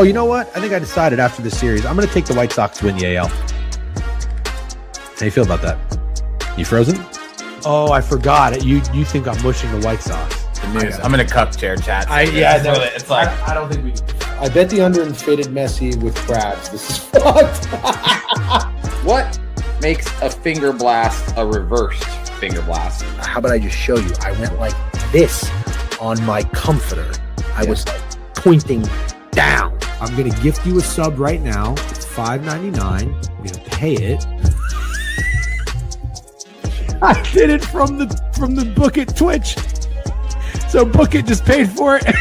Oh, you know what? I think I decided after this series, I'm going to take the White Sox to win the AL. How do you feel about that? You frozen? Oh, I forgot. You think I'm mushing the White Sox. I'm in a cup chair, chat. It's like I don't think we. I bet the under in faded Messi with Krabs. This is fucked. What makes a finger blast a reversed finger blast? How about I just show you? I went like this on my comforter. I was like pointing down. I'm going to gift you a sub right now. It's $5.99. I'm going to pay it. I did it from the Book It Twitch. So Book It just paid for it.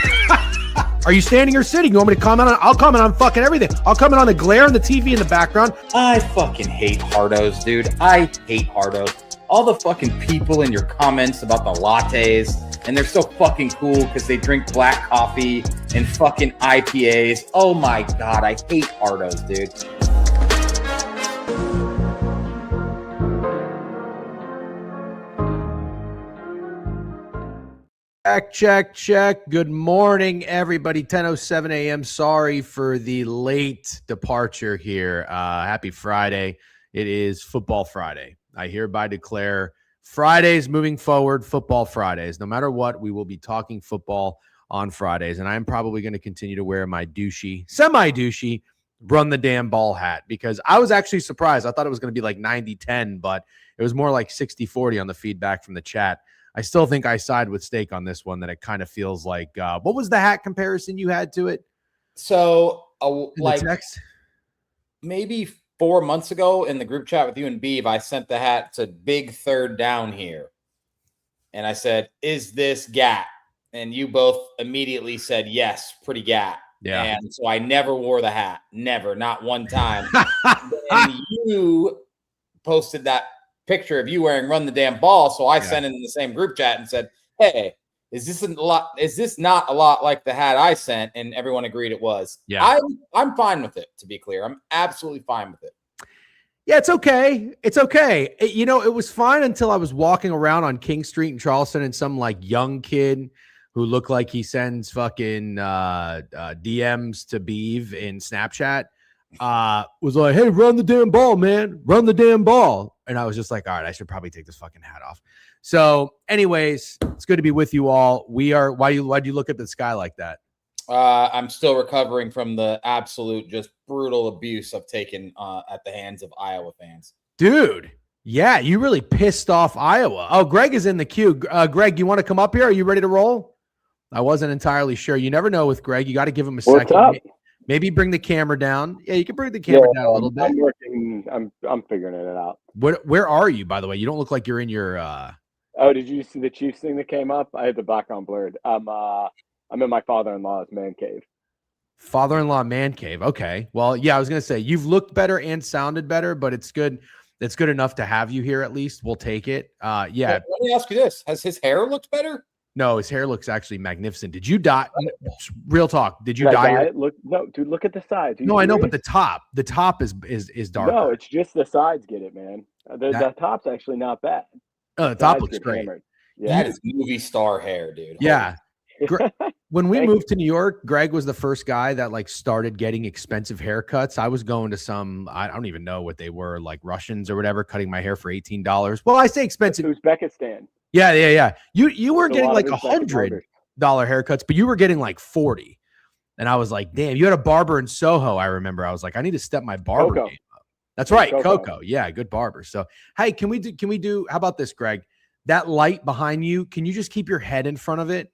Are you standing or sitting? You want me to comment on? I'll comment on fucking everything. I'll comment on the glare on the TV in the background. I fucking hate hardos, dude. I hate hardos. All the fucking people in your comments about the lattes, and they're so fucking cool because they drink black coffee and fucking IPAs. Oh my God, I hate hardos, dude. Check. Good morning, everybody. 10:07 a.m. Sorry for the late departure here. Happy Friday. It is Football Friday. I hereby declare Fridays moving forward, Football Fridays. No matter what, we will be talking football on Fridays. And I'm probably going to continue to wear my semi-douchey, run the damn ball hat, because I was actually surprised. I thought it was going to be like 90-10, but it was more like 60-40 on the feedback from the chat. I still think I side with Steak on this one, that it kind of feels like, what was the hat comparison you had to it? So, like maybe 4 months ago in the group chat with you and Biev, I sent the hat to Big Third Down here. And I said, is this Gat? And you both immediately said, yes, pretty Gat. Yeah. And so I never wore the hat. Never, not one time. And you posted that picture of you wearing Run the Damn Ball. So I sent it in the same group chat and said, hey, is this not a lot like the hat I sent? And everyone agreed it was. Yeah. I'm fine with it, to be clear. I'm absolutely fine with it. Yeah, it's okay. It's okay. It was fine until I was walking around on King Street in Charleston and some like young kid who looked like he sends fucking DMs to Biev in Snapchat was like, hey, run the damn ball, man. Run the damn ball. And I was just like, all right, I should probably take this fucking hat off. So anyways, it's good to be with you all. Why do you look at the sky like that? I'm still recovering from the absolute just brutal abuse I've taken at the hands of Iowa fans. Dude, yeah, you really pissed off Iowa. Oh, Greg is in the queue. Greg, you want to come up here? Are you ready to roll? I wasn't entirely sure. You never know with Greg. You got to give him a second. What's up? Maybe bring the camera down. Yeah, you can bring the camera down a little bit. I'm working. I'm figuring it out. Where are you, by the way? You don't look like you're in your. Oh, did you see the Chiefs thing that came up? I had the background blurred. I'm in my father-in-law's man cave. Father-in-law man cave. Okay. Well, yeah, I was gonna say you've looked better and sounded better, but it's good. It's good enough to have you here. At least we'll take it. Yeah. Let me ask you this: has his hair looked better? No, his hair looks actually magnificent. Did you dye? Real talk. Did you dye it? Look at the sides. No, I know, but the top is darker. No, it's just the sides get it, man. The top's actually not bad. The top looks great. Yeah, that is movie star hair, dude. Yeah. When we moved to New York, Greg was the first guy that like started getting expensive haircuts. I was going to some, I don't even know what they were, like Russians or whatever, cutting my hair for $18. Well, I say expensive. Uzbekistan. Yeah. You were getting like $100 haircuts, but you were getting like 40. And I was like, damn, you had a barber in Soho. I remember. I was like, I need to step my barber game up. That's right, Coco. Yeah, good barber. So, hey, can we do? How about this, Greg? That light behind you, can you just keep your head in front of it?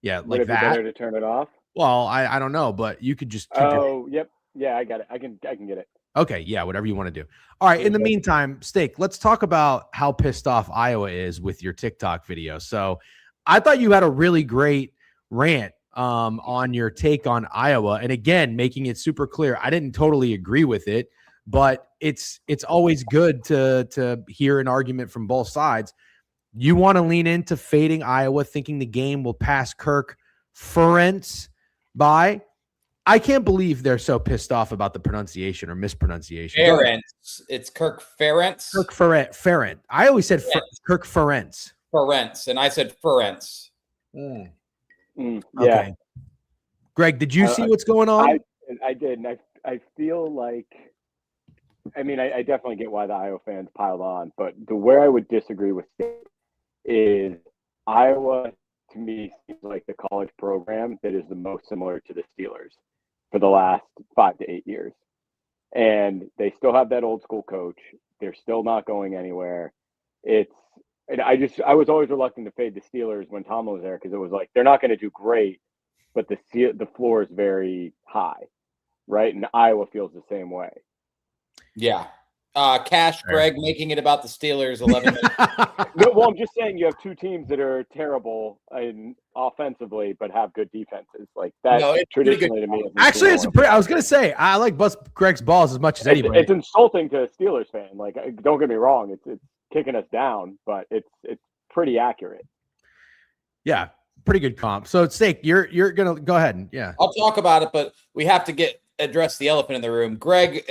Yeah, like that. Better to turn it off. Well, I don't know, but you could just. Yep. Yeah, I got it. I can get it. Okay, yeah, whatever you want to do. All right, in the meantime, Steak, let's talk about how pissed off Iowa is with your TikTok video. So I thought you had a really great rant on your take on Iowa. And again, making it super clear, I didn't totally agree with it, but it's always good to hear an argument from both sides. You want to lean into fading Iowa, thinking the game will pass Kirk Ferentz by. I can't believe they're so pissed off about the pronunciation or mispronunciation. Ferentz. It's Kirk Ferentz. Kirk Ferentz. I always said Kirk Ferentz. Ferentz, and I said Ferentz. Yeah. Okay. Greg, did you see what's going on? I did, and I feel like, I mean, I definitely get why the Iowa fans piled on, but where I would disagree with State is Iowa, to me, seems like the college program that is the most similar to the Steelers for the last 5 to 8 years. And they still have that old school coach. They're still not going anywhere. And I was always reluctant to fade the Steelers when Tom was there because it was like, they're not going to do great, but the floor is very high, right? And Iowa feels the same way. Yeah. Cash Greg making it about the Steelers 11 minutes. No, well, I'm just saying you have two teams that are terrible offensively, but have good defenses. Like that traditionally to me. Actually, I was going to say, I like bust Greg's balls as much as anybody. It's insulting to a Steelers fan. Like, don't get me wrong. It's kicking us down, but it's pretty accurate. Yeah. Pretty good comp. So Steak, you're going to go ahead and I'll talk about it, but we have to address the elephant in the room. Greg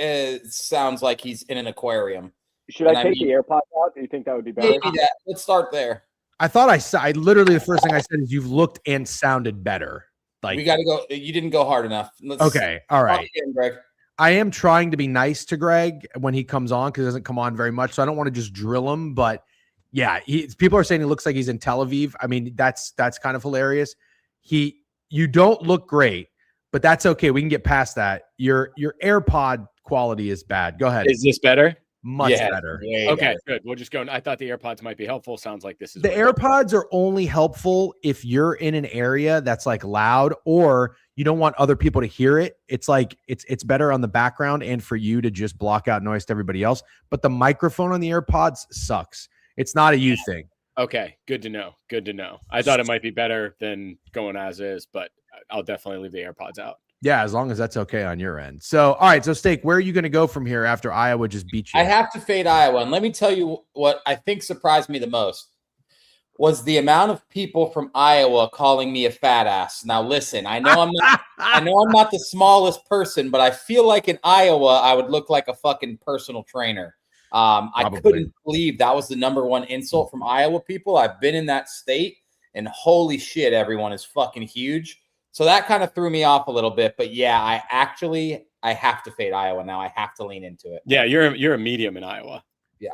sounds like he's in an aquarium. Should I take the AirPods out? Do you think that would be better? Maybe that. Let's start there. I thought I literally the first thing I said is you've looked and sounded better. Like we got to go. You didn't go hard enough. Okay. All right. Again, Greg. I am trying to be nice to Greg when he comes on because he doesn't come on very much. So I don't want to just drill him. But yeah, people are saying he looks like he's in Tel Aviv. I mean, that's kind of hilarious. You don't look great, but that's okay. We can get past that. Your AirPod quality is bad. Go ahead. Is this better? Much better. Okay, good. We'll just go. I thought the AirPods might be helpful. Sounds like this is the AirPods are only helpful if you're in an area that's like loud or you don't want other people to hear it. It's like it's better on the background and for you to just block out noise to everybody else. But the microphone on the AirPods sucks. It's not a you thing. Okay, good to know. Good to know. I thought it might be better than going as is, but I'll definitely leave the AirPods out. Yeah, as long as that's okay on your end. So, all right. So, Steak, where are you going to go from here after Iowa just beat you? I have to fade Iowa. And let me tell you what I think surprised me the most was the amount of people from Iowa calling me a fat ass. Now, listen, I know I'm not the smallest person, but I feel like in Iowa, I would look like a fucking personal trainer. I couldn't believe that was the number one insult from Iowa people. I've been in that state, and holy shit, everyone is fucking huge. So that kind of threw me off a little bit, but yeah, I have to fade Iowa now. I have to lean into it. Yeah, you're a medium in Iowa. Yeah.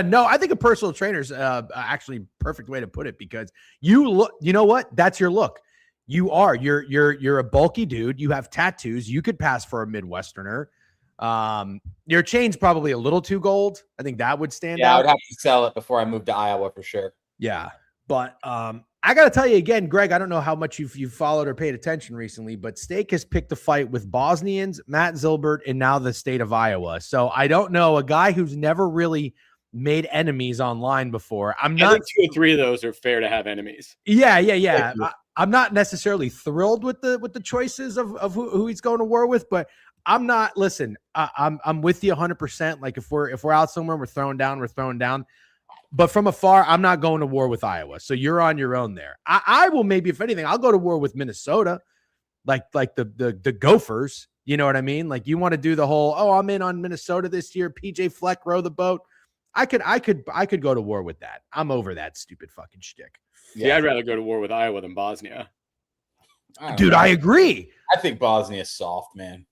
No, I think a personal trainer's actually perfect way to put it because you look. You know what? That's your look. You're a bulky dude. You have tattoos. You could pass for a Midwesterner. Your chain's probably a little too gold. I think that would stand out. I would have to sell it before I move to Iowa for sure. Yeah, but I got to tell you again, Greg, I don't know how much you've followed or paid attention recently, but Steak has picked a fight with Bosnians, Matt Zilbert, and now the state of Iowa. So I don't know, a guy who's never really made enemies online before. I think 2 or 3 of those are fair to have enemies. Yeah. I'm not necessarily thrilled with the choices of who he's going to war with, but I'm not. Listen, I'm with you 100%. Like if we're out somewhere, we're throwing down. But from afar, I'm not going to war with Iowa. So you're on your own there. I will maybe, if anything, I'll go to war with Minnesota, like the Gophers. You know what I mean? Like you want to do the whole, I'm in on Minnesota this year. PJ Fleck row the boat. I could go to war with that. I'm over that stupid fucking shtick. Yeah, I'd rather go to war with Iowa than Bosnia. I agree. I think Bosnia is soft, man.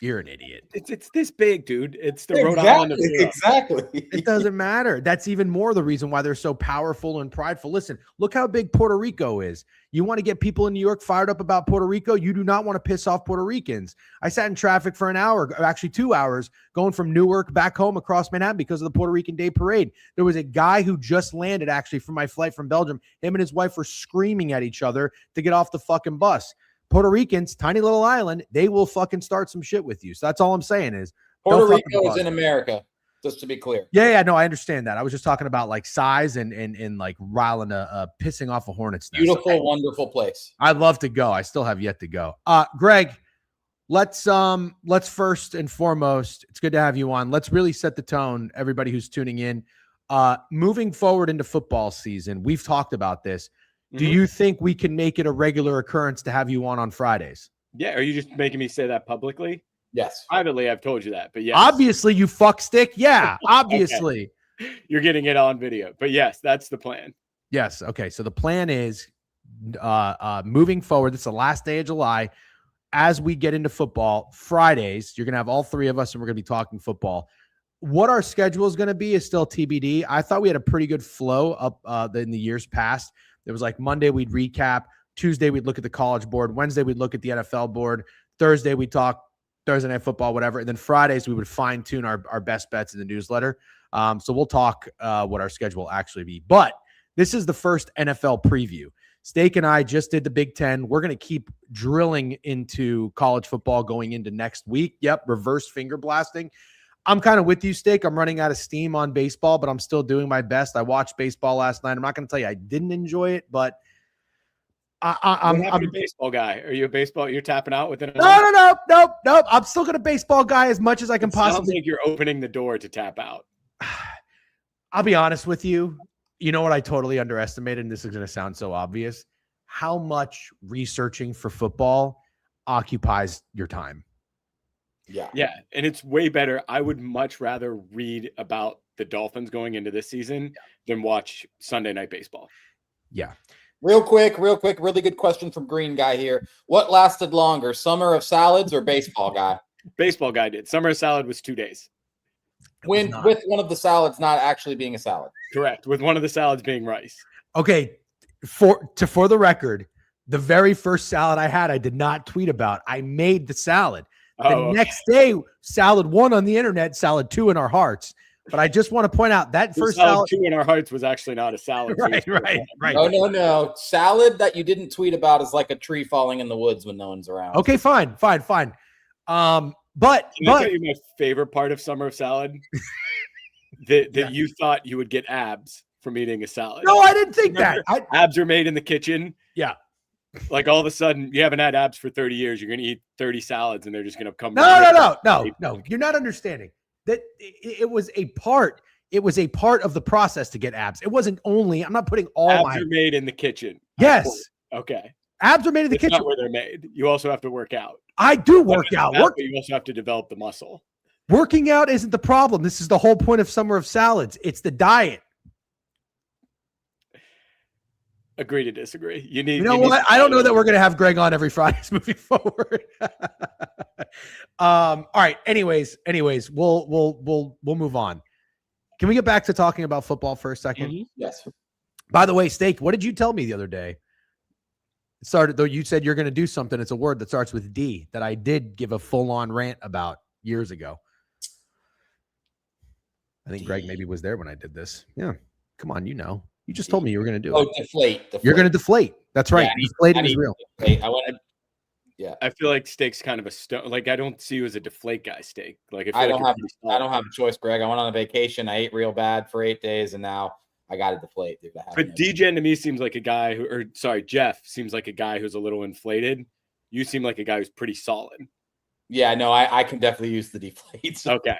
You're an idiot. It's this big, dude. It's the Rhode Island of Europe. Exactly. It doesn't matter. That's even more the reason why they're so powerful and prideful. Listen, look how big Puerto Rico is. You want to get people in New York fired up about Puerto Rico? You do not want to piss off Puerto Ricans. I sat in traffic for an hour, actually 2 hours, going from Newark back home across Manhattan because of the Puerto Rican Day Parade. There was a guy who just landed actually from my flight from Belgium. Him and his wife were screaming at each other to get off the fucking bus. Puerto Ricans, tiny little island, they will fucking start some shit with you. So that's all I'm saying is Puerto Rico is in America, just to be clear. Yeah, no, I understand that. I was just talking about like size and like riling pissing off a hornet's nest. Beautiful, wonderful place. I'd love to go. I still have yet to go. Greg, let's first and foremost, it's good to have you on. Let's really set the tone, everybody who's tuning in. Moving forward into football season, we've talked about this. Do you think we can make it a regular occurrence to have you on Fridays? Yeah. Are you just making me say that publicly? Yes. Privately, I've told you that, but yes. Obviously, you fuck stick. Yeah, obviously. Okay. You're getting it on video, but yes, that's the plan. Yes. Okay. So the plan is moving forward, this is the last day of July. As we get into football, Fridays, you're going to have all three of us, and we're going to be talking football. What our schedule is going to be is still TBD. I thought we had a pretty good flow up in the years past. It was like Monday, we'd recap. Tuesday, we'd look at the college board. Wednesday, we'd look at the NFL board. Thursday, we'd talk Thursday Night Football, whatever. And then Fridays, we would fine-tune our best bets in the newsletter. So we'll talk what our schedule will actually be. But this is the first NFL preview. Steak and I just did the Big Ten. We're going to keep drilling into college football going into next week. Yep, reverse finger blasting. I'm kind of with you, Steak. I'm running out of steam on baseball, but I'm still doing my best. I watched baseball last night. I'm not going to tell you I didn't enjoy it, but I'm a baseball guy. Are you a baseball? You're tapping out within a No. I'm still going to baseball guy as much as I can possibly. Sounds like you're opening the door to tap out. I'll be honest with you. You know what I totally underestimated, and this is going to sound so obvious, how much researching for football occupies your time. Yeah. And it's way better. I would much rather read about the Dolphins going into this season than watch Sunday Night Baseball. Yeah. Real quick, really good question from Green Guy here. What lasted longer, summer of salads or baseball guy? Baseball guy did. Summer of salad was 2 days. With one of the salads not actually being a salad. Correct. With one of the salads being rice. Okay. For the record, the very first salad I had, I did not tweet about. I made the salad. Next day, salad 1 on the internet, salad 2 in our hearts. But I just want to point out that first salad 2 in our hearts was actually not a salad. Right. No. Salad that you didn't tweet about is like a tree falling in the woods when no one's around. Okay, fine. But Can I tell you my favorite part of summer of salad? that you thought you would get abs from eating a salad. No, I didn't think that. Abs are made in the kitchen. Yeah. Like all of a sudden, you haven't had abs for 30 years. You're going to eat 30 salads, and they're just going to come. No. You're not understanding that it was a part. It was a part of the process to get abs. It wasn't only. I'm not putting all abs are made in the kitchen. Yes. Okay. Abs are made in the kitchen. Not where they're made. You also have to work out. I do work out. But you also have to develop the muscle. Working out isn't the problem. This is the whole point of summer of salads. It's the diet. Agree to disagree. You know what? I don't know that we're going to have Greg on every Friday moving forward. All right. Anyways, we'll move on. Can we get back to talking about football for a second? Mm-hmm. Yes. By the way, Steak, what did you tell me the other day? It started though. You said you're going to do something. It's a word that starts with D that I did give a full-on rant about years ago. I think Greg maybe was there when I did this. Yeah. Come on. You know. You just told me you were going to do it. Deflate. You're going to deflate. That's right. Deflating is real. I feel like Steak's kind of a stone. Like I don't see you as a deflate guy, Steak. Like I don't have a choice, Greg. I went on a vacation. I ate real bad for 8 days, and now I got to deflate. Dude, but Degen to me seems like a guy Jeff seems like a guy who's a little inflated. You seem like a guy who's pretty solid. Yeah, no, I can definitely use the deflates. Okay.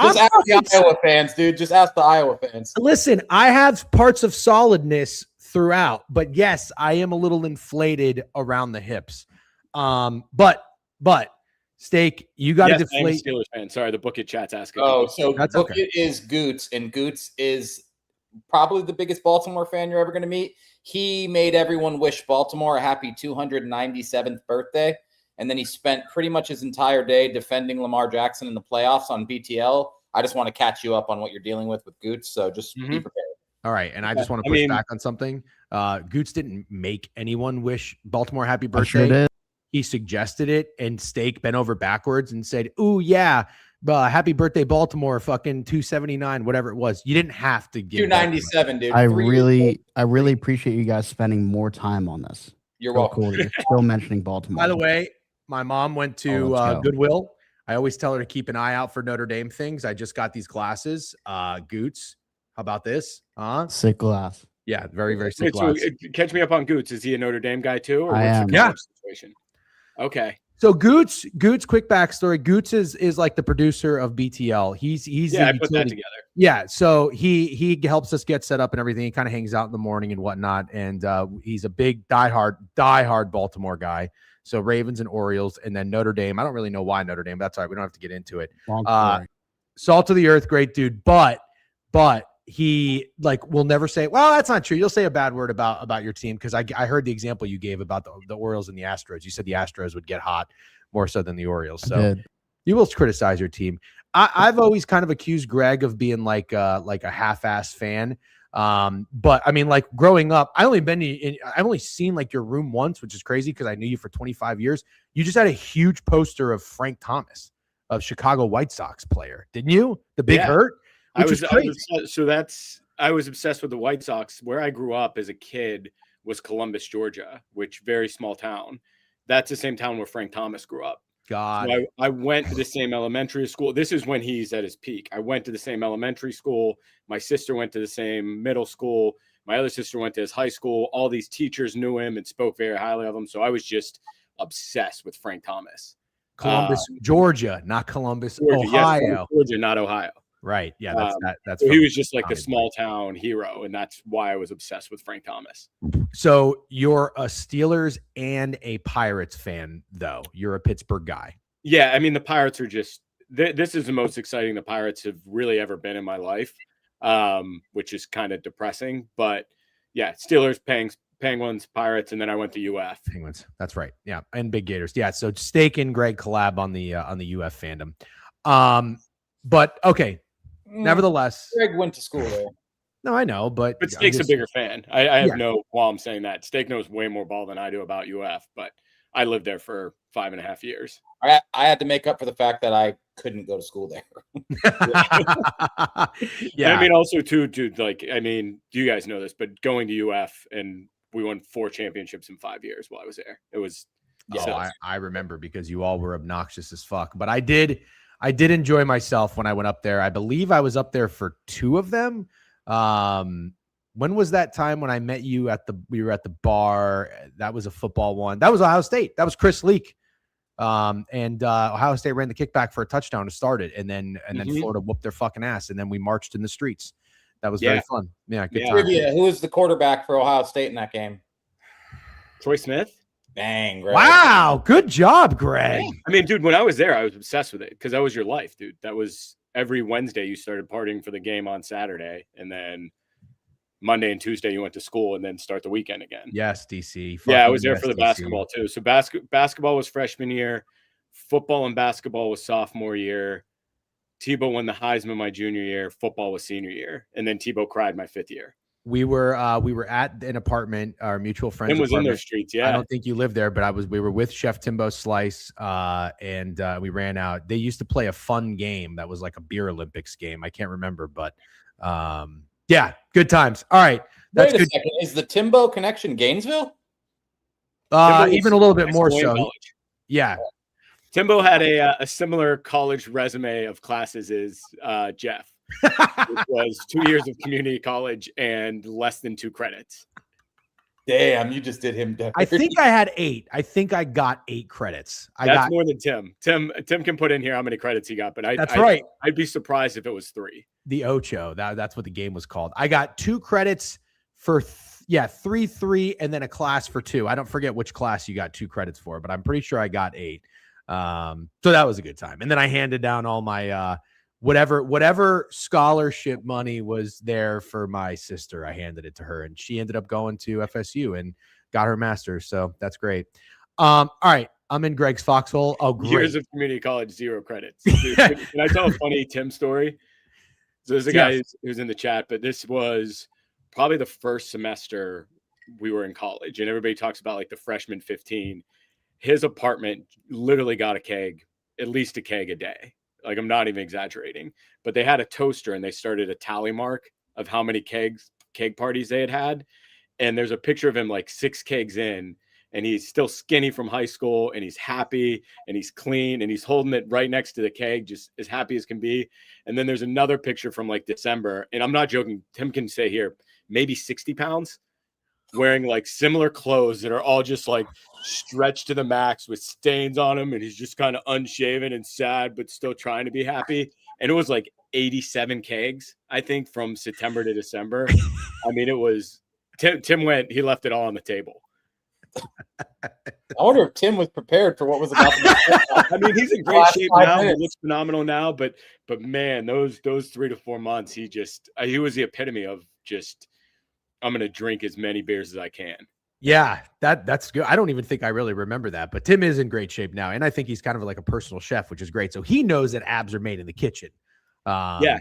Just ask the Iowa fans, dude. Just ask the Iowa fans. Listen, I have parts of solidness throughout, but yes, I am a little inflated around the hips. But Steak, you got to deflate. Steelers fan. Sorry, the Book It chat's asking. Oh, so Book It is Goots, and Goots is probably the biggest Baltimore fan you're ever going to meet. He made everyone wish Baltimore a happy 297th birthday. And then he spent pretty much his entire day defending Lamar Jackson in the playoffs on BTL. I just want to catch you up on what you're dealing with Goots. So just be prepared. All right. And I just want to push back on something. Goots didn't make anyone wish Baltimore happy birthday. Sure did. He suggested it, and Steak bent over backwards and said, "Ooh, yeah, happy birthday, Baltimore, fucking 279, whatever it was." You didn't have to give 297, dude. I really appreciate you guys spending more time on this. You're welcome. Cool. You're still mentioning Baltimore. By the way, my mom went to Goodwill. I always tell her to keep an eye out for Notre Dame things. I just got these glasses. Goots. How about this? Sick glass. Yeah, very, very sick glass. So, catch me up on Goots. Is he a Notre Dame guy too? Or I am. Yeah. Situation? Okay. So Goots, quick backstory. Goots is like the producer of BTL. He's I put that together. Yeah, so he helps us get set up and everything. He kind of hangs out in the morning and whatnot, and he's a big diehard Baltimore guy. So Ravens and Orioles, and then Notre Dame. I don't really know why Notre Dame. That's all right. We don't have to get into it. Salt of the earth, great dude. But he like will never say, well, that's not true. You'll say a bad word about your team. Cause I heard the example you gave about the Orioles and the Astros. You said the Astros would get hot more so than the Orioles. So you will criticize your team. I've always kind of accused Greg of being like a half-ass fan. But I mean, like growing up, I've only seen like your room once, which is crazy because I knew you for 25 years. You just had a huge poster of Frank Thomas, of Chicago White Sox player, didn't you? The Big Hurt. I was obsessed with the White Sox. Where I grew up as a kid was Columbus, Georgia, which very small town. That's the same town where Frank Thomas grew up. God. So I went to the same elementary school. This is when he's at his peak. I went to the same elementary school. My sister went to the same middle school. My other sister went to his high school. All these teachers knew him and spoke very highly of him. So I was just obsessed with Frank Thomas. Columbus, Georgia, not Columbus, Ohio. Yes, Georgia, not Ohio. Right. Yeah. That's so he was just like a small town hero. And that's why I was obsessed with Frank Thomas. So you're a Steelers and a Pirates fan, though. You're a Pittsburgh guy. Yeah. I mean, the Pirates are just, this is the most exciting the Pirates have really ever been in my life, which is kind of depressing. But yeah, Steelers, Penguins, Pirates, and then I went to UF. Penguins. That's right. Yeah. And Big Gators. Yeah. So Steak and Greg collab on the UF fandom. But okay. Nevertheless, Greg went to school there. No, I know, but Steak's a bigger fan. I have no qualm saying that. Steak knows way more ball than I do about UF, but I lived there for 5.5 years. I had to make up for the fact that I couldn't go to school there. Yeah. I mean, also too, dude, like, I mean, you guys know this, but going to UF and we won 4 championships in 5 years while I was there. It was. I remember because you all were obnoxious as fuck, but I did enjoy myself when I went up there. I believe I was up there for 2 of them. When was that time when I met you we were at the bar? That was a football one. That was Ohio State. That was Chris Leak. And Ohio State ran the kickback for a touchdown to start it. And then Florida whooped their fucking ass. And then we marched in the streets. That was very fun. Yeah. Good time. Who was the quarterback for Ohio State in that game? Troy Smith. Dang, Greg. Wow. Good job, Greg. I mean, dude, when I was there, I was obsessed with it because that was your life, dude. That was every Wednesday you started partying for the game on Saturday. And then Monday and Tuesday you went to school and then start the weekend again. Yes, DC. Yeah, I was there for the basketball too. So basketball was freshman year. Football and basketball was sophomore year. Tebow won the Heisman my junior year. Football was senior year. And then Tebow cried my 5th year. We were at an apartment, our mutual friend's was apartment. In those streets, yeah. I don't think you lived there, but we were with Chef Timbo Slice, and we ran out. They used to play a fun game that was like a beer Olympics game. I can't remember, but yeah, good times. All right, that's good. Second. Is the Timbo connection Gainesville? Even a little bit more so. College. Yeah. Timbo had a similar college resume of classes as Jeff. It was 2 years of community college and less than 2 credits. Damn, you just did him dirty. I think I had 8. I think I got 8 credits. That's more than Tim. Tim can put in here how many credits he got, but right. I'd be surprised if it was 3. The Ocho. That's what the game was called. I got 2 credits for 3, and then a class for 2. I don't forget which class you got 2 credits for, but I'm pretty sure I got 8. So that was a good time. And then I handed down all my whatever scholarship money was there for my sister. I handed it to her, and she ended up going to FSU and got her master's. So that's great. All right. I'm in Greg's foxhole. Oh, great. Years of community college, 0 credits. Dude, can I tell a funny Tim story? So there's a guy who's in the chat, but this was probably the first semester we were in college, and everybody talks about like the freshman 15. His apartment literally got at least a keg a day. Like, I'm not even exaggerating, but they had a toaster and they started a tally mark of how many keg parties they had. And there's a picture of him like 6 kegs in, and he's still skinny from high school, and he's happy and he's clean and he's holding it right next to the keg, just as happy as can be. And then there's another picture from like December, and I'm not joking. Tim can say here, maybe 60 pounds, wearing like similar clothes that are all just like stretched to the max with stains on him. And he's just kind of unshaven and sad, but still trying to be happy. And it was like 87 kegs, I think, from September to December. I mean, it was Tim went, he left it all on the table. I wonder if Tim was prepared for what was about to be. I mean, he's in great shape now. He looks phenomenal now, but man, those 3 to 4 months, he was the epitome of just, I'm going to drink as many beers as I can. Yeah, that's good. I don't even think I really remember that, but Tim is in great shape now, and I think he's kind of like a personal chef, which is great. So he knows that abs are made in the kitchen. Yeah.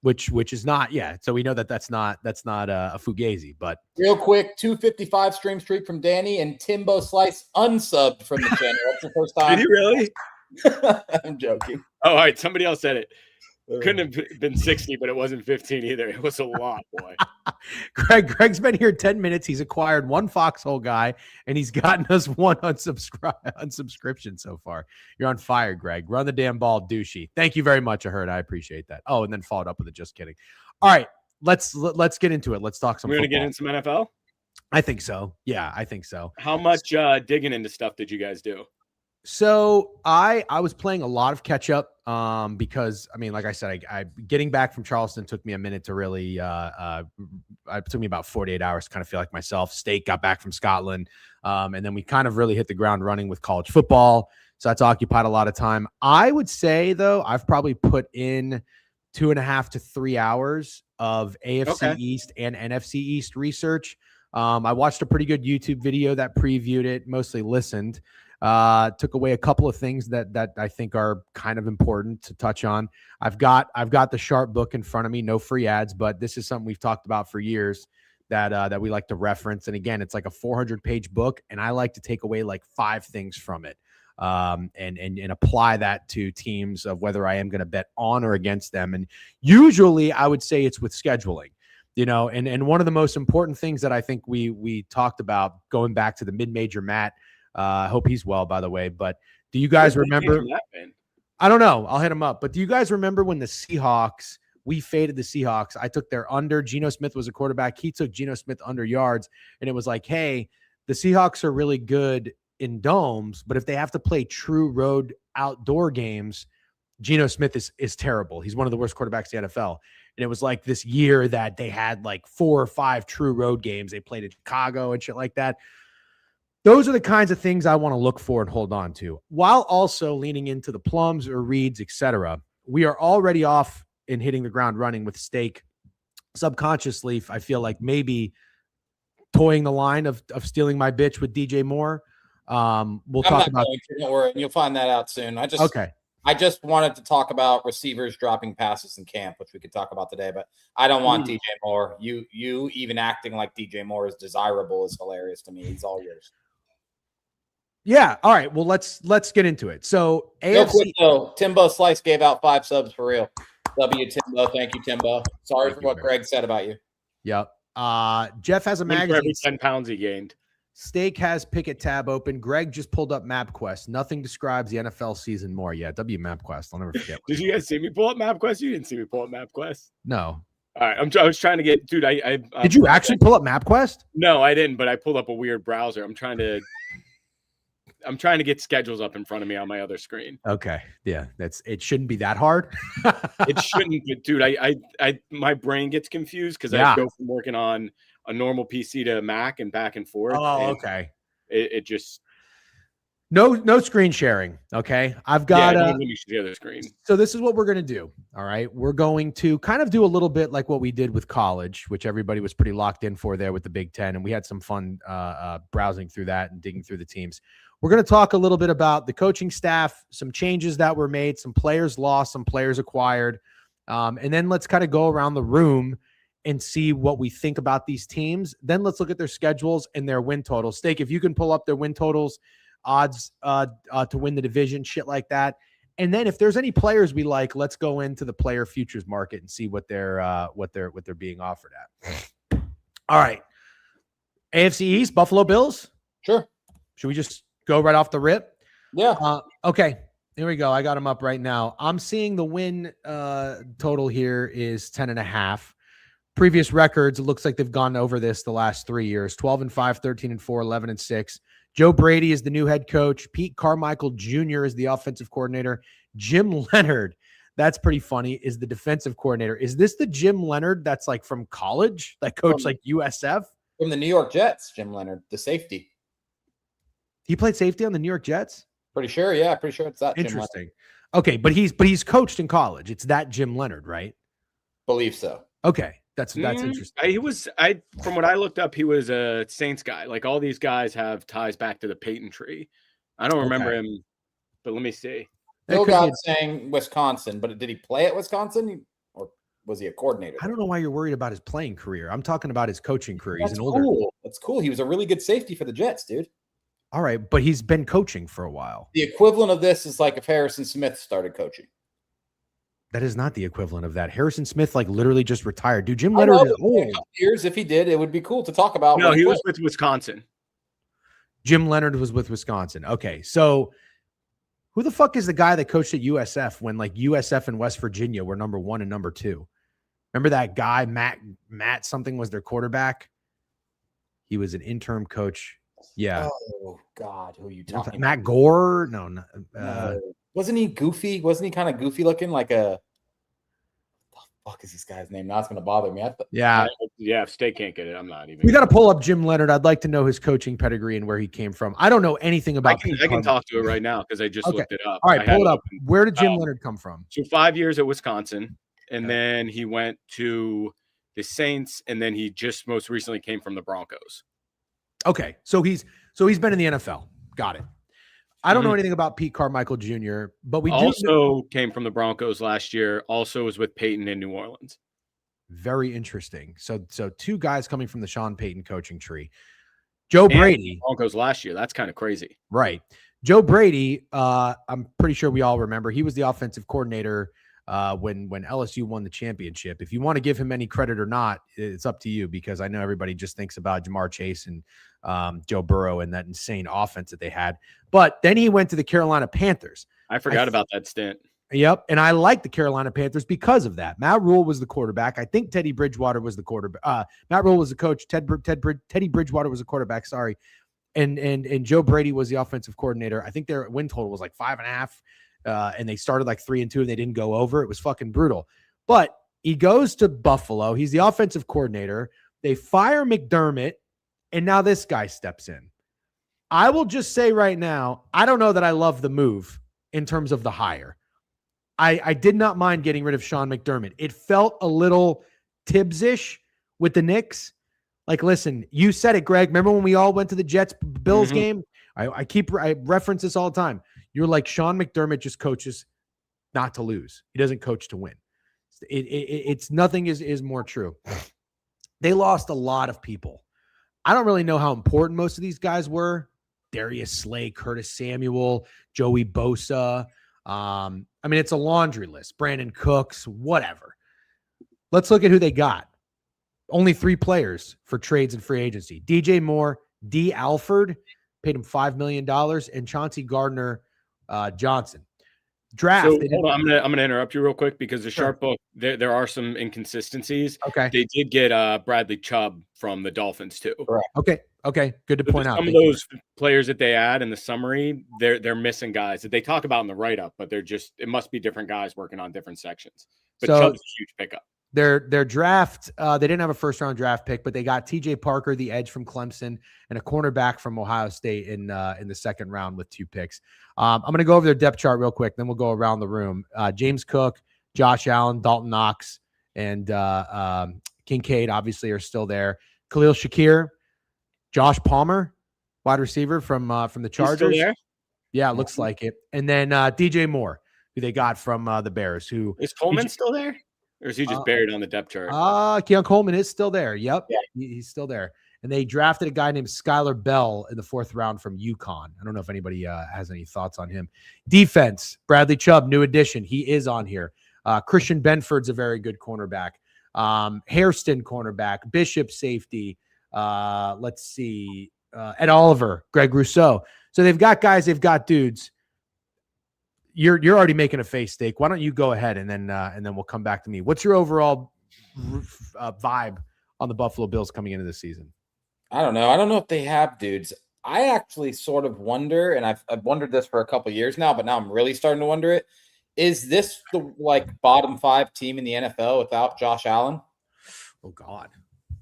Which is not, yeah. So we know that's not a fugazi, but real quick, 255 stream streak from Danny and Timbo Slice unsubbed from the channel. That's the first time. Did he really? I'm joking. Oh, all right. Somebody else said it. Couldn't have been 60, but it wasn't 15 either. It was a lot, boy. Greg's been here 10 minutes. He's acquired one Foxhole guy, and he's gotten us one unsubscription so far. You're on fire, Greg. Run the damn ball, douchey. Thank you very much, I appreciate that. Oh, and then followed up with it. Just kidding. All right, let's get into it. Let's talk some We're going to football. get into some NFL? I think so. Yeah, I think so. How much digging into stuff did you guys do? So I was playing a lot of catch up because, I mean, like I said, I getting back from Charleston took me a minute to really it took me about 48 hours to kind of feel like myself. State got back from Scotland, and then we kind of really hit the ground running with college football. So that's occupied a lot of time. I would say, though, I've probably put in 2.5 to 3 hours of AFC East and NFC East research. I watched a pretty good YouTube video that previewed it, mostly listened. Took away a couple of things that I think are kind of important to touch on. I've got the Sharp book in front of me, no free ads, but this is something we've talked about for years that we like to reference. And again, it's like a 400-page book, and I like to take away like 5 things from it, and apply that to teams of whether I am going to bet on or against them. And usually, I would say it's with scheduling. And one of the most important things that I think we talked about going back to the mid-major Matt. I hope he's well, by the way. But do you guys remember? I don't know. I'll hit him up. But do you guys remember when the Seahawks, we faded the Seahawks? I took their under. Geno Smith was a quarterback. He took Geno Smith under yards. And it was like, hey, the Seahawks are really good in domes, but if they have to play true road outdoor games, Geno Smith is terrible. He's one of the worst quarterbacks in the NFL. And it was like this year that they had like 4 or 5 true road games. They played in Chicago and shit like that. Those are the kinds of things I want to look for and hold on to, while also leaning into the plums or reads, etc. We are already off and hitting the ground running with Steak. Subconsciously, I feel like maybe toying the line of stealing my bitch with DJ Moore. We'll talk about. Don't worry, you'll find that out soon. I just wanted to talk about receivers dropping passes in camp, which we could talk about today, but I don't want DJ Moore. You even acting like DJ Moore is desirable is hilarious to me. He's all yours. Yeah. All right. Well, let's get into it. So AFC. Timbo Slice gave out 5 subs for real. W Timbo. Thank you, Timbo. Sorry for what Greg said about you. Yep. Jeff has a magazine. For every 10 pounds he gained. Steak has Picket tab open. Greg just pulled up MapQuest. Nothing describes the NFL season more. Yeah, MapQuest. I'll never forget. Did you guys see me pull up MapQuest? You didn't see me pull up MapQuest. No. All right. I was trying to get, dude. Did you actually pull up MapQuest? No, I didn't. But I pulled up a weird browser. I'm trying to get schedules up in front of me on my other screen. Okay. Yeah. It shouldn't be that hard. It shouldn't be, dude. My brain gets confused because I go from working on a normal PC to Mac and back and forth. Oh, okay. It just no screen sharing. Okay. I've got the other screen. So this is what we're going to do. All right. We're going to kind of do a little bit like what we did with college, which everybody was pretty locked in for there with the Big Ten. And we had some fun browsing through that and digging through the teams. We're going to talk a little bit about the coaching staff, some changes that were made, some players lost, some players acquired. And then let's kind of go around the room and see what we think about these teams. Then let's look at their schedules and their win totals. Steak, if you can pull up their win totals, odds to win the division, shit like that. And then if there's any players we like, let's go into the player futures market and see what they're being offered at. All right. AFC East, Buffalo Bills. Sure. Should we just go right off the rip? Yeah. Okay. Here we go. I got them up right now. I'm seeing the win total here is 10.5. Previous records, it looks like they've gone over this the last 3 years. 12-5, 13-4, 11-6. Joe Brady is the new head coach. Pete Carmichael Jr. is the offensive coordinator. Jim Leonard, that's pretty funny, is the defensive coordinator. Is this the Jim Leonard that's like from college, that coach like USF? From the New York Jets, Jim Leonard, the safety. He played safety on the New York Jets? Pretty sure. Yeah, pretty sure it's that. Interesting. Okay, but he's coached in college. It's that Jim Leonard, right? Believe so. Okay. That's interesting. From what I looked up, he was a Saints guy. Like all these guys have ties back to the Peyton tree. I don't remember him, but let me see. Bill got saying Wisconsin, but did he play at Wisconsin or was he a coordinator? I don't know why you're worried about his playing career. I'm talking about his coaching career. That's cool. That's cool. He was a really good safety for the Jets, dude. All right, but he's been coaching for a while. The equivalent of this is like if Harrison Smith started coaching. That is not the equivalent of that. Harrison Smith, like, literally just retired. Dude, Jim Leonard is old. In a couple years, if he did, it would be cool to talk about. No, he was with Wisconsin. Jim Leonard was with Wisconsin. Okay, so who the fuck is the guy that coached at USF when, like, USF and West Virginia were number 1 and number 2? Remember that guy, Matt something was their quarterback? He was an interim coach. Yeah. Oh, God. Who are you talking about? Matt Gore? No. Wasn't he goofy? Wasn't he kind of goofy looking? Like a – what the fuck is this guy's name? Now it's going to bother me. Yeah. If State can't get it, I'm not even. We got to pull up Jim Leonard. I'd like to know his coaching pedigree and where he came from. I don't know anything about I can talk to it right now because I just looked it up. All right, pull it up. Where did Jim Leonard come from? So 5 years at Wisconsin, and then he went to the Saints, and then he just most recently came from the Broncos. Okay, so he's been in the NFL. Got it. I don't know anything about Pete Carmichael Jr., but we also came from the Broncos last year. Also was with Peyton in New Orleans. Very interesting. So 2 guys coming from the Sean Payton coaching tree. Joe Brady. Broncos last year. That's kind of crazy. Right. Joe Brady, I'm pretty sure we all remember. He was the offensive coordinator when LSU won the championship. If you want to give him any credit or not, it's up to you, because I know everybody just thinks about Jamar Chase and Joe Burrow and that insane offense that they had. But then he went to the Carolina Panthers. I forgot about that stint. Yep. And I like the Carolina Panthers because of that. Matt Rule was the quarterback. I think Teddy Bridgewater was the quarterback. Matt Rule was the coach. Teddy Bridgewater was the quarterback. Sorry. And Joe Brady was the offensive coordinator. I think their win total was like 5.5. And they started like 3-2 and they didn't go over. It was fucking brutal. But he goes to Buffalo. He's the offensive coordinator. They fire McDermott. And now this guy steps in. I will just say right now, I don't know that I love the move in terms of the hire. I did not mind getting rid of Sean McDermott. It felt a little Tibbs-ish with the Knicks. Like, listen, you said it, Greg. Remember when we all went to the Jets-Bills game? I reference this all the time. You're like, Sean McDermott just coaches not to lose. He doesn't coach to win. It's nothing is more true. They lost a lot of people. I don't really know how important most of these guys were. Darius Slay, Curtis Samuel, Joey Bosa. I mean, it's a laundry list. Brandon Cooks, whatever. Let's look at who they got. Only 3 players for trades and free agency. DJ Moore, D. Alford, paid him $5 million, and Chauncey Gardner Johnson. Draft. So, hold on, I'm gonna interrupt you real quick because the Sharp book, there are some inconsistencies. Okay. They did get Bradley Chubb from the Dolphins too. Correct. Okay. Good to point out. Some of those players that they add in the summary, they're missing guys that they talk about in the write-up, but it must be different guys working on different sections. But Chubb's a huge pickup. Their draft, they didn't have a first-round draft pick, but they got T.J. Parker, the edge from Clemson, and a cornerback from Ohio State in the second round with 2 picks. I'm going to go over their depth chart real quick, then we'll go around the room. James Cook, Josh Allen, Dalton Knox, and Kincaid obviously are still there. Khalil Shakir, Josh Palmer, wide receiver from the Chargers. He's still there? Yeah, it looks like it. And then DJ Moore, who they got from the Bears. Who is Coleman still there? Or is he just buried on the depth chart? Keon Coleman is still there. Yep. Yeah. He's still there. And they drafted a guy named Skylar Bell in the 4th round from UConn. I don't know if anybody has any thoughts on him. Defense, Bradley Chubb, new addition. He is on here. Christian Benford's a very good cornerback. Hairston cornerback. Bishop safety. Let's see. Ed Oliver, Greg Rousseau. So they've got guys, they've got dudes. You're already making a face, Steak. Why don't you go ahead and then we'll come back to me. What's your overall vibe on the Buffalo Bills coming into this season? I don't know. I don't know if they have dudes. I actually sort of wonder, and I've wondered this for a couple of years now, but now I'm really starting to wonder it. Is this the bottom 5 team in the NFL without Josh Allen? Oh God,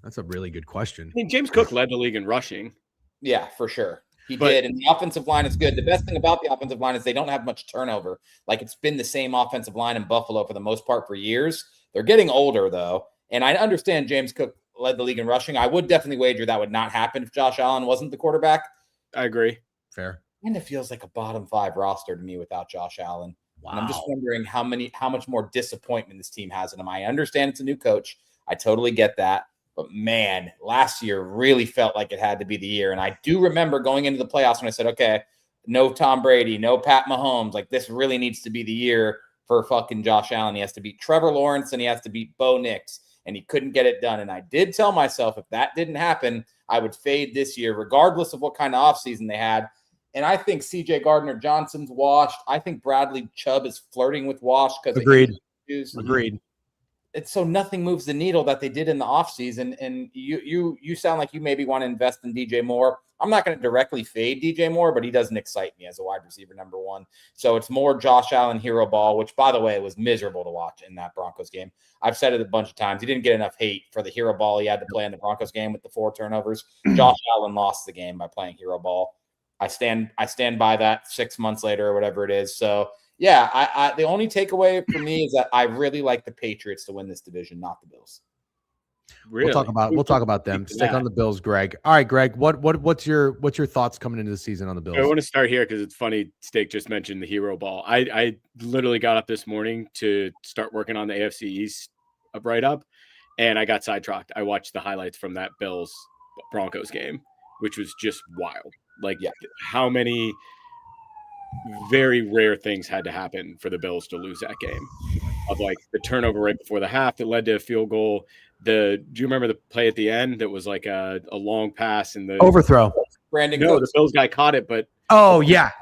that's a really good question. I mean, James Cook led the league in rushing. Yeah, for sure. He did, and the offensive line is good. The best thing about the offensive line is they don't have much turnover. Like, it's been the same offensive line in Buffalo for the most part for years. They're getting older, though, and I understand James Cook led the league in rushing. I would definitely wager that would not happen if Josh Allen wasn't the quarterback. I agree. Fair. And it feels like a bottom 5 roster to me without Josh Allen. Wow. And I'm just wondering how much more disappointment this team has in him. I understand it's a new coach. I totally get that. But, man, last year really felt like it had to be the year. And I do remember going into the playoffs when I said, okay, no Tom Brady, no Pat Mahomes. Like, this really needs to be the year for fucking Josh Allen. He has to beat Trevor Lawrence and he has to beat Bo Nix. And he couldn't get it done. And I did tell myself if that didn't happen, I would fade this year, regardless of what kind of offseason they had. And I think C.J. Gardner-Johnson's washed. I think Bradley Chubb is flirting with washed because Agreed. Agreed. It's so nothing moves the needle that they did in the offseason. And you sound like you maybe want to invest in DJ Moore. I'm not going to directly fade DJ Moore, but he doesn't excite me as a wide receiver number 1. So it's more Josh Allen hero ball, which, by the way, was miserable to watch in that Broncos game. I've said it a bunch of times. He didn't get enough hate for the hero ball he had to play in the Broncos game with the 4 turnovers. Josh Allen lost the game by playing hero ball. I stand by that 6 months later or whatever it is. So, yeah, I the only takeaway for me is that I really like the Patriots to win this division, not the Bills. Really? We'll talk about them. Stick on the Bills, Greg. All right, Greg, what's your thoughts coming into the season on the Bills? I want to start here because it's funny. Steak just mentioned the hero ball. I literally got up this morning to start working on the AFC East write-up, and I got sidetracked. I watched the highlights from that Bills Broncos game, which was just wild. Like, how many very rare things had to happen for the Bills to lose that game? Of like the turnover right before the half that led to a field goal. Do you remember the play at the end that was like a long pass and the overthrow? Brandon No, the Bills guy caught it, but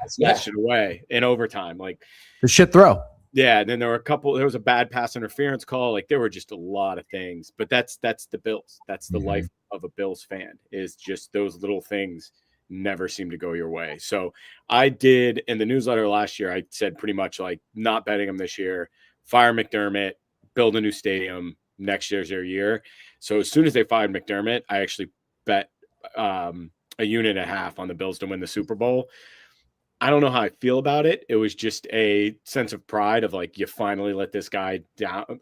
snatched it away in overtime. Like the shit throw. Yeah, and then there was a bad pass interference call. Like, there were just a lot of things. But that's the Bills. That's the life of a Bills fan, is just those little things never seem to go your way. So I did in the newsletter last year, I said pretty much like not betting them this year, fire McDermott, build a new stadium. Next year's their year. So as soon as they fired McDermott, I actually bet a unit and a half on the Bills to win the Super Bowl. I don't know how I feel about it. It was just a sense of pride of like, you finally let this guy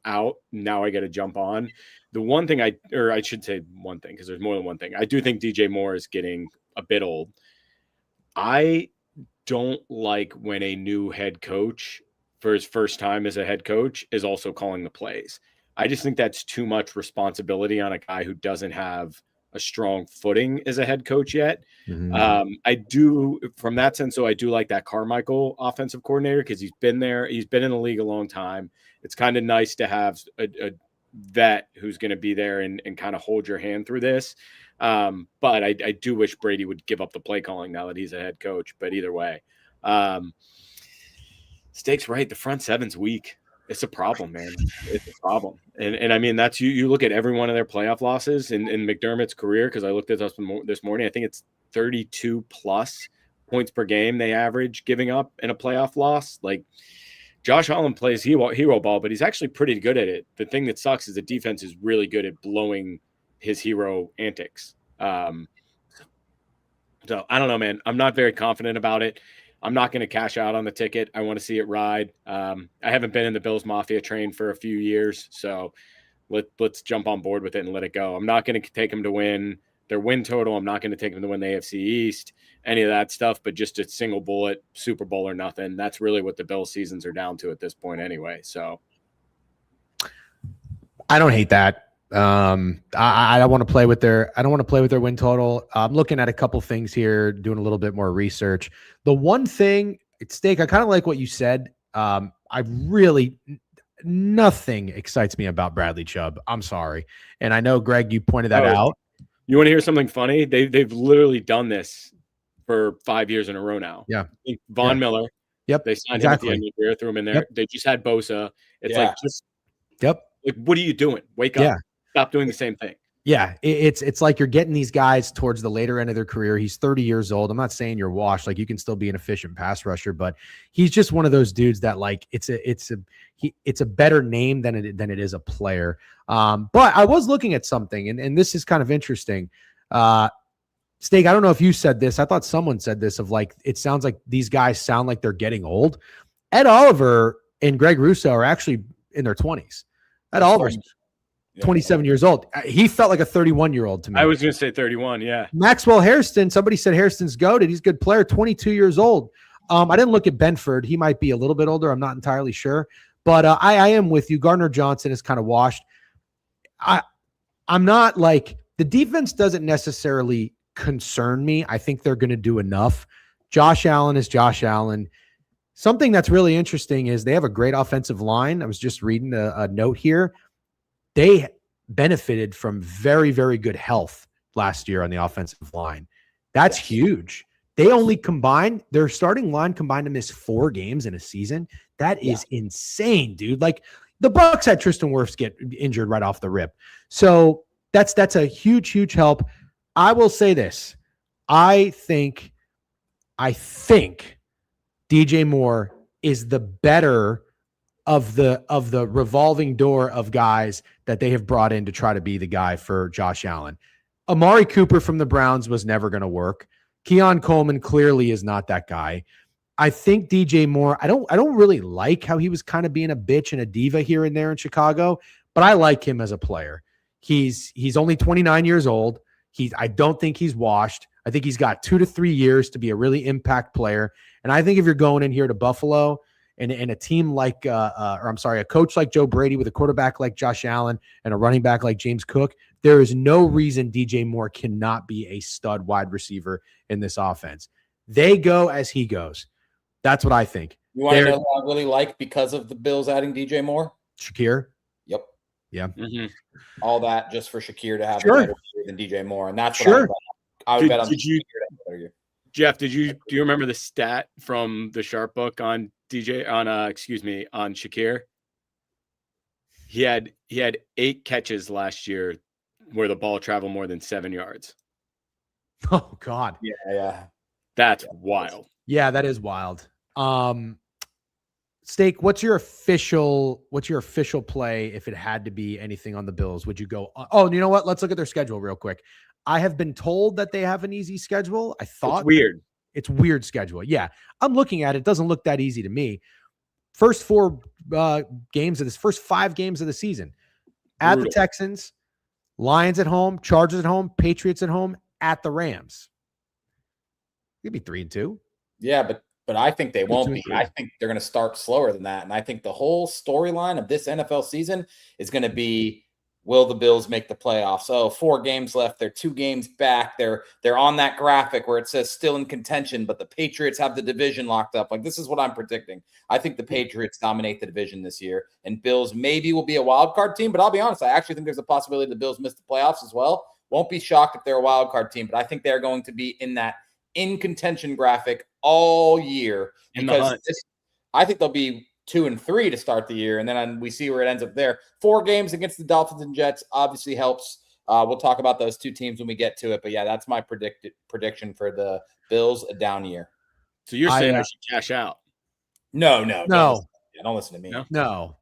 out. Now I got to jump on. The one thing I should say one thing, because there's more than one thing. I do think DJ Moore is getting a bit old. I don't like when a new head coach for his first time as a head coach is also calling the plays. I just think that's too much responsibility on a guy who doesn't have a strong footing as a head coach yet. I do, from that sense, so I do like that Carmichael offensive coordinator because he's been there. He's been in the league a long time. It's kind of nice to have a vet who's going to be there and kind of hold your hand through this. But I do wish Brady would give up the play calling now that he's a head coach. But either way, Steak's right. The front seven's weak. It's a problem, man. It's a problem. And I mean, that's you look at every one of their playoff losses in McDermott's career, because I looked at this morning. I think it's 32 plus points per game they average giving up in a playoff loss. Like, Josh Allen plays hero ball, but he's actually pretty good at it. The thing that sucks is the defense is really good at blowing his hero antics. So I don't know, man. I'm not very confident about it. I'm not going to cash out on the ticket. I want to see it ride. I haven't been in the Bills Mafia train for a few years, so let's jump on board with it and let it go. I'm not going to take them to win their win total. I'm not going to take them to win the AFC East, any of that stuff, but just a single bullet, Super Bowl or nothing. That's really what the Bills seasons are down to at this point anyway. So I don't hate that. I don't want to play with their win total. I'm looking at a couple things here, doing a little bit more research. The one thing, Steak, I kind of like what you said. Nothing excites me about Bradley Chubb. I'm sorry. And I know, Greg, you pointed that out. You want to hear something funny? They've literally done this for 5 years in a row now. Yeah. Von Miller. Yep. They signed him at the end of the year, threw him in there. Yep. They just had Bosa. It's like, just, like, what are you doing? Wake up. Stop doing the same thing. Yeah, it's like you're getting these guys towards the later end of their career. He's 30 years old. I'm not saying you're washed. Like, you can still be an efficient pass rusher, but he's just one of those dudes that, like, it's a better name than it is a player. But I was looking at something, and this is kind of interesting. Steak, I don't know if you said this. I thought someone said this of like, it sounds like these guys sound like they're getting old. Ed Oliver and Greg Russo are actually in their 20s. Ed Oliver's 27 years old. He felt like a 31-year-old to me. I was going to say 31, yeah. Maxwell Hairston, somebody said Hairston's goated. He's a good player, 22 years old. I didn't look at Benford. He might be a little bit older. I'm not entirely sure. But I am with you. Gardner Johnson is kind of washed. I'm not like, the defense doesn't necessarily concern me. I think they're going to do enough. Josh Allen is Josh Allen. Something that's really interesting is they have a great offensive line. I was just reading a note here. They benefited from very, very good health last year on the offensive line. That's huge. They only combined, their starting line combined to miss 4 games in a season. That is insane, dude. Like the Bucs had Tristan Wirfs get injured right off the rip. So that's a huge, huge help. I will say this. I think DJ Moore is the better of the revolving door of guys that they have brought in to try to be the guy for Josh Allen. Amari Cooper from the Browns was never going to work. Keon Coleman clearly is not that guy. I think DJ Moore, I don't really like how he was kind of being a bitch and a diva here and there in Chicago, but I like him as a player. He's only 29 years old. I don't think he's washed. I think he's got 2 to 3 years to be a really impact player. And I think if you're going in here to Buffalo and a team like, a coach like Joe Brady with a quarterback like Josh Allen and a running back like James Cook, there is no reason DJ Moore cannot be a stud wide receiver in this offense. They go as he goes. That's what I think. You want to know who I really like because of the Bills adding DJ Moore? Shakir. Yep. Yeah. Mm-hmm. All that just for Shakir to have a better year than DJ Moore, and that's what I would bet on. Jeff, do you remember the stat from the Sharp book on Shakir? He had 8 catches last year where the ball traveled more than 7 yards. Oh God. Yeah. That's wild. Yeah, that is wild. Steak, what's your official play if it had to be anything on the Bills? Would you go? Oh, you know what? Let's look at their schedule real quick. I have been told that they have an easy schedule. I thought it's weird. It's weird schedule. Yeah, I'm looking at it. It doesn't look that easy to me. First 5 games of the season at the Texans, Lions at home, Chargers at home, Patriots at home, at the Rams. You'd be 3-2. Yeah, but I think they won't be. I think they're going to start slower than that. And I think the whole storyline of this NFL season is going to be, will the Bills make the playoffs? So 4 games left. They're 2 games back. They're on that graphic where it says still in contention, but the Patriots have the division locked up. Like, this is what I'm predicting. I think the Patriots dominate the division this year, and Bills maybe will be a wild card team. But I'll be honest, I actually think there's a possibility the Bills miss the playoffs as well. Won't be shocked if they're a wild card team, but I think they're going to be in that in contention graphic all year, because I think they'll be 2-3 to start the year, and then we see where it ends up there. 4 games against the Dolphins and Jets obviously helps. We'll talk about those 2 teams when we get to it, but yeah, that's my prediction for the Bills, a down year. So you're saying I should cash out? No. Don't listen to me. No.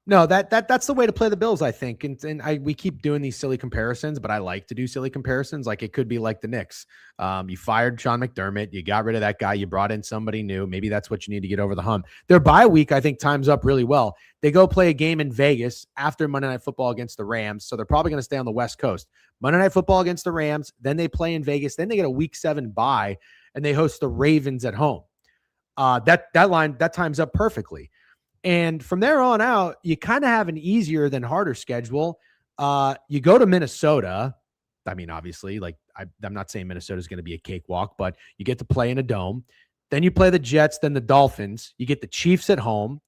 No, that's the way to play the Bills, I think. And we keep doing these silly comparisons, but I like to do silly comparisons. Like, it could be like the Knicks. You fired Sean McDermott. You got rid of that guy. You brought in somebody new. Maybe that's what you need to get over the hump. Their bye week, I think, times up really well. They go play a game in Vegas after Monday Night Football against the Rams. So they're probably going to stay on the West Coast. Monday Night Football against the Rams. Then they play in Vegas. Then they get a week 7 bye, and they host the Ravens at home. That times up perfectly. And from there on out, you kind of have an easier than harder schedule. You go to Minnesota. I mean, obviously, like I'm not saying Minnesota is going to be a cakewalk, but you get to play in a dome. Then you play the Jets, then the Dolphins. You get the Chiefs at home.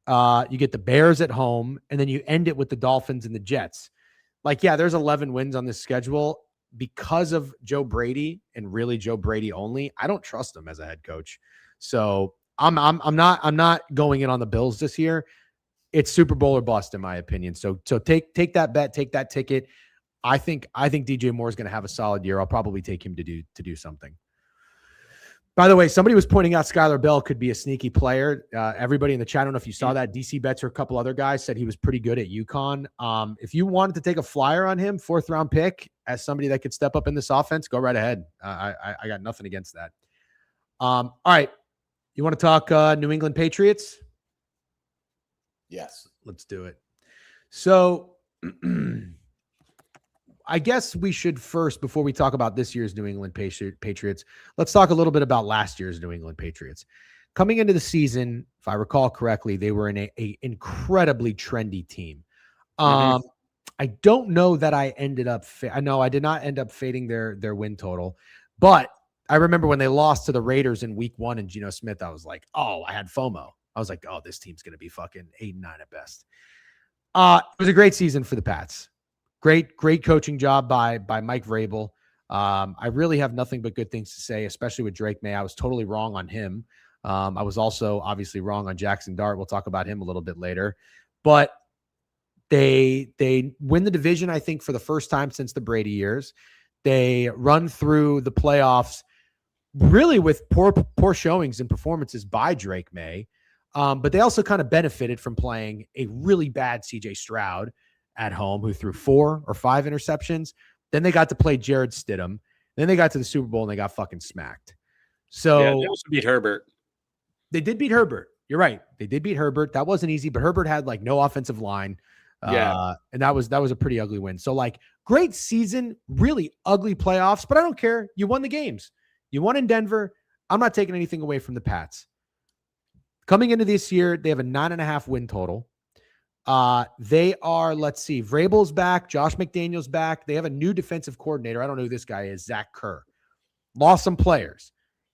You get the Bears at home. And then you end it with the Dolphins and the Jets. Like, yeah, there's 11 wins on this schedule because of Joe Brady and really Joe Brady only. I don't trust him as a head coach. So I'm not going in on the Bills this year. It's Super Bowl or bust, in my opinion. So take that bet, take that ticket. I think DJ Moore is going to have a solid year. I'll probably take him to do something. By the way, somebody was pointing out Skylar Bell could be a sneaky player. Everybody in the chat, I don't know if you saw that. DC Bets or a couple other guys said he was pretty good at UConn. If you wanted to take a flyer on him, 4th round pick as somebody that could step up in this offense, go right ahead. I got nothing against that. All right. You want to talk New England Patriots? Yes. Let's do it. So I guess we should first, before we talk about this year's New England Patriots, let's talk a little bit about last year's New England Patriots. Coming into the season, if I recall correctly, they were in a incredibly trendy team. I don't know that I ended up I know I did not end up fading their win total, but I remember when they lost to the Raiders in week 1 and Geno Smith, I was like, oh, I had FOMO. I was like, oh, this team's going to be fucking 8-9 at best. It was a great season for the Pats. Great coaching job by Mike Vrabel. I really have nothing but good things to say, especially with Drake May. I was totally wrong on him. I was also obviously wrong on Jackson Dart. We'll talk about him a little bit later. But they win the division, I think, for the first time since the Brady years. They run through the playoffs really with poor showings and performances by Drake May. But they also kind of benefited from playing a really bad CJ Stroud at home, who threw 4 or 5 interceptions. Then they got to play Jared Stidham. Then they got to the Super Bowl and they got fucking smacked. So yeah, they also beat Herbert. They did beat Herbert. You're right. They did beat Herbert. That wasn't easy, but Herbert had like no offensive line. And that was a pretty ugly win. So like great season, really ugly playoffs, but I don't care. You won the games. You won in Denver. I'm not taking anything away from the Pats. Coming into this year, they have a 9.5 win total. They are, let's see, Vrabel's back, Josh McDaniel's back. They have a new defensive coordinator. I don't know who this guy is, Zach Kerr. Lost some players.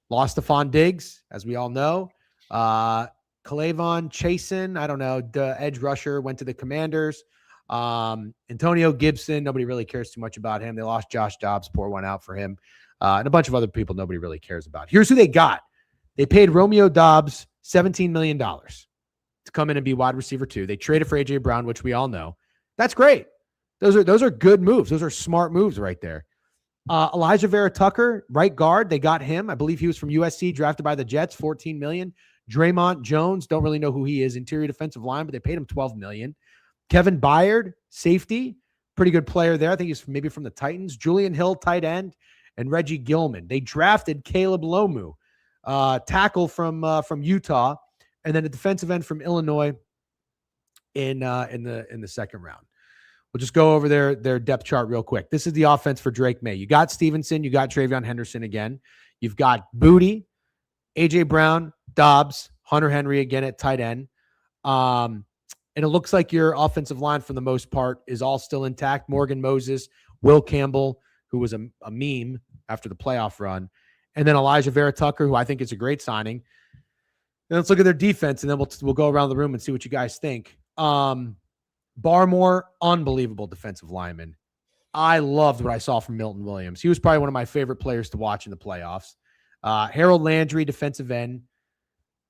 Lost Stephon Diggs, as we all know. Kalavon Chasen, I don't know, the edge rusher, went to the Commanders. Antonio Gibson, nobody really cares too much about him. They lost Josh Dobbs, pour one out for him. And a bunch of other people nobody really cares about. Here's who they got. They paid Romeo Dobbs $17 million to come in and be wide receiver 2. They traded for A.J. Brown, which we all know. That's great. Those are good moves. Those are smart moves right there. Elijah Vera Tucker, right guard. They got him. I believe he was from USC, drafted by the Jets, $14 million. Draymond Jones, don't really know who he is, interior defensive line, but they paid him $12 million. Kevin Byard, safety, pretty good player there. I think he's maybe from the Titans. Julian Hill, tight end, and Reggie Gilman. They drafted Caleb Lomu, tackle from Utah, and then a defensive end from Illinois in the second round. We'll just go over their depth chart real quick. This is the offense for Drake May. You got Stevenson, you got Travion Henderson again. You've got Booty, A.J. Brown, Dobbs, Hunter Henry again at tight end. And it looks like your offensive line, for the most part, is all still intact. Morgan Moses, Will Campbell, who was a meme after the playoff run, and then Elijah Vera Tucker, who I think is a great signing. Then let's look at their defense, and then we'll go around the room and see what you guys think. Barmore, unbelievable defensive lineman. I loved what I saw from Milton Williams. He was probably one of my favorite players to watch in the playoffs. Harold Landry, defensive end.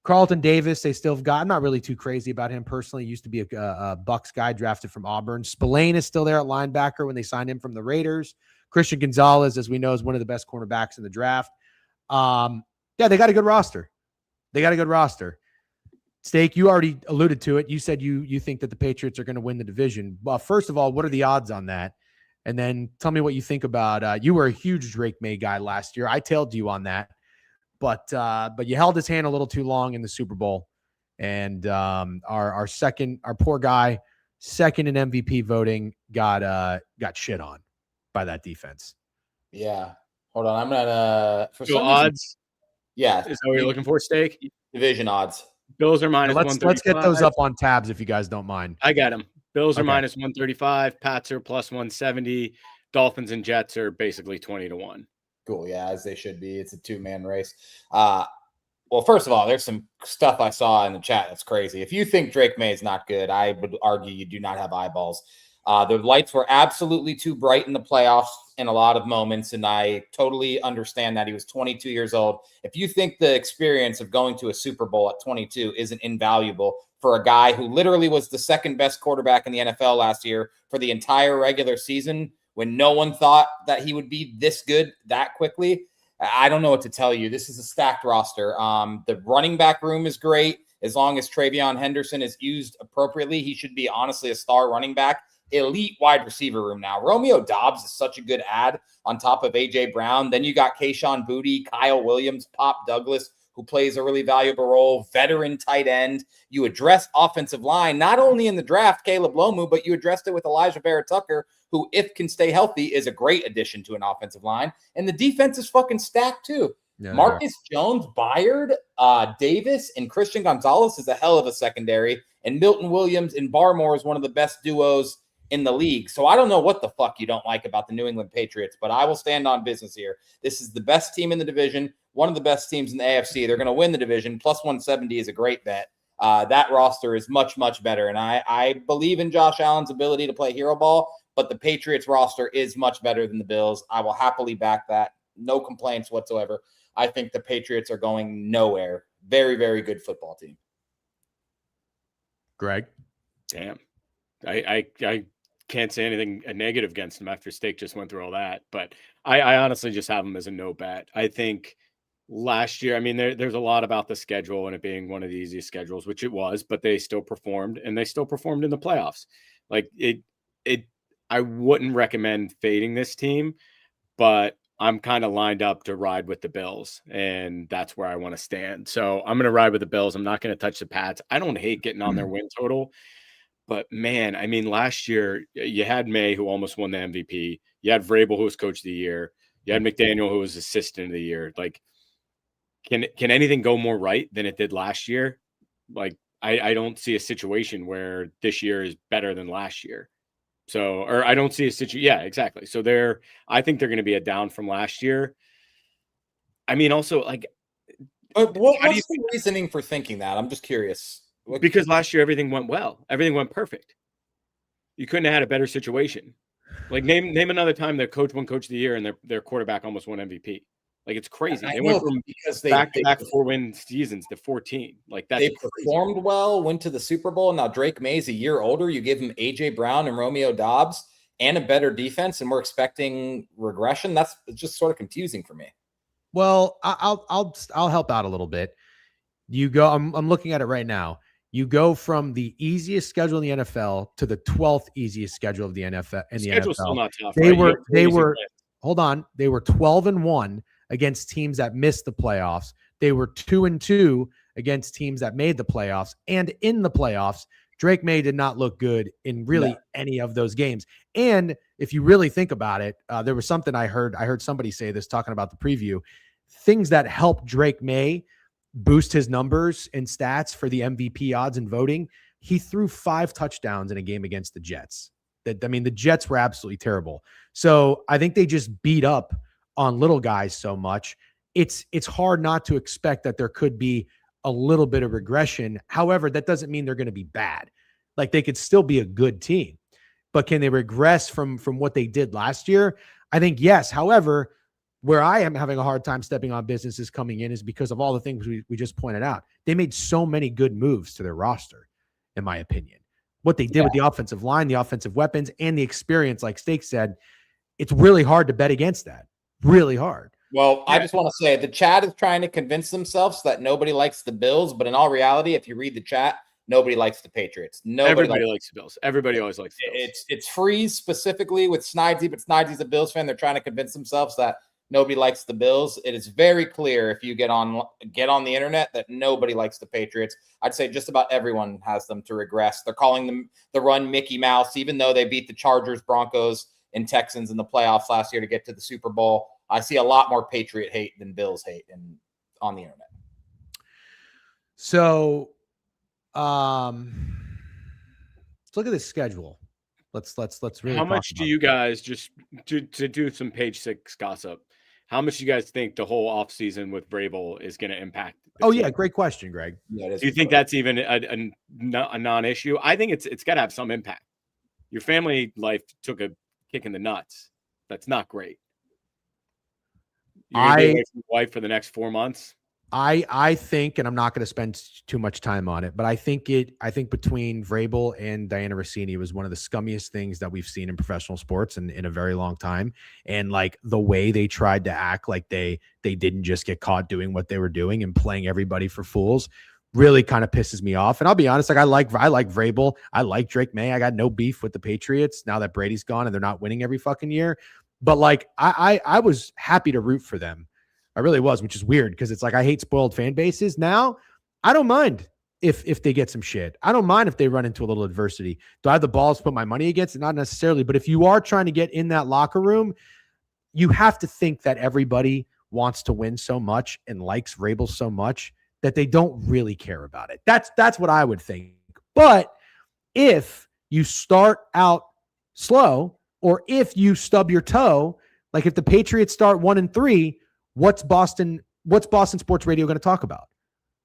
Carlton Davis, they still have got. I'm not really too crazy about him personally. He used to be a Bucks guy drafted from Auburn. Spillane is still there at linebacker when they signed him from the Raiders. Christian Gonzalez, as we know, is one of the best cornerbacks in the draft. They got a good roster. Steak, you already alluded to it. You said you think that the Patriots are going to win the division. Well, first of all, what are the odds on that? And then tell me what you think about. You were a huge Drake May guy last year. I tailed you on that, but you held his hand a little too long in the Super Bowl, and our poor guy, second in MVP voting, got shit on by that defense. Yeah, hold on. I'm gonna for so some odds. Reason, yeah, is that what you're looking for, Steak? Division odds. Bills are minus. Let's get those up on tabs if you guys don't mind. I got them. Bills are minus 135. Pats are plus 170. Dolphins and Jets are basically 20-1. Cool. Yeah, as they should be. It's a 2-man race. Well, first of all, there's some stuff I saw in the chat that's crazy. If you think Drake May is not good, I would argue you do not have eyeballs. The lights were absolutely too bright in the playoffs in a lot of moments, and I totally understand that. He was 22 years old. If you think the experience of going to a Super Bowl at 22 isn't invaluable for a guy who literally was the second best quarterback in the NFL last year for the entire regular season, when no one thought that he would be this good that quickly, I don't know what to tell you. This is a stacked roster. The running back room is great. As long as Travion Henderson is used appropriately, he should be honestly a star running back. Elite wide receiver room now. Romeo Doubs is such a good add on top of A.J. Brown. Then you got Kayshon Boutte, Kyle Williams, Pop Douglas, who plays a really valuable role, veteran tight end. You address offensive line, not only in the draft, Caleb Lomu, but you addressed it with Elijah Vera-Tucker, who, if can stay healthy, is a great addition to an offensive line. And the defense is fucking stacked too. Yeah, Marcus Jones, Byard, Davis, and Christian Gonzalez is a hell of a secondary. And Milton Williams and Barmore is one of the best duos in the league. So I don't know what the fuck you don't like about the New England Patriots, but I will stand on business here. This is the best team in the division, one of the best teams in the AFC. They're going to win the division. Plus 170 is a great bet. That roster is much, much better. And I believe in Josh Allen's ability to play hero ball, but the Patriots roster is much better than the Bills. I will happily back that. No complaints whatsoever. I think the Patriots are going nowhere. Very, very good football team. Greg? Damn. I can't say anything negative against them after Steak just went through all that. But I honestly just have them as a no bet. I think last year, I mean, there's a lot about the schedule and it being one of the easiest schedules, which it was, but they still performed, and they still performed in the playoffs. Like I wouldn't recommend fading this team, but I'm kind of lined up to ride with the Bills, and that's where I want to stand. So I'm going to ride with the Bills. I'm not going to touch the Pats. I don't hate getting on their win total, but man, I mean, last year you had May, who almost won the MVP. You had Vrabel, who was coach of the year. You had McDaniel, who was assistant of the year. Like, can anything go more right than it did last year? Like, I don't see a situation where this year is better than last year. So, or I don't see a situation. Yeah, exactly. So I think they're going to be a down from last year. I mean, also, like, what's the reasoning for thinking that? I'm just curious. Because last year everything went well. Everything went perfect. You couldn't have had a better situation. Like, name another time their coach won coach of the year and their quarterback almost won MVP. Like, it's crazy. They went from back-to-back 4-win seasons to 14. Like, that's they performed well, went to the Super Bowl. Now Drake May's a year older. You give him A.J. Brown and Romeo Doubs and a better defense, and we're expecting regression. That's just sort of confusing for me. Well, I'll help out a little bit. You go. I'm looking at it right now. You go from the easiest schedule in the NFL to the 12th easiest schedule of the NFL. In the schedule's NFL, still not tough. They were. Hold on. They were 12-1 against teams that missed the playoffs. They were 2-2 against teams that made the playoffs. And in the playoffs, Drake May did not look good in really any of those games. And if you really think about it, there was something I heard somebody say this talking about the preview. Things that helped Drake May boost his numbers and stats for the MVP odds and voting. He threw 5 touchdowns in a game against the Jets. The Jets were absolutely terrible. So I think they just beat up on little guys so much. It's hard not to expect that there could be a little bit of regression. However, that doesn't mean they're going to be bad. Like, they could still be a good team, but can they regress from what they did last year? I think yes. However, where I am having a hard time stepping on businesses coming in is because of all the things we just pointed out. They made so many good moves to their roster, in my opinion. What they did with the offensive line, the offensive weapons, and the experience, like Steak said, it's really hard to bet against that. Really hard. Well, I just want to say the chat is trying to convince themselves that nobody likes the Bills, but in all reality, if you read the chat, nobody likes the Patriots. Everybody likes the Bills. Everybody always likes the Bills. It's Freeze specifically with Snidesy, but Snidesy's a Bills fan. They're trying to convince themselves that nobody likes the Bills. It is very clear if you get on the internet that nobody likes the Patriots. I'd say just about everyone has them to regress. They're calling them the run Mickey Mouse, even though they beat the Chargers, Broncos, and Texans in the playoffs last year to get to the Super Bowl. I see a lot more Patriot hate than Bills hate on the internet. So, let's look at the schedule. Let's really. How much do you guys, just to do some page 6 gossip? How much do you guys think the whole offseason with Vrabel is going to impact? Yeah, great question, Greg. Yeah, do you think that's even a non-issue? I think it's got to have some impact. Your family life took a kick in the nuts. That's not great. You're gonna be away from your wife for the next 4 months. I think, and I'm not going to spend too much time on it, but I think between Vrabel and Diana Rossini was one of the scummiest things that we've seen in professional sports in a very long time. And like the way they tried to act like they didn't just get caught doing what they were doing and playing everybody for fools really kind of pisses me off. And I'll be honest, like I like Vrabel. I like Drake May. I got no beef with the Patriots now that Brady's gone and they're not winning every fucking year. But like I was happy to root for them. I really was, which is weird because it's like I hate spoiled fan bases. Now, I don't mind if they get some shit. I don't mind if they run into a little adversity. Do I have the balls to put my money against it? Not necessarily. But if you are trying to get in that locker room, you have to think that everybody wants to win so much and likes Vrabel so much that they don't really care about it. That's what I would think. But if you start out slow, or if you stub your toe, like if the Patriots start 1-3, what's Boston sports radio going to talk about?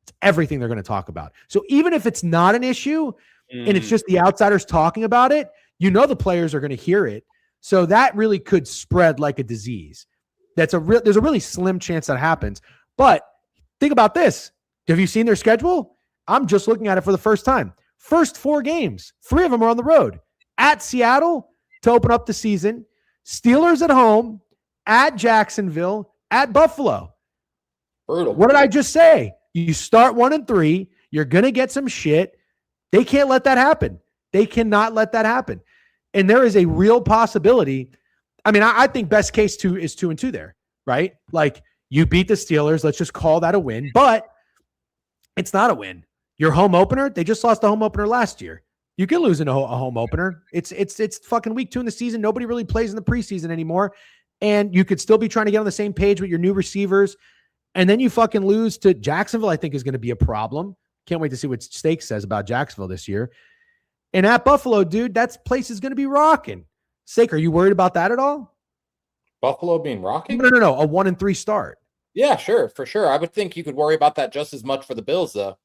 It's everything they're going to talk about. So even if it's not an issue and it's just the outsiders talking about it, you know the players are going to hear it. So that really could spread like a disease. There's a really slim chance that happens. But think about this. Have you seen their schedule? I'm just looking at it for the first time. First 4 games, 3 of them are on the road. At Seattle to open up the season, Steelers at home, at Jacksonville, at Buffalo. Brutal. What did I just say? You start 1-3, you're going to get some shit. They can't let that happen. They cannot let that happen. And there is a real possibility. I mean, I think best case is 2-2 there, right? Like you beat the Steelers. Let's just call that a win, but it's not a win. Your home opener, they just lost the home opener last year. You can lose in a home opener. It's fucking week 2 in the season. Nobody really plays in the preseason anymore. And you could still be trying to get on the same page with your new receivers. And then you fucking lose to Jacksonville, I think is going to be a problem. Can't wait to see what Steak says about Jacksonville this year. And at Buffalo, dude, that place is going to be rocking. Steak, are you worried about that at all? Buffalo being rocking? No. A 1-3 start. Yeah, sure. For sure. I would think you could worry about that just as much for the Bills, though.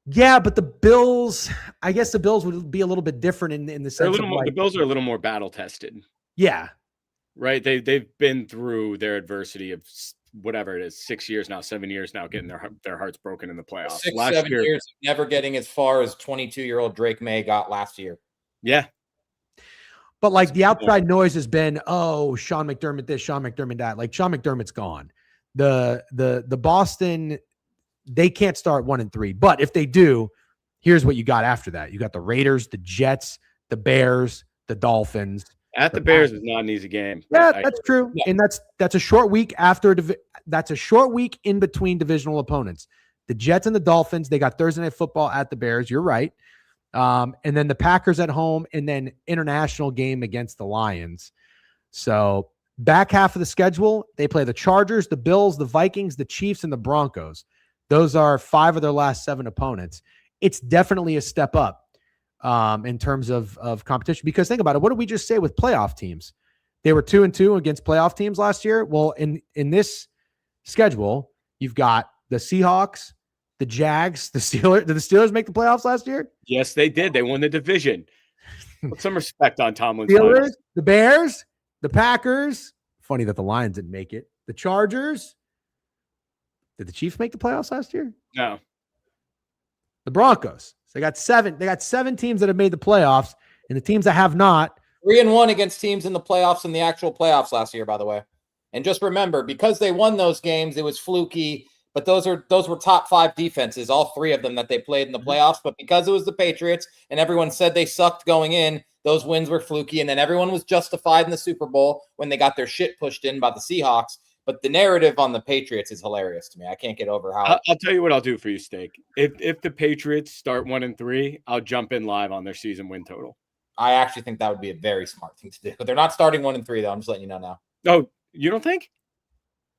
Yeah, but the Bills, I guess the Bills would be a little bit different in the sense of like, the Bills are a little more battle tested. Yeah. Right. They've been through their adversity of whatever it is, 6 years now, 7 years now, getting their hearts broken in the playoffs. 6-7 years, never getting as far as 22-year-old Drake May got last year. Yeah. But like the outside noise has been, oh, Sean McDermott this, Sean McDermott that. Like Sean McDermott's gone. The Boston, they can't start 1-3. But if they do, here's what you got after that. You got the Raiders, the Jets, the Bears, the Dolphins. At the Bears is not an easy game. Yeah, that's true. Yeah. And that's a short week that's a short week in between divisional opponents. The Jets and the Dolphins, they got Thursday Night Football at the Bears. You're right. And then the Packers at home, and then international game against the Lions. So back half of the schedule, they play the Chargers, the Bills, the Vikings, the Chiefs, and the Broncos. Those are 5 of their last 7 opponents. It's definitely a step up in terms of competition. Because think about it. What did we just say with playoff teams? They were 2-2 against playoff teams last year. Well, in this schedule, you've got the Seahawks, the Jags, the Steelers. Did the Steelers make the playoffs last year? Yes, they did. They won the division. Put some respect on Tomlin's Steelers, finals. the Bears, the Packers. Funny that the Lions didn't make it. The Chargers. Did the Chiefs make the playoffs last year? No. The Broncos. So they got 7. They got 7 teams that have made the playoffs, and the teams that have not. 3-1 against teams in the playoffs in the actual playoffs last year, by the way. And just remember, because they won those games, it was fluky. But those were top 5 defenses, all 3 of them that they played in the playoffs. But because it was the Patriots and everyone said they sucked going in, those wins were fluky. And then everyone was justified in the Super Bowl when they got their shit pushed in by the Seahawks. But the narrative on the Patriots is hilarious to me. I can't get over how. I'll tell you what I'll do for you, Steak. If the Patriots start 1-3, I'll jump in live on their season win total. I actually think that would be a very smart thing to do. But they're not starting 1-3, though. I'm just letting you know now. Oh, you don't think?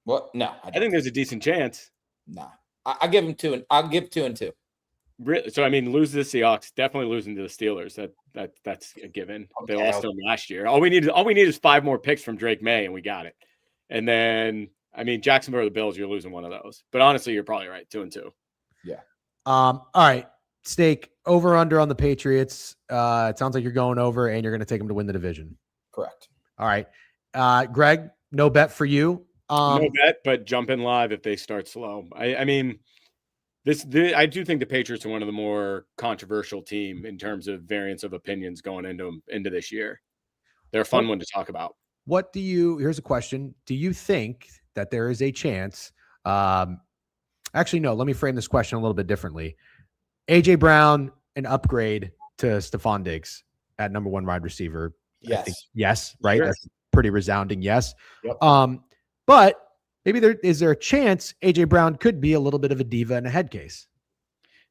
What? No, I think there's a decent chance. Nah, I give them 2, and I'll give 2-2. Really? So I mean, lose to the Seahawks, definitely losing to the Steelers. That's a given. Okay. They lost them last year. All we need is 5 more picks from Drake May, and we got it. And then, I mean, Jacksonville or the Bills, you're losing one of those. But honestly, you're probably right. 2-2. Yeah. All right. Steak, over under on the Patriots. It sounds like you're going over, and you're going to take them to win the division. Correct. All right. Greg, no bet for you. No bet, but jump in live if they start slow. I mean, I do think the Patriots are one of the more controversial team in terms of variance of opinions going into this year. They're a fun one to talk about. Here's a question. Do you think that there is a chance? Actually, no, let me frame this question a little bit differently. AJ Brown, an upgrade to Stephon Diggs at number 1 wide receiver. Yes. I think yes, right? Sure. That's pretty resounding yes. Yep. But maybe is there a chance AJ Brown could be a little bit of a diva in a head case?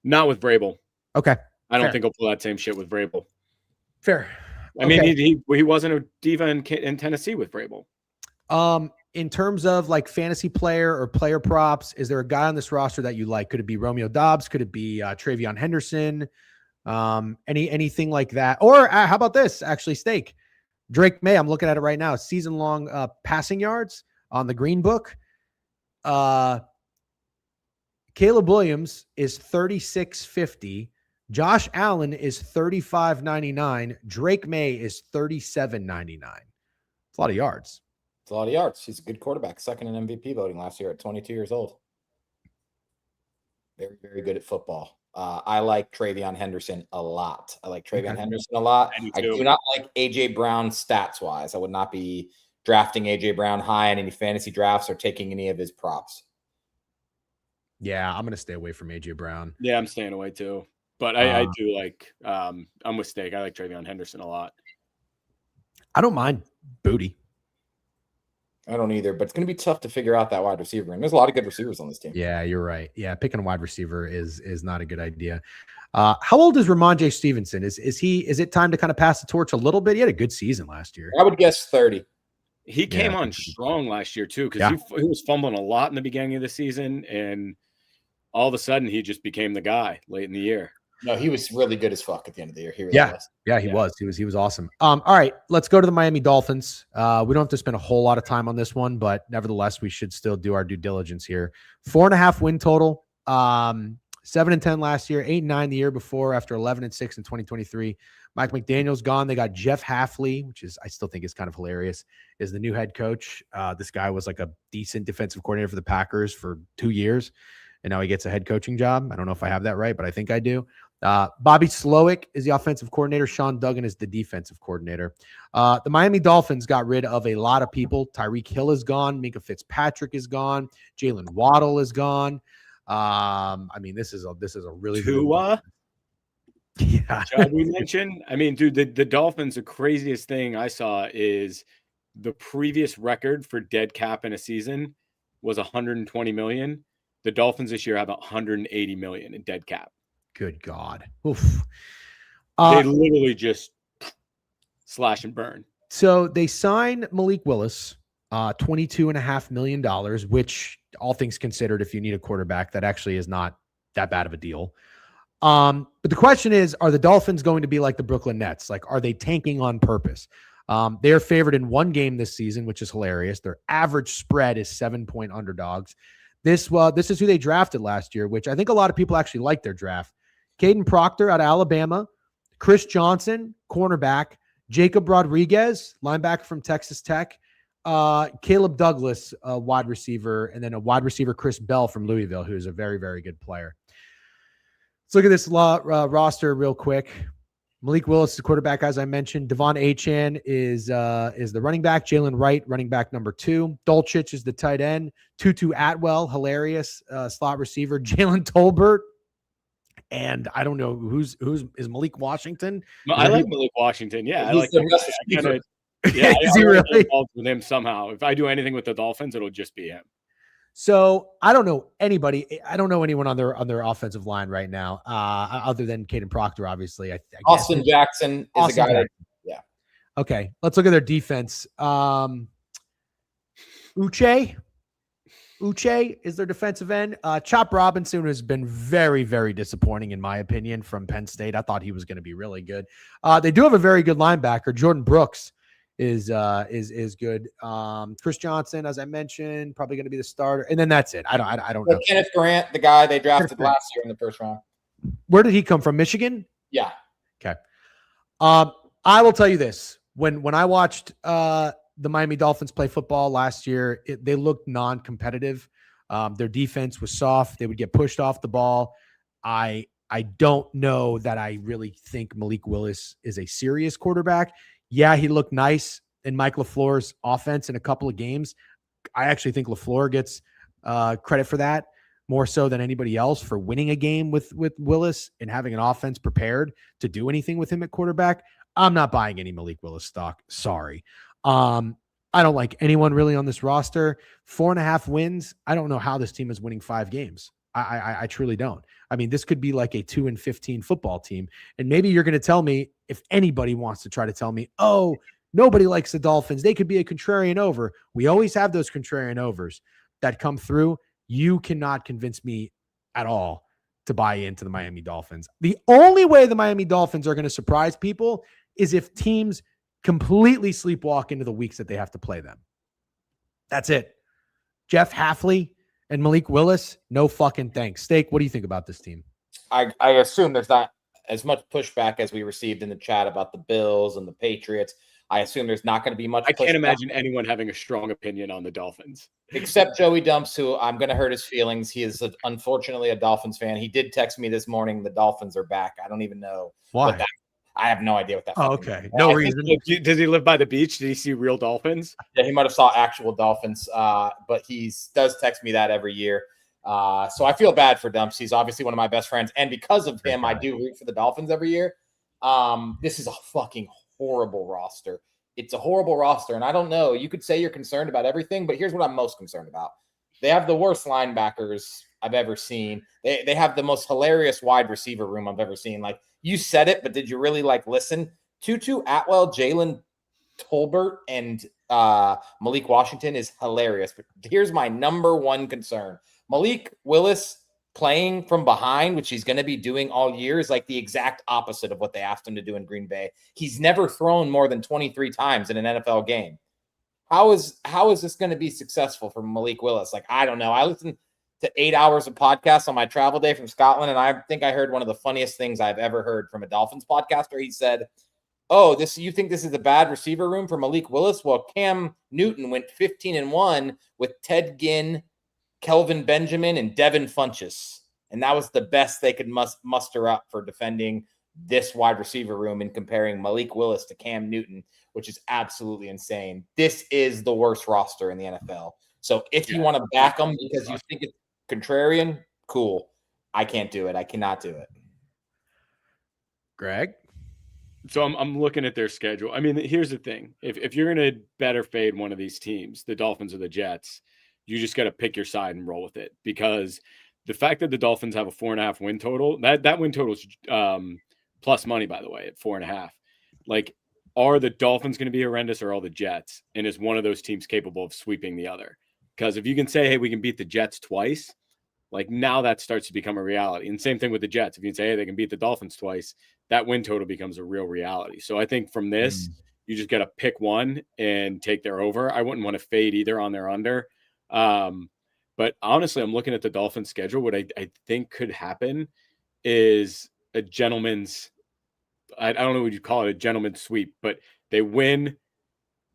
Not with Vrabel. Okay. I don't think he'll pull that same shit with Vrabel. Fair. I mean, he wasn't a diva in Tennessee with Vrabel. In terms of like fantasy player or player props, is there a guy on this roster that you like? Could it be Romeo Doubs? Could it be Travion Henderson? Anything like that? Or how about this? Actually, Steak. Drake May, I'm looking at it right now. Season-long passing yards on the Green Book. Caleb Williams is 36.50. Josh Allen is 35.99. Drake May is 37.99. It's a lot of yards. It's a lot of yards. He's a good quarterback. Second in MVP voting last year at 22 years old. Very, very good at football. I like Travion Henderson a lot. I do not like AJ Brown stats-wise. I would not be drafting AJ Brown high in any fantasy drafts or taking any of his props. Yeah, I'm going to stay away from AJ Brown. Yeah, I'm staying away too. But I do like I'm with Steak. I like Travion Henderson a lot. I don't mind Booty. I don't either, but it's going to be tough to figure out that wide receiver. And there's a lot of good receivers on this team. Yeah, you're right. Yeah, picking a wide receiver is not a good idea. How old is Ramondre Stevenson? Is it time to kind of pass the torch a little bit? He had a good season last year. I would guess 30. He came on strong last year too, because he was fumbling a lot in the beginning of the season, and all of a sudden he just became the guy late in the year. No, he was really good as fuck at the end of the year. He really was. Yeah, he was. He was awesome. All right, let's go to the Miami Dolphins. We don't have to spend a whole lot of time on this one, but nevertheless, we should still do our due diligence here. 4.5 win total. 7-10 last year, 8-9 the year before, after 11-6 in 2023. Mike McDaniel's gone. They got Jeff Hafley, which I still think is kind of hilarious, is the new head coach. This guy was like a decent defensive coordinator for the Packers for 2 years, and now he gets a head coaching job. I don't know if I have that right, but I think I do. Bobby Slowick is the offensive coordinator. Sean Duggan is the defensive coordinator. The Miami Dolphins got rid of a lot of people. Tyreek Hill is gone. Minka Fitzpatrick is gone. Jalen Waddle is gone. I mean, this is a really Tua. Yeah. We mentioned. I mean, dude, the Dolphins. The craziest thing I saw is the previous record for dead cap in a season was 120 million. The Dolphins this year have 180 million in dead cap. Good God. Oof. They literally just slash and burn. So they signed Malik Willis, $22.5 million, which, all things considered, if you need a quarterback, that actually is not that bad of a deal. But the question is, are the Dolphins going to be like the Brooklyn Nets? Like, are they tanking on purpose? They are favored in one game this season, which is hilarious. Their average spread is 7-point underdogs. This is who they drafted last year, which I think a lot of people actually like their draft. Caden Proctor out of Alabama, Chris Johnson, cornerback, Jacob Rodriguez, linebacker from Texas Tech, Caleb Douglas, a wide receiver, and then a wide receiver, Chris Bell from Louisville, who is a very, very good player. Let's look at this roster real quick. Malik Willis is the quarterback, as I mentioned. Devon Achane is the running back. Jalen Wright, running back number 2. Dolchich is the tight end. Tutu Atwell, hilarious slot receiver. Jalen Tolbert, and I don't know who's is Malik Washington. No, I like Malik Washington. Yeah, I like him. Yeah, is he really involved with him somehow? If I do anything with the Dolphins, it'll just be him. So I don't know anybody. I don't know anyone on their offensive line right now, other than Caden Proctor, obviously. I Austin Jackson is a guy. Yeah. Okay, let's look at their defense. Uche is their defensive end. Chop Robinson has been very, very disappointing, in my opinion, from Penn State. I thought he was going to be really good. They do have a very good linebacker. Jordan Brooks is good. Chris Johnson, as I mentioned, probably going to be the starter, and then that's it. I don't know. Kenneth Grant, the guy they drafted last year in the first round. Where did he come from? Michigan? Yeah. Okay. I will tell you this: when I watched the Miami Dolphins play football last year, they looked non-competitive. Their defense was soft. They would get pushed off the ball. I don't know that I really think Malik Willis is a serious quarterback. Yeah, he looked nice in Mike LaFleur's offense in a couple of games. I actually think LaFleur gets credit for that more so than anybody else for winning a game with Willis and having an offense prepared to do anything with him at quarterback. I'm not buying any Malik Willis stock. Sorry. I don't like anyone really on this roster. 4.5 wins. I don't know how this team is winning 5 games. I truly don't. I mean, this could be like a 2-15 football team. And maybe you're going to tell me, if anybody wants to try to tell me, oh, nobody likes the Dolphins, they could be a contrarian over. We always have those contrarian overs that come through. You cannot convince me at all to buy into the Miami Dolphins. The only way the Miami Dolphins are going to surprise people is if teams completely sleepwalk into the weeks that they have to play them. That's it. Jeff Hafley and Malik Willis, no fucking thanks. Steak, what do you think about this team? I assume there's not as much pushback as we received in the chat about the Bills and the Patriots. I assume there's not going to be much. I can't imagine anyone having a strong opinion on the Dolphins. Except Joey Dumps, who I'm going to hurt his feelings. He is unfortunately a Dolphins fan. He did text me this morning, the Dolphins are back. I don't even know why. I have no idea what that means. Okay. No reason. Does he live by the beach? Did he see real dolphins? Yeah, he might have saw actual dolphins, but he does text me that every year. So I feel bad for Dumps. He's obviously one of my best friends. And because of him, I do root for the Dolphins every year. This is a fucking horrible roster. It's a horrible roster. And I don't know. You could say you're concerned about everything, but here's what I'm most concerned about. They have the worst linebackers I've ever seen. They have the most hilarious wide receiver room I've ever seen. Like, you said it, but did you really listen? Tutu Atwell, Jalen Tolbert, and Malik Washington is hilarious. But here's my number one concern. Malik Willis playing from behind, which he's going to be doing all year, is like the exact opposite of what they asked him to do in Green Bay. He's never thrown more than 23 times in an NFL game. How is this going to be successful for Malik Willis? I don't know. I listened to 8 hours of podcasts on my travel day from Scotland, and I think I heard one of the funniest things I've ever heard from a Dolphins podcaster. He said, "Oh, you think this is a bad receiver room for Malik Willis? Well, Cam Newton went 15-1 with Ted Ginn, Kelvin Benjamin, and Devin Funchess, and that was the best they could muster up for defending this wide receiver room and comparing Malik Willis to Cam Newton, which is absolutely insane. This is the worst roster in the NFL. So if you want to back them because you think it's contrarian, cool. I can't do it. I cannot do it." Greg? So I'm looking at their schedule. I mean, here's the thing. If you're going to bet or fade one of these teams, the Dolphins or the Jets, you just got to pick your side and roll with it, because the fact that the Dolphins have a 4.5 win total, that win total is plus money, by the way, at 4.5. Are the Dolphins going to be horrendous, or are the Jets? And is one of those teams capable of sweeping the other? Because if you can say, hey, we can beat the Jets twice, now that starts to become a reality. And same thing with the Jets. If you can say, hey, they can beat the Dolphins twice, that win total becomes a real reality. So I think from this, you just got to pick one and take their over. I wouldn't want to fade either on their under. But honestly, I'm looking at the Dolphins schedule. What I think could happen is a gentleman's, I don't know what you call it, a gentleman's sweep, but they win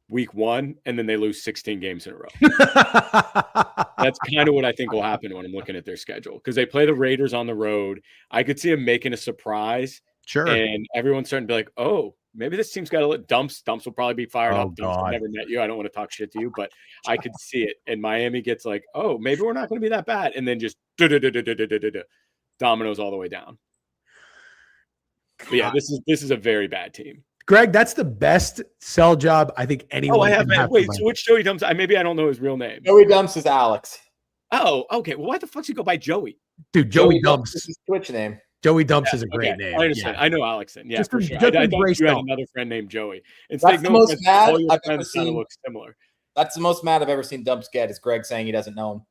week 1 and then they lose 16 games in a row. That's kind of what I think will happen when I'm looking at their schedule, because they play the Raiders on the road. I could see them making a surprise. Sure. And everyone's starting to be like, oh, maybe this team's got a little Dumps. Dumps will probably be fired up. Dumps, I've never met you. I don't want to talk shit to you, but I could see it. And Miami gets like, oh, maybe we're not going to be that bad. And then just dominoes all the way down. But yeah, this is a very bad team. Greg, that's the best sell job I think anyone. Oh, I have. Wait, so which Joey Dumps? Maybe I don't know his real name. Joey Dumps is Alex. Oh, okay. Well, why the fuck does he go by Joey? Dude, Joey Dumps is his Twitch name. Joey Dumps is a great name. I understand. Yeah. I know Alex then. Yeah, for sure. I thought you had another friend named Joey. It's that's the most mad I've ever seen. Look similar. That's the most mad I've ever seen Dumps get, is Greg saying he doesn't know him.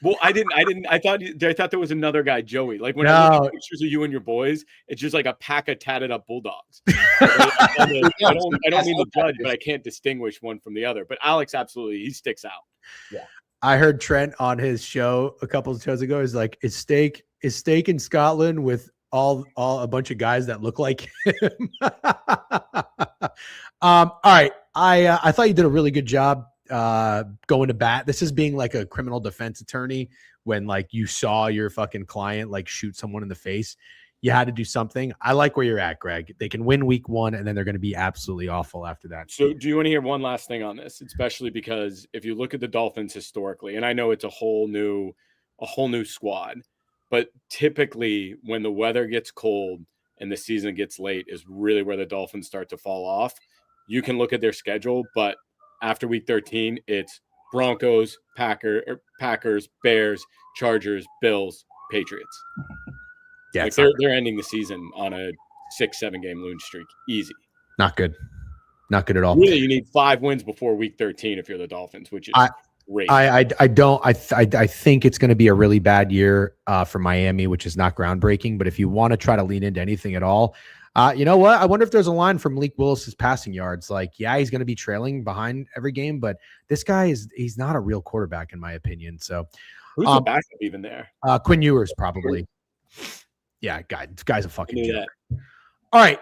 Well, I didn't. I thought there was another guy, Joey. When I look at pictures of you and your boys, it's just like a pack of tatted up bulldogs. I don't mean to judge, but I can't distinguish one from the other. But Alex, absolutely, he sticks out. Yeah. I heard Trent on his show a couple of shows ago. He's like, is steak in Scotland with all a bunch of guys that look like him? All right. I thought you did a really good job going to bat. This is being like a criminal defense attorney when like you saw your fucking client like shoot someone in the face. You had to do something. I like where you're at, Greg. They can win week 1 and then they're going to be absolutely awful after that. So do you want to hear one last thing on this? Especially because if you look at the Dolphins historically, and I know it's a whole new squad, but typically when the weather gets cold and the season gets late is really where the Dolphins start to fall off. You can look at their schedule, but after week 13, it's Broncos, Packers, Bears, Chargers, Bills, Patriots. Yeah, like they're ending the season on a 6-7 game losing streak. Easy. Not good. Not good at all. Really, you need 5 wins before week 13 if you're the Dolphins, which is great. I think it's going to be a really bad year for Miami, which is not groundbreaking. But if you want to try to lean into anything at all, you know what? I wonder if there's a line from Malik Willis's passing yards. Like, yeah, he's going to be trailing behind every game, but this guy he's not a real quarterback in my opinion. So who's the backup even there? Quinn Ewers probably. Yeah, guy's a fucking joke. That. All right,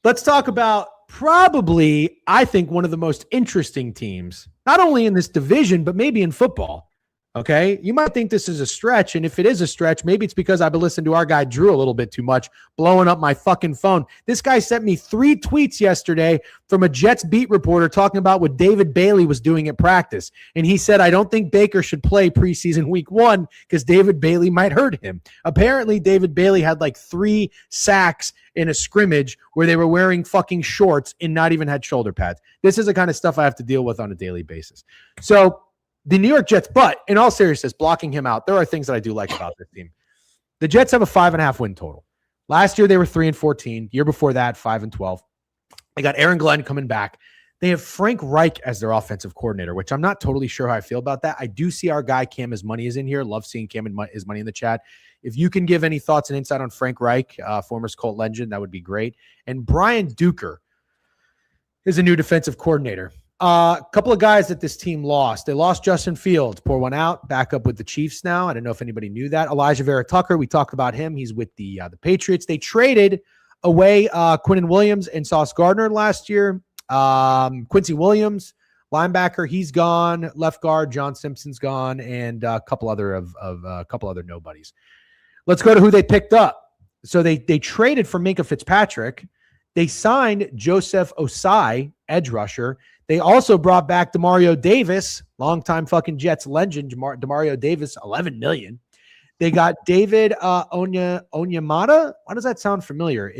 let's talk about probably, I think, one of the most interesting teams, not only in this division, but maybe in football. Okay, you might think this is a stretch, and if it is a stretch, maybe it's because I've been listening to our guy Drew a little bit too much, blowing up my fucking phone. This guy sent me 3 tweets yesterday from a Jets beat reporter talking about what David Bailey was doing at practice, and he said, I don't think Baker should play preseason week 1 because David Bailey might hurt him. Apparently, David Bailey had like 3 sacks in a scrimmage where they were wearing fucking shorts and not even had shoulder pads. This is the kind of stuff I have to deal with on a daily basis. So the New York Jets, but in all seriousness, blocking him out, there are things that I do like about this team. The Jets have a 5.5 win total. Last year, they were 3-14. Year before that, 5-12. They got Aaron Glenn coming back. They have Frank Reich as their offensive coordinator, which I'm not totally sure how I feel about that. I do see our guy Cam His Money is in here. Love seeing Cam His Money in the chat. If you can give any thoughts and insight on Frank Reich, former Colt legend, that would be great. And Brian Duker is a new defensive coordinator. A couple of guys that this team lost. They lost Justin Fields, pour one out, back up with the Chiefs now. I don't know if anybody knew that. Elijah Vera Tucker, we talked about him. He's with the Patriots. They traded away Quinnen Williams and Sauce Gardner last year. Quincy Williams, linebacker, he's gone. Left guard, John Simpson's gone, and a couple other nobodies. Let's go to who they picked up. So they traded for Minkah Fitzpatrick. They signed Joseph Osai, edge rusher. They also brought back Demario Davis, longtime fucking Jets legend, Demario Davis, $11 million. They got David Onyemata. Why does that sound familiar?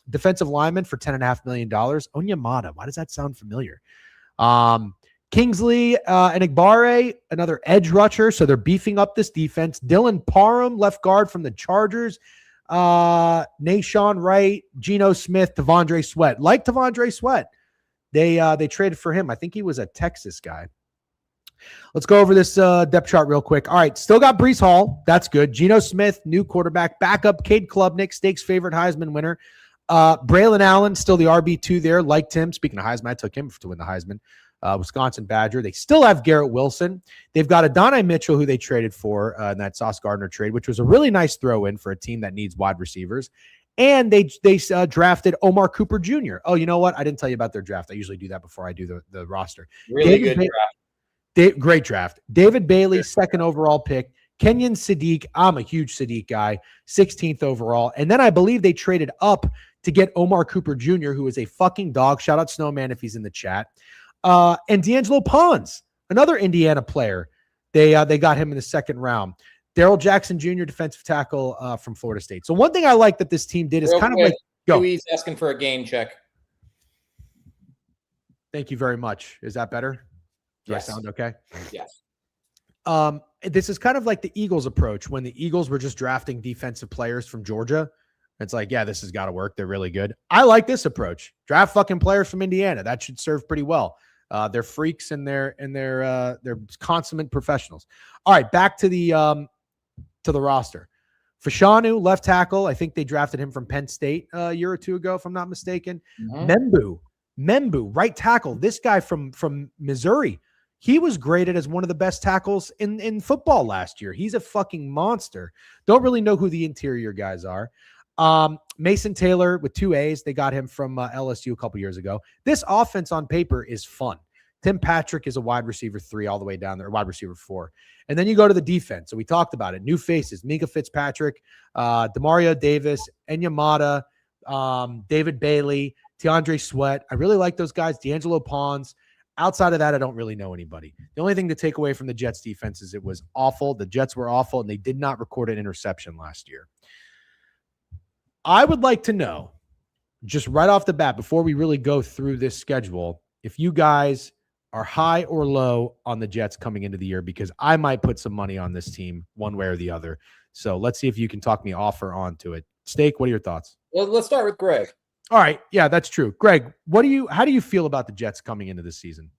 Defensive lineman for $10.5 million. Onyemata. Why does that sound familiar? Kingsley Enagbare, another edge rusher. So they're beefing up this defense. Dylan Parham, left guard from the Chargers. Nashawn Wright, Geno Smith, Tavondre Sweat. Like Tavondre Sweat. They traded for him. I think he was a Texas guy. Let's go over this depth chart real quick. All right, still got Breece Hall. That's good. Geno Smith, new quarterback. Backup, Cade Klubnik, Stakes favorite Heisman winner. Braylon Allen, still the RB2 there. Liked him. Speaking of Heisman, I took him to win the Heisman. Wisconsin Badger. They still have Garrett Wilson. They've got Adonai Mitchell, who they traded for in that Sauce Gardner trade, which was a really nice throw-in for a team that needs wide receivers. And they drafted Omar Cooper Jr. Oh, you know what? I didn't tell you about their draft. I usually do that before I do the roster. Really good draft. Great draft. David Bailey, second overall pick. Kenyon Sadiq. I'm a huge Sadiq guy. 16th overall. And then I believe they traded up to get Omar Cooper Jr., who is a fucking dog. Shout out Snowman if he's in the chat. And D'Angelo Pons, another Indiana player. They got him in the second round. Darrell Jackson Jr., defensive tackle from Florida State. So one thing I like that this team did is kind of like go. He's asking for a game check. Thank you very much. Is that better? Does Yes. that sound okay? Yes. This is kind of like the Eagles approach when the Eagles were just drafting defensive players from Georgia. It's like, yeah, this has got to work. They're really good. I like this approach. Draft fucking players from Indiana. That should serve pretty well. They're freaks and they're consummate professionals. All right, back to the roster. Fashanu, left tackle. I think they drafted him from Penn State a year or two ago, if I'm not mistaken. Mhm. Membu, right tackle. This guy from Missouri. He was graded as one of the best tackles in football last year. He's a fucking monster. Don't really know who the interior guys are. Mason Taylor with 2 A's. They got him from LSU a couple years ago. This offense on paper is fun. Tim Patrick is a wide receiver 3 all the way down there, wide receiver 4. And then you go to the defense. So we talked about it. New faces, Minka Fitzpatrick, Demario Davis, Enyamata, David Bailey, DeAndre Sweat. I really like those guys. D'Angelo Pons. Outside of that, I don't really know anybody. The only thing to take away from the Jets defense is it was awful. The Jets were awful, and they did not record an interception last year. I would like to know, just right off the bat, before we really go through this schedule, if you guys are high or low on the Jets coming into the year, because I might put some money on this team one way or the other. So let's see if you can talk me off or on to it. Steak, what are your thoughts? Well, let's start with Greg. All right. Yeah, that's true. Greg, how do you feel about the Jets coming into this season?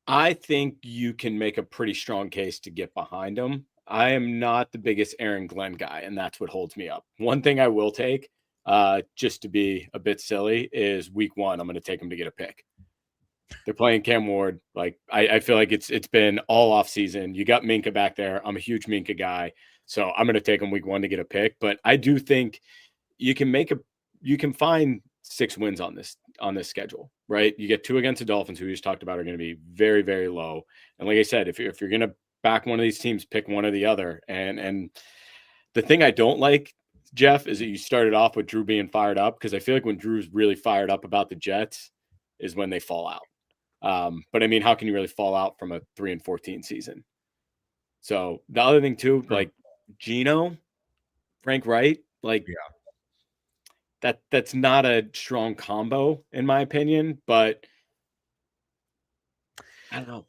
I think you can make a pretty strong case to get behind them. I am not the biggest Aaron Glenn guy, and that's what holds me up. One thing I will take, just to be a bit silly, is week 1. I'm going to take them to get a pick. They're playing Cam Ward. Like I feel like it's been all off season. You got Minka back there. I'm a huge Minka guy, so I'm going to take them week 1 to get a pick. But I do think you can find 6 wins on this schedule, right? You get 2 against the Dolphins, who we just talked about are going to be very, very low. And like I said, if you're going to back one of these teams, pick one or the other. And the thing I don't like, Jeff, is that you started off with Drew being fired up, because I feel like when Drew's really fired up about the Jets is when they fall out. But I mean, how can you really fall out from a 3-14 season? So the other thing too, like Geno, Frank Wright, like that's not a strong combo in my opinion, but I don't know.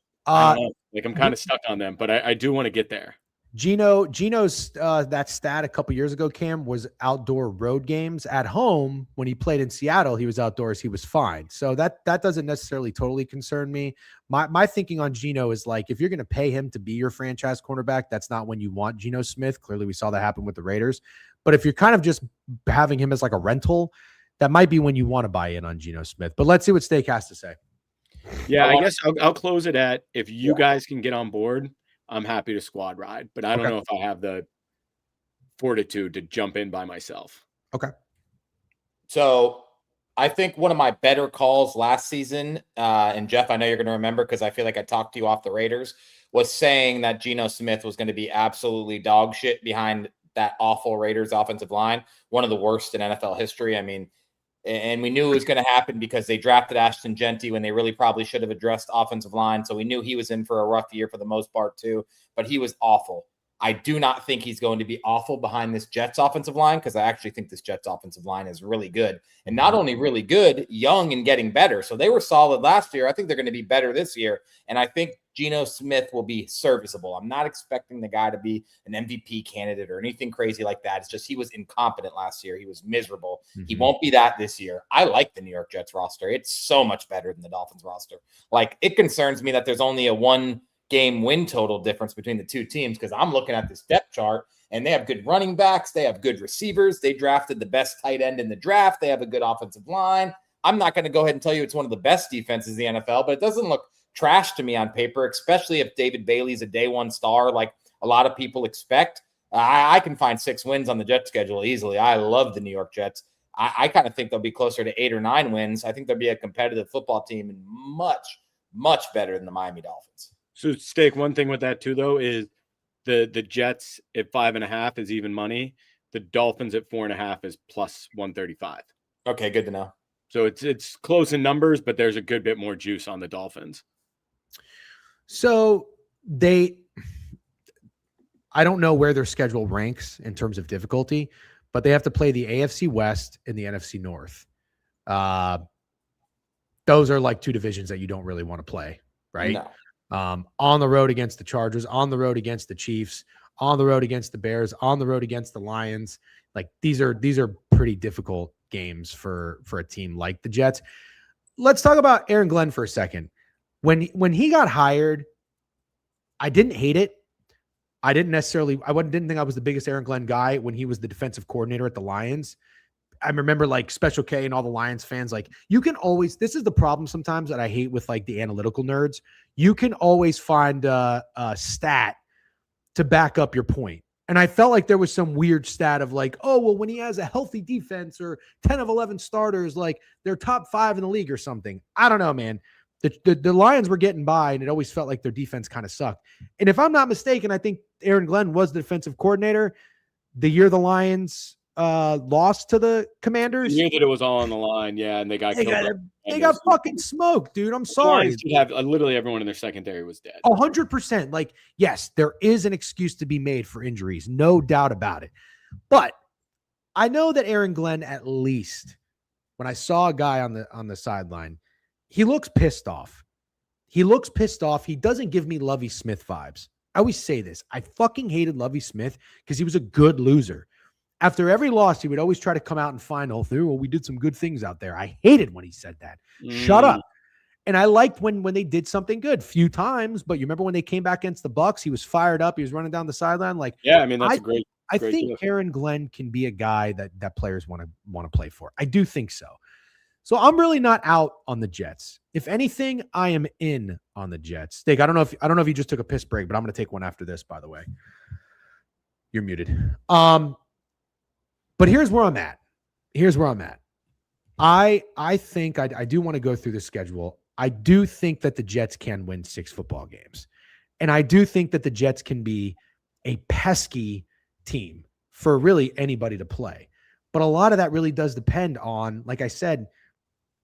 Like I'm kind of stuck on them, but I do want to get there. Geno's that stat a couple years ago, Cam, was outdoor road games. At home, when he played in Seattle, he was outdoors. He was fine. So that doesn't necessarily totally concern me. My thinking on Geno is like, if you're going to pay him to be your franchise cornerback, that's not when you want Geno Smith. Clearly, we saw that happen with the Raiders. But if you're kind of just having him as like a rental, that might be when you want to buy in on Geno Smith. But let's see what Steak has to say. Yeah, I guess I'll close it at, if you guys can get on board, I'm happy to squad ride, but I don't know if I have the fortitude to jump in by myself. Okay. So I think one of my better calls last season, and Jeff, I know you're going to remember because I feel like I talked to you off the Raiders, was saying that Geno Smith was going to be absolutely dog shit behind that awful Raiders offensive line, one of the worst in NFL history. I mean, and we knew it was going to happen because they drafted Ashton Genty when they really probably should have addressed offensive line. So we knew he was in for a rough year for the most part too, but he was awful. I do not think he's going to be awful behind this Jets offensive line, because I actually think this Jets offensive line is really good. And not only really good, young and getting better. So they were solid last year. I think they're going to be better this year. And I think Geno Smith will be serviceable. I'm not expecting the guy to be an MVP candidate or anything crazy like that. It's just he was incompetent last year. He was miserable. He won't be that this year. I like the New York Jets roster. It's so much better than the Dolphins roster. Like, it concerns me that there's only a 1-game win total difference between the two teams, because I'm looking at this depth chart and they have good running backs. They have good receivers. They drafted the best tight end in the draft. They have a good offensive line. I'm not going to go ahead and tell you it's one of the best defenses in the NFL, but it doesn't look trash to me on paper, especially if David Bailey's a day one star like a lot of people expect. I can find 6 wins on the Jets schedule easily. I love the New York Jets. I kind of think they'll be closer to 8 or 9 wins. I think they'll be a competitive football team and much, much better than the Miami Dolphins. So, Steak, one thing with that too, though, is the Jets at 5.5 is even money. The Dolphins at 4.5 is plus 135. Okay, good to know. So it's close in numbers, but there's a good bit more juice on the Dolphins. So I don't know where their schedule ranks in terms of difficulty, but they have to play the AFC West and the NFC North. Those are like 2 divisions that you don't really want to play, right? No. On the road against the Chargers, on the road against the Chiefs, on the road against the Bears, on the road against the Lions. Like, these are pretty difficult games for a team like the Jets. Let's talk about Aaron Glenn for a second. When he got hired, I didn't hate it. I didn't think I was the biggest Aaron Glenn guy when he was the defensive coordinator at the Lions. I remember like Special K and all the Lions fans, like, you can always, this is the problem sometimes that I hate with like the analytical nerds. You can always find a stat to back up your point. And I felt like there was some weird stat of like, oh, well, when he has a healthy defense or 10 of 11 starters, like they're top 5 in the league or something. I don't know, man. The Lions were getting by, and it always felt like their defense kind of sucked. And if I'm not mistaken, I think Aaron Glenn was the defensive coordinator the year the Lions lost to the Commanders. The year that it was all on the line, yeah, and they got killed. They got fucking smoked, dude. I'm sorry. Literally everyone in their secondary was dead. 100%. Like, yes, there is an excuse to be made for injuries, no doubt about it. But I know that Aaron Glenn, at least when I saw a guy on the sideline, he looks pissed off. He looks pissed off. He doesn't give me Lovie Smith vibes. I always say this. I fucking hated Lovie Smith because he was a good loser. After every loss, he would always try to come out and find, well, we did some good things out there. I hated when he said that. Shut up. And I liked when they did something good, few times, but you remember when they came back against the Bucs, he was fired up. He was running down the sideline. Like, yeah, I mean, that's great. I think Aaron Glenn can be a guy that players want to play for. I do think so. So I'm really not out on the Jets. If anything, I am in on the Jets. Steak, I don't know if you just took a piss break, but I'm going to take one after this, by the way. You're muted. But here's where I'm at. I think I do want to go through the schedule. I do think that the Jets can win 6 football games. And I do think that the Jets can be a pesky team for really anybody to play. But a lot of that really does depend on, like I said,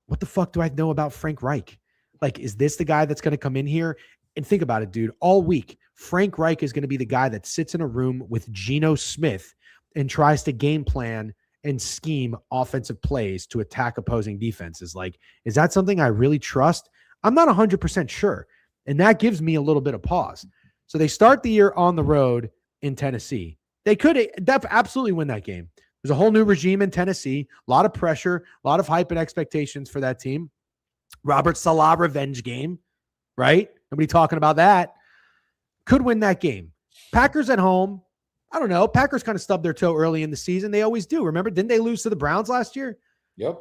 what the fuck do I know about Frank Reich? Like, is this the guy that's going to come in here? And think about it, dude. All week, Frank Reich is going to be the guy that sits in a room with Geno Smith and tries to game plan and scheme offensive plays to attack opposing defenses. Like, is that something I really trust? I'm not 100% sure. And that gives me a little bit of pause. So they start the year on the road in Tennessee. They could absolutely win that game. There's a whole new regime in Tennessee, a lot of pressure, a lot of hype and expectations for that team. Robert Saleh revenge game, right? Nobody talking about that. Could win that game. Packers at home. I don't know. Packers kind of stubbed their toe early in the season. They always do. Remember, didn't they lose to the Browns last year? Yep.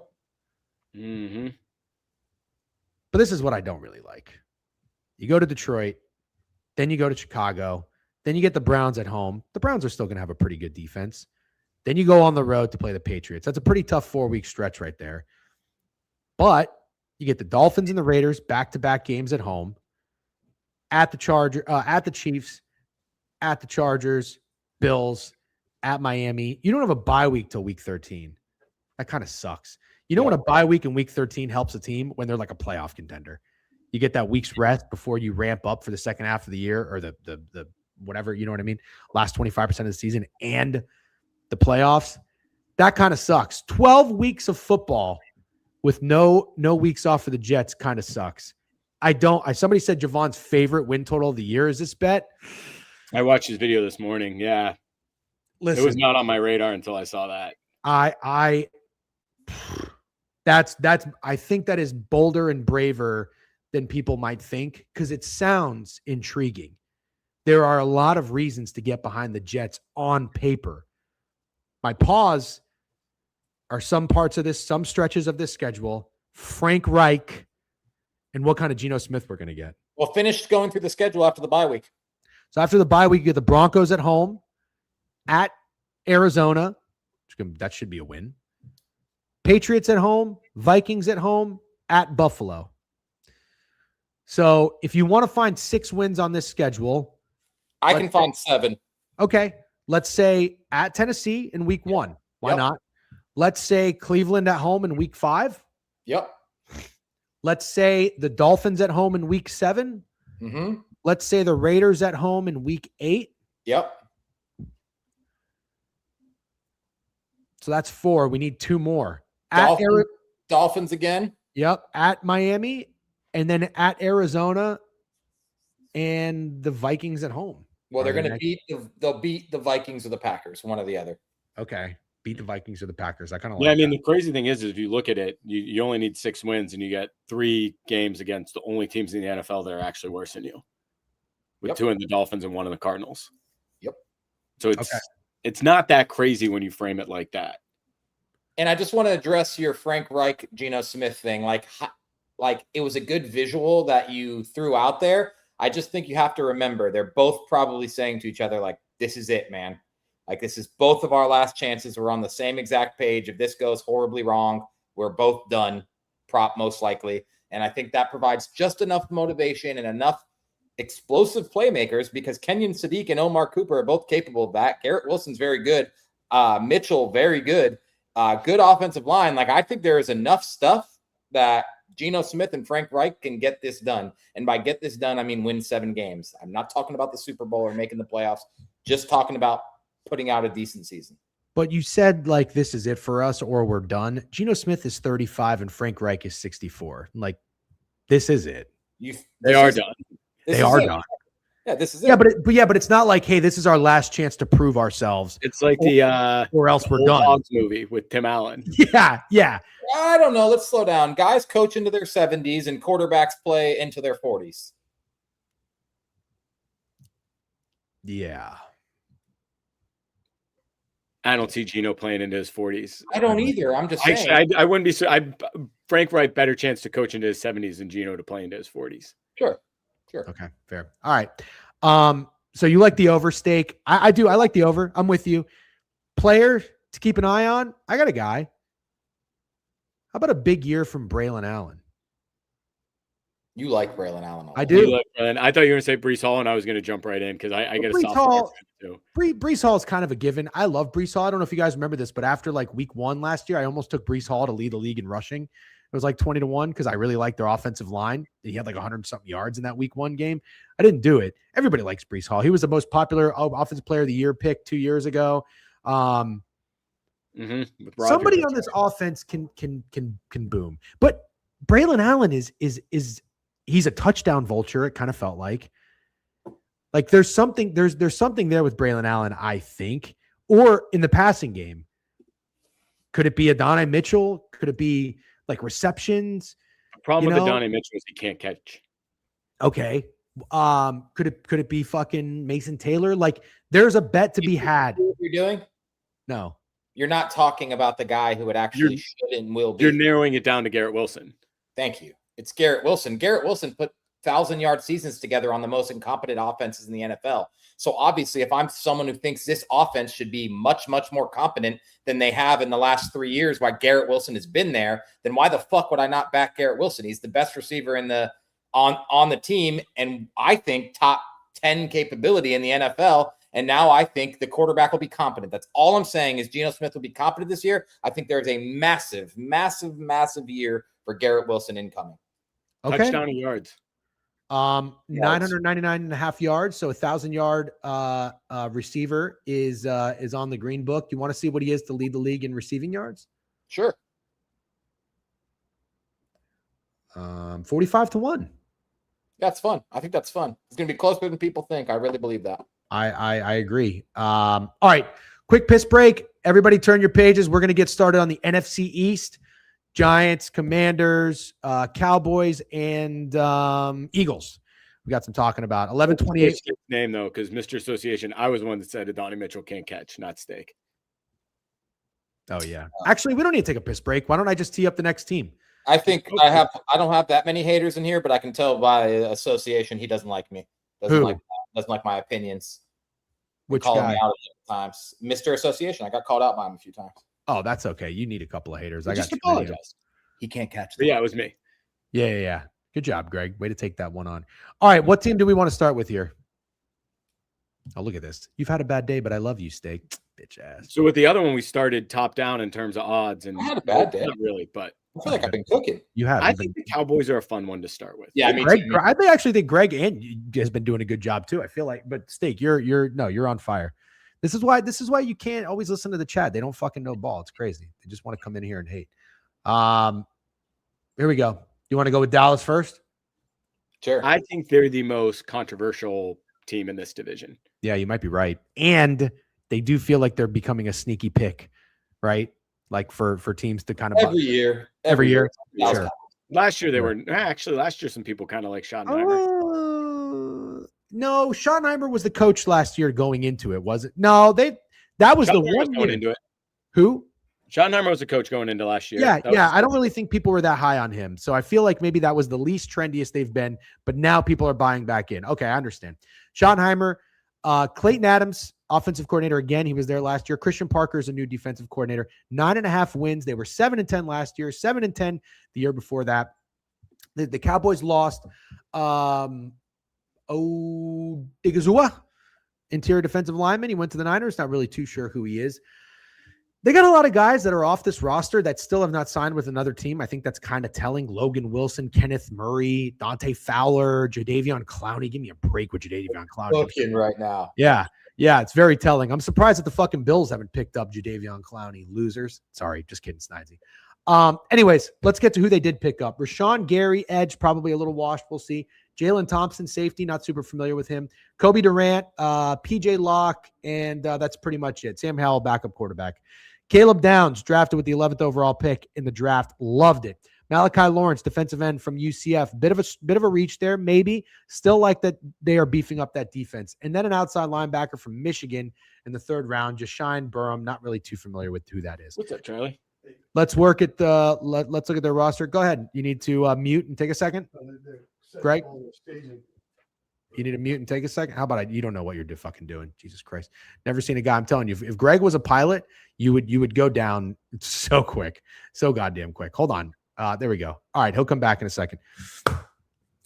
Mm-hmm. But this is what I don't really like. You go to Detroit, then you go to Chicago, then you get the Browns at home. The Browns are still going to have a pretty good defense. Then you go on the road to play the Patriots. That's a pretty tough 4-week stretch right there. But you get the Dolphins and the Raiders back-to-back games at home, at the Chiefs, at the Chargers, Bills, at Miami. You don't have a bye week till week 13. That kind of sucks. You know when a bye week in week 13 helps a team? When they're like a playoff contender. You get that week's rest before you ramp up for the second half of the year or the whatever, you know what I mean? Last 25% of the season and the playoffs. That kind of sucks. 12 weeks of football with no weeks off for the Jets kind of sucks. Somebody said Jovan's favorite win total of the year is this bet. I watched his video this morning. Yeah. Listen, it was not on my radar until I saw that. I think that is bolder and braver than people might think because it sounds intriguing. There are a lot of reasons to get behind the Jets on paper. My pause are some parts of this, some stretches of this schedule, Frank Reich, and what kind of Geno Smith we're going to get. Well, finish going through the schedule after the bye week. So after the bye week, you get the Broncos at home, at Arizona. That should be a win. Patriots at home, Vikings at home, at Buffalo. So if you want to find 6 wins on this schedule, I can find 7. Okay. Let's say at Tennessee in week 1. Why not? Let's say Cleveland at home in week 5. Yep. Let's say the Dolphins at home in week 7. Mm-hmm. Let's say the Raiders at home in week 8. Yep. So that's 4. We need 2 more. Dolphins again. Yep. At Miami and then at Arizona and the Vikings at home. Well, they're going to they'll beat the Vikings or the Packers, one or the other. Okay. Beat the Vikings or the Packers. I kind of like I mean, the crazy thing is if you look at it, you only need 6 wins and you get 3 games against the only teams in the NFL that are actually worse than you. With 2 in the Dolphins and 1 in the Cardinals. Yep. So it's not that crazy when you frame it like that. And I just want to address your Frank Reich, Geno Smith thing. Like it was a good visual that you threw out there. I just think you have to remember they're both probably saying to each other, like, this is it, man. Like, this is both of our last chances. We're on the same exact page. If this goes horribly wrong, we're both done, prop most likely. And I think that provides just enough motivation and enough explosive playmakers, because Kenyon Sadiq and Omar Cooper are both capable of that. Garrett Wilson's very good. Mitchell, very good. Good offensive line. Like, I think there is enough stuff that Geno Smith and Frank Reich can get this done. And by get this done, I mean win 7 games. I'm not talking about the Super Bowl or making the playoffs, just talking about putting out a decent season. But you said, like, this is it for us or we're done. Geno Smith is 35 and Frank Reich is 64. Like, this is it. They are done. They are done. Yeah, this is it. Yeah, but it's not like, hey, this is our last chance to prove ourselves. It's like or else we're done. Hogs movie with Tim Allen. Yeah. I don't know. Let's slow down. Guys coach into their 70s and quarterbacks play into their 40s. Yeah. I don't see Geno playing into his 40s. I don't either. I'm just saying. Actually, I wouldn't be so. Frank Reich better chance to coach into his 70s than Geno to play into his 40s. Sure. Okay, fair. All right. So you like the over, Steak? I do. I like the over. I'm with you. Player to keep an eye on. I got a guy. How about a big year from Braylon Allen? You like Braylon Allen. I do. I thought you were going to say Breece Hall, and I was going to jump right in because I get a soft spot for him too. Breece Hall is kind of a given. I love Breece Hall. I don't know if you guys remember this, but after like week 1 last year, I almost took Breece Hall to lead the league in rushing. It was like 20-1 because I really liked their offensive line. He had like 100-something yards in that week 1 game. I didn't do it. Everybody likes Breece Hall. He was the most popular offensive player of the year pick 2 years ago. Somebody on this offense can boom. But Braylon Allen is he's a touchdown vulture. It kind of felt like there's something there with Braylon Allen, I think, or in the passing game. Could it be Adonai Mitchell? Could it be like receptions? The problem with Adonai Mitchell is he can't catch. Okay. Could it be fucking Mason Taylor? Like, there's a bet to be had. What you're doing? No. You're not talking about the guy who would actually should and will be. You're narrowing it down to Garrett Wilson. Thank you. It's Garrett Wilson. Garrett Wilson put 1,000-yard seasons together on the most incompetent offenses in the NFL. So obviously, if I'm someone who thinks this offense should be much, much more competent than they have in the last 3 years, why Garrett Wilson has been there, then why the fuck would I not back Garrett Wilson? He's the best receiver on the team, and I think top 10 capability in the NFL. And now I think the quarterback will be competent. That's all I'm saying is Geno Smith will be competent this year. I think there's a massive, massive, massive year for Garrett Wilson incoming. Okay. Touchdown and yards. 999.5 yards. So 1,000-yard receiver is on the green book. You want to see what he is to lead the league in receiving yards? Sure. 45-1. That's fun. I think that's fun. It's going to be closer than people think. I really believe that. I agree. All right. Quick piss break. Everybody turn your pages. We're going to get started on the NFC East. Giants, Commanders, Cowboys, and Eagles. We got some talking about 11:28 name though, because Mr. Association, I was the one that said Adonai Mitchell can't catch, not Steak. Oh yeah. Actually, we don't need to take a piss break. Why don't I just tee up the next team? I think I don't have that many haters in here, but I can tell by association he doesn't like me. Doesn't like my opinions. Which calling guy? me out a few times. Mr. Association. I got called out by him a few times. Oh, that's okay. You need a couple of haters. I got just apologize. He can't catch them. Yeah, it was me. Yeah. Good job, Greg. Way to take that one on. All right, what team do we want to start with here? Oh, look at this. You've had a bad day, but I love you, Steak. Bitch ass. So with the other one, we started top down in terms of odds, and I had a bad day. Not really, but I feel like I've been cooking. You have. I think the Cowboys are a fun one to start with. Yeah, Greg, I actually think Greg has been doing a good job too. I feel like, but Steak, you're on fire. This is why you can't always listen to the chat. They don't fucking know ball. It's crazy. They just want to come in here and hate. Here we go. You want to go with Dallas first? Sure. I think they're the most controversial team in this division. Yeah, you might be right. And they do feel like they're becoming a sneaky pick, right? Like for teams to kind of every year. Sure. Last year they were last year some people kind of like Schottenheimer. No, Schottenheimer was the coach last year going into it, was it? No, that was the one going into it. Who? Schottenheimer was the coach going into last year. Yeah. I don't really think people were that high on him. So I feel like maybe that was the least trendiest they've been, but now people are buying back in. Okay, I understand. Schottenheimer, Clayton Adams, offensive coordinator again. He was there last year. Christian Parker is a new defensive coordinator. 9.5 wins. They were 7-10 last year, 7-10 the year before that. The Cowboys lost Digazua, interior defensive lineman. He went to the Niners. Not really too sure who he is. They got a lot of guys that are off this roster that still have not signed with another team. I think that's kind of telling. Logan Wilson, Kenneth Murray, Dante Fowler, Jadeveon Clowney. Give me a break with Jadeveon Clowney. Looking right now. Yeah, it's very telling. I'm surprised that the fucking Bills haven't picked up Jadeveon Clowney. Losers. Sorry, just kidding, Snidesy. Anyways, let's get to who they did pick up. Rashawn Gary, edge, probably a little washed. We'll see. Jalen Thompson, safety, not super familiar with him. Kobe Durant, PJ Locke, and that's pretty much it. Sam Howell, backup quarterback. Caleb Downs, drafted with the 11th overall pick in the draft. Loved it. Malachi Lawrence, defensive end from UCF. Bit of a reach there, maybe. Still like that they are beefing up that defense. And then an outside linebacker from Michigan in the 3rd round, Jashine Burham. Not really too familiar with who that is. What's up, Charlie? Let's look at their roster. Go ahead. You need to mute and take a second. Greg? You need to mute and take a second. How about you don't know what you're fucking doing. Jesus Christ. Never seen a guy. I'm telling you, if Greg was a pilot, you would go down so quick. So goddamn quick. Hold on. There we go. All right. He'll come back in a second.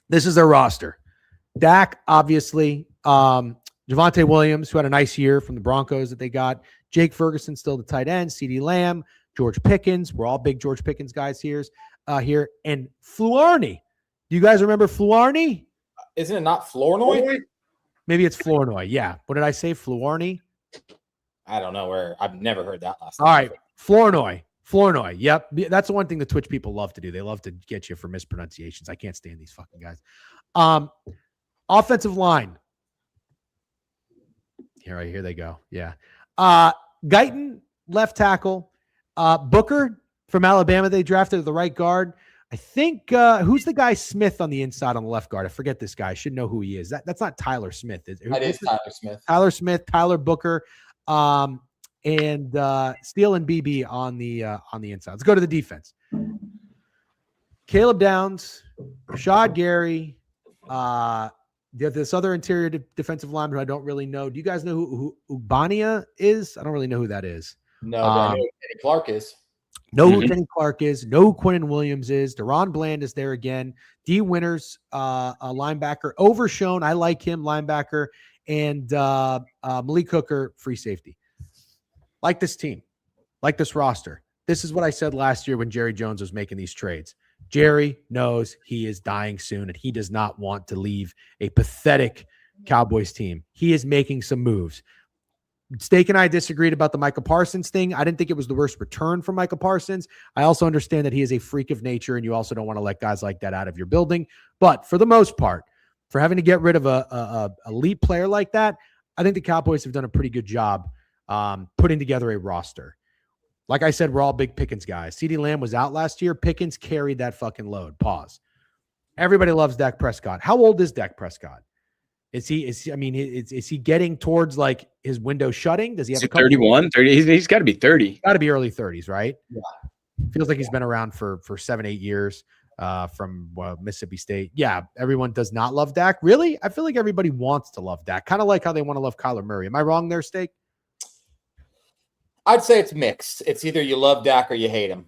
This is their roster. Dak, obviously. Javonte Williams, who had a nice year from the Broncos that they got. Jake Ferguson, still the tight end. CeeDee Lamb. George Pickens. We're all big George Pickens guys here. And Fluarney. Do you guys remember Fluarney? Isn't it not Flournoy? Maybe it's Flournoy. Yeah. What did I say? Fluarney? I don't know where. I've never heard that last time. All right. Flournoy. Yep. That's the one thing the Twitch people love to do. They love to get you for mispronunciations. I can't stand these fucking guys. Offensive line. Here they go. Yeah. Guyton, left tackle. Booker from Alabama, they drafted at the right guard. I think who's the guy Smith on the inside on the left guard? I forget this guy. I should know who he is. That's not Tyler Smith. That is Tyler Smith. Tyler Smith, Tyler Booker, and Steele and BB on the inside. Let's go to the defense. Caleb Downs, Rashad Gary, this other interior defensive lineman who I don't really know. Do you guys know who Ubania is? I don't really know who that is. No, I know who Kenny Clark is. Know who Kenny Clark is. Know who Quinnen Williams is. Deron Bland is there again. D. Winters, a linebacker. Overshown. I like him, linebacker. And Malik Hooker, free safety. Like this team. Like this roster. This is what I said last year when Jerry Jones was making these trades. Jerry knows he is dying soon, and he does not want to leave a pathetic Cowboys team. He is making some moves. Steak and I disagreed about the Micah Parsons thing. I didn't think it was the worst return for Micah Parsons. I also understand that he is a freak of nature, and you also don't want to let guys like that out of your building. But for the most part, for having to get rid of a elite player like that, I think the Cowboys have done a pretty good job putting together a roster. Like I said, we're all big Pickens guys. CeeDee Lamb was out last year. Pickens carried that fucking load. Pause. Everybody loves Dak Prescott. How old is Dak Prescott? Is he getting towards like his window shutting? Does he have 31, 30? He's got to be 30. Got to be early 30s, right? Yeah. Feels like he's been around for 7-8 years from Mississippi State. Yeah, everyone does not love Dak. Really? I feel like everybody wants to love Dak. Kind of like how they want to love Kyler Murray. Am I wrong there, Steak? I'd say it's mixed. It's either you love Dak or you hate him.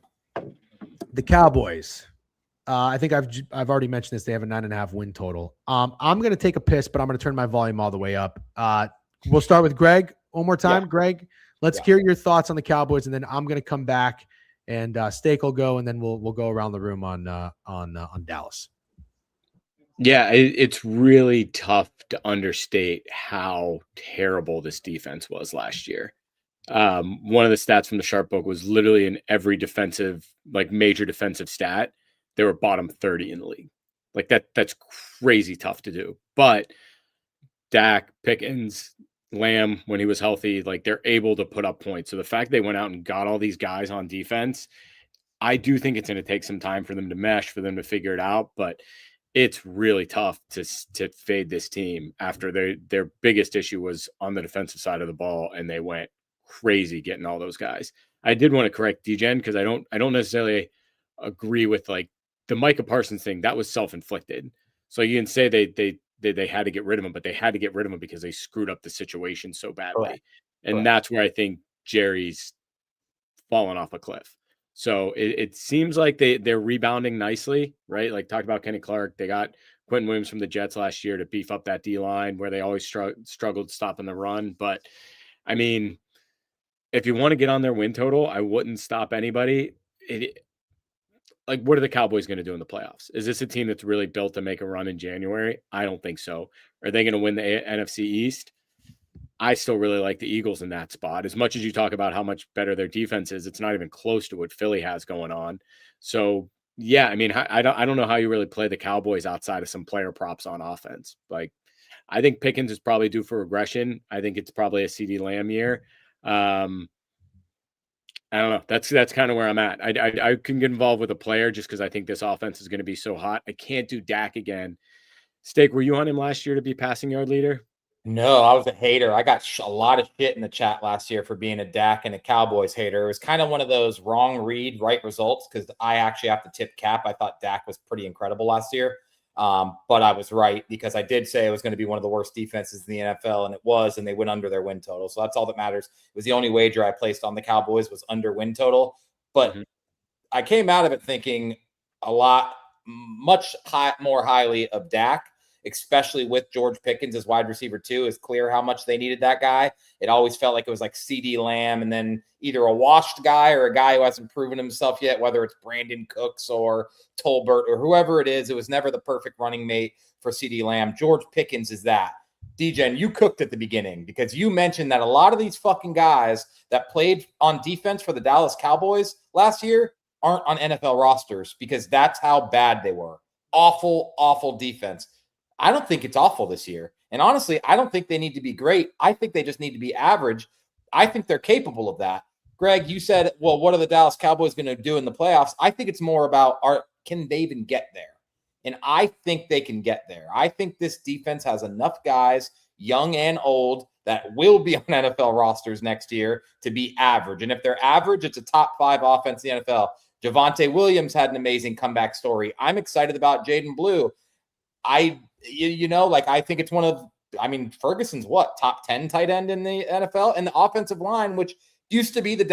The Cowboys. I think I've already mentioned this. They have a 9.5 win total. I'm going to take a piss, but I'm going to turn my volume all the way up. We'll start with Greg one more time. Yeah. Greg, let's hear your thoughts on the Cowboys, and then I'm going to come back, and Steak will go, and then we'll go around the room on Dallas. Yeah, it's really tough to understate how terrible this defense was last year. One of the stats from the Sharp book was literally in every defensive, like major defensive stat, they were bottom 30 in the league. Like that's crazy tough to do. But Dak, Pickens, Lamb, when he was healthy, like they're able to put up points. So the fact they went out and got all these guys on defense, I do think it's going to take some time for them to mesh, for them to figure it out. But it's really tough to fade this team after their biggest issue was on the defensive side of the ball, and they went crazy getting all those guys. I did want to correct Degen because I don't necessarily agree with like the Micah Parsons thing. That was self-inflicted. So you can say they they had to get rid of him, but they had to get rid of him because they screwed up the situation so badly. Correct. And Correct. that's where I think Jerry's fallen off a cliff. So it seems like they're rebounding nicely, right? Like talked about Kenny Clark. They got Quentin Williams from the Jets last year to beef up that D-line where they always struggled stopping the run. But, I mean, if you want to get on their win total, I wouldn't stop anybody. Like, what are the Cowboys going to do in the playoffs? Is this a team that's really built to make a run in January? I don't think so. Are they going to win the NFC East? I still really like the Eagles in that spot. As much as you talk about how much better their defense is, it's not even close to what Philly has going on. So, yeah, I mean, I don't know how you really play the Cowboys outside of some player props on offense. Like, I think Pickens is probably due for regression. I think it's probably a CeeDee Lamb year. I don't know. That's kind of where I'm at. I can get involved with a player just because I think this offense is going to be so hot. I can't do Dak again. Steak, were you on him last year to be passing yard leader? No, I was a hater. I got a lot of shit in the chat last year for being a Dak and a Cowboys hater. It was kind of one of those wrong read, right results because I actually have to tip cap. I thought Dak was pretty incredible last year. But I was right because I did say it was going to be one of the worst defenses in the NFL, and it was, and they went under their win total. So that's all that matters. It was the only wager I placed on the Cowboys was under win total. But I came out of it thinking much more highly of Dak, especially with George Pickens as wide receiver 2. It's clear how much they needed that guy. It always felt like it was like CeeDee Lamb and then either a washed guy or a guy who hasn't proven himself yet, whether it's Brandon Cooks or Tolbert or whoever it is. It was never the perfect running mate for CeeDee Lamb. George Pickens is that. Degen, you cooked at the beginning because you mentioned that a lot of these fucking guys that played on defense for the Dallas Cowboys last year aren't on NFL rosters because that's how bad they were. Awful, awful defense. I don't think it's awful this year. And honestly, I don't think they need to be great. I think they just need to be average. I think they're capable of that. Greg, you said, well, what are the Dallas Cowboys going to do in the playoffs? I think it's more about can they even get there? And I think they can get there. I think this defense has enough guys, young and old, that will be on NFL rosters next year to be average. And if they're average, it's a top 5 offense in the NFL. Javonte Williams had an amazing comeback story. I'm excited about Jaden Blue. I think it's Ferguson's top 10 tight end in the NFL, and the offensive line, which used to be the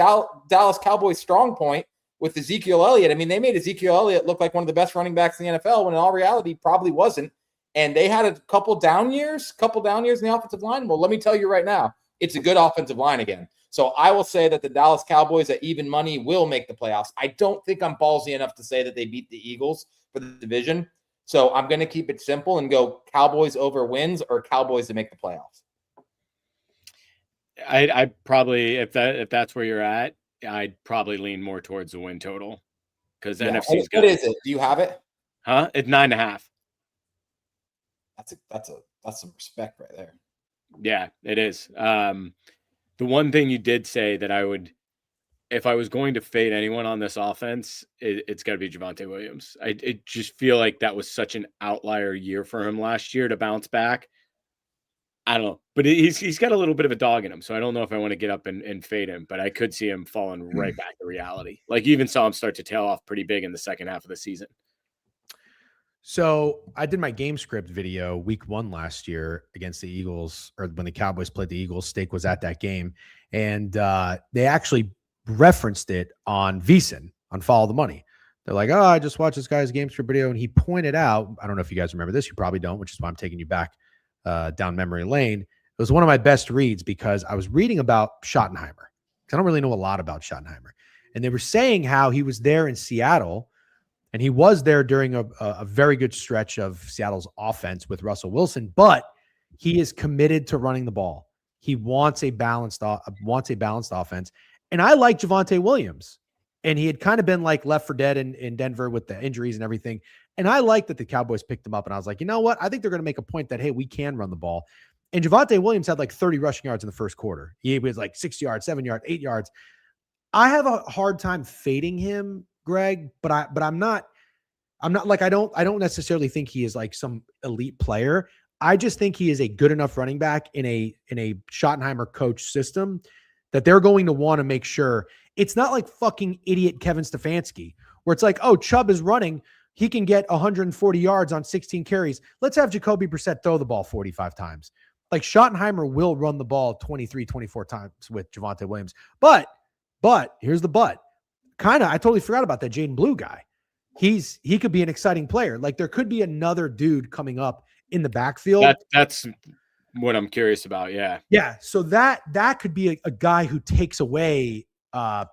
Dallas Cowboys strong point with Ezekiel Elliott. I mean, they made Ezekiel Elliott look like one of the best running backs in the NFL when in all reality probably wasn't. And they had a couple down years in the offensive line. Well, let me tell you right now, it's a good offensive line again. So I will say that the Dallas Cowboys at even money will make the playoffs. I don't think I'm ballsy enough to say that they beat the Eagles for the division. So I'm going to keep it simple and go Cowboys over wins or Cowboys to make the playoffs. I probably, if that's where you're at, I'd probably lean more towards the win total because the NFC is good. What is it? Do you have it? Huh? It's 9.5. That's some respect right there. Yeah, it is. The one thing you did say that I would, if I was going to fade anyone on this offense, it's got to be Javonte Williams. I just feel like that was such an outlier year for him last year to bounce back. I don't know, but he's got a little bit of a dog in him, so I don't know if I want to get up and fade him, but I could see him falling right back to reality. Like you even saw him start to tail off pretty big in the second half of the season. So I did my game script video week 1 last year against the Eagles, or when the Cowboys played the Eagles. Steak was at that game, and they actually referenced it on VSiN on Follow the Money. They're like, oh, I just watched this guy's game script video, and he pointed out, I don't know if you guys remember this, you probably don't, which is why I'm taking you back down memory lane. It was one of my best reads because I was reading about Schottenheimer. I don't really know a lot about Schottenheimer. And they were saying how he was there in Seattle, and he was there during a very good stretch of Seattle's offense with Russell Wilson, but he is committed to running the ball. He wants a balanced offense. And I like Javonte Williams. And he had kind of been like left for dead in Denver with the injuries and everything. And I like that the Cowboys picked him up. And I was like, you know what? I think they're going to make a point that, hey, we can run the ball. And Javonte Williams had like 30 rushing yards in the first quarter. He was like 6 yards, 7 yards, 8 yards. I have a hard time fading him, Greg, but I'm not like, I don't necessarily think he is like some elite player. I just think he is a good enough running back in a Schottenheimer coach system that they're going to want to make sure it's not like fucking idiot Kevin Stefanski, where it's like, oh, Chubb is running. he can get 140 yards on 16 carries. Let's have Jacoby Brissett throw the ball 45 times. Like Schottenheimer will run the ball 23, 24 times with Javonte Williams. But here's the but. I totally forgot about that Jaden Blue guy. He could be an exciting player. Like there could be another dude coming up in the backfield. That's what I'm curious about. Yeah. Yeah. So that could be a guy who takes away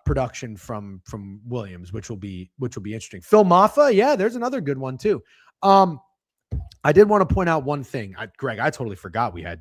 production from Williams, which will be interesting. Phil Maffa. Yeah. There's another good one too. I did want to point out one thing. Greg, I totally forgot we had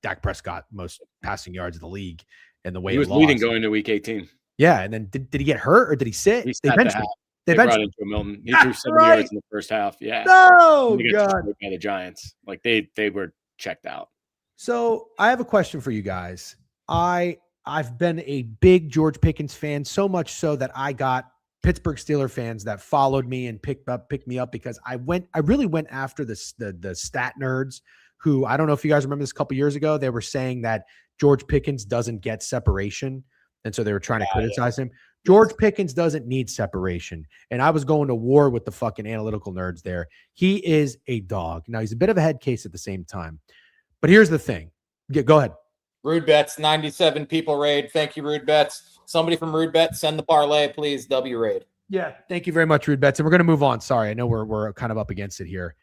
Dak Prescott most passing yards of the league and the way he was leading going to week 18. Yeah. And then did he get hurt or did he sit? They benched him. They brought in Joe Milton. He threw 70 yards in the first half. Yeah. No, God. By the Giants. Like they were checked out. So I have a question for you guys. I've been a big George Pickens fan, so much so that I got Pittsburgh Steelers fans that followed me and picked me up because I really went after the stat nerds who, I don't know if you guys remember this a couple years ago, they were saying that George Pickens doesn't get separation. And so they were trying to criticize him. George Pickens doesn't need separation. And I was going to war with the fucking analytical nerds there. He is a dog. Now he's a bit of a head case at the same time. But here's the thing. Go ahead. Rude Bets, 97 people raid. Thank you, Rude Bets. Somebody from Rude Bets, send the parlay, please. W raid. Yeah. Thank you very much, Rude Bets. And we're going to move on. Sorry. I know we're kind of up against it here.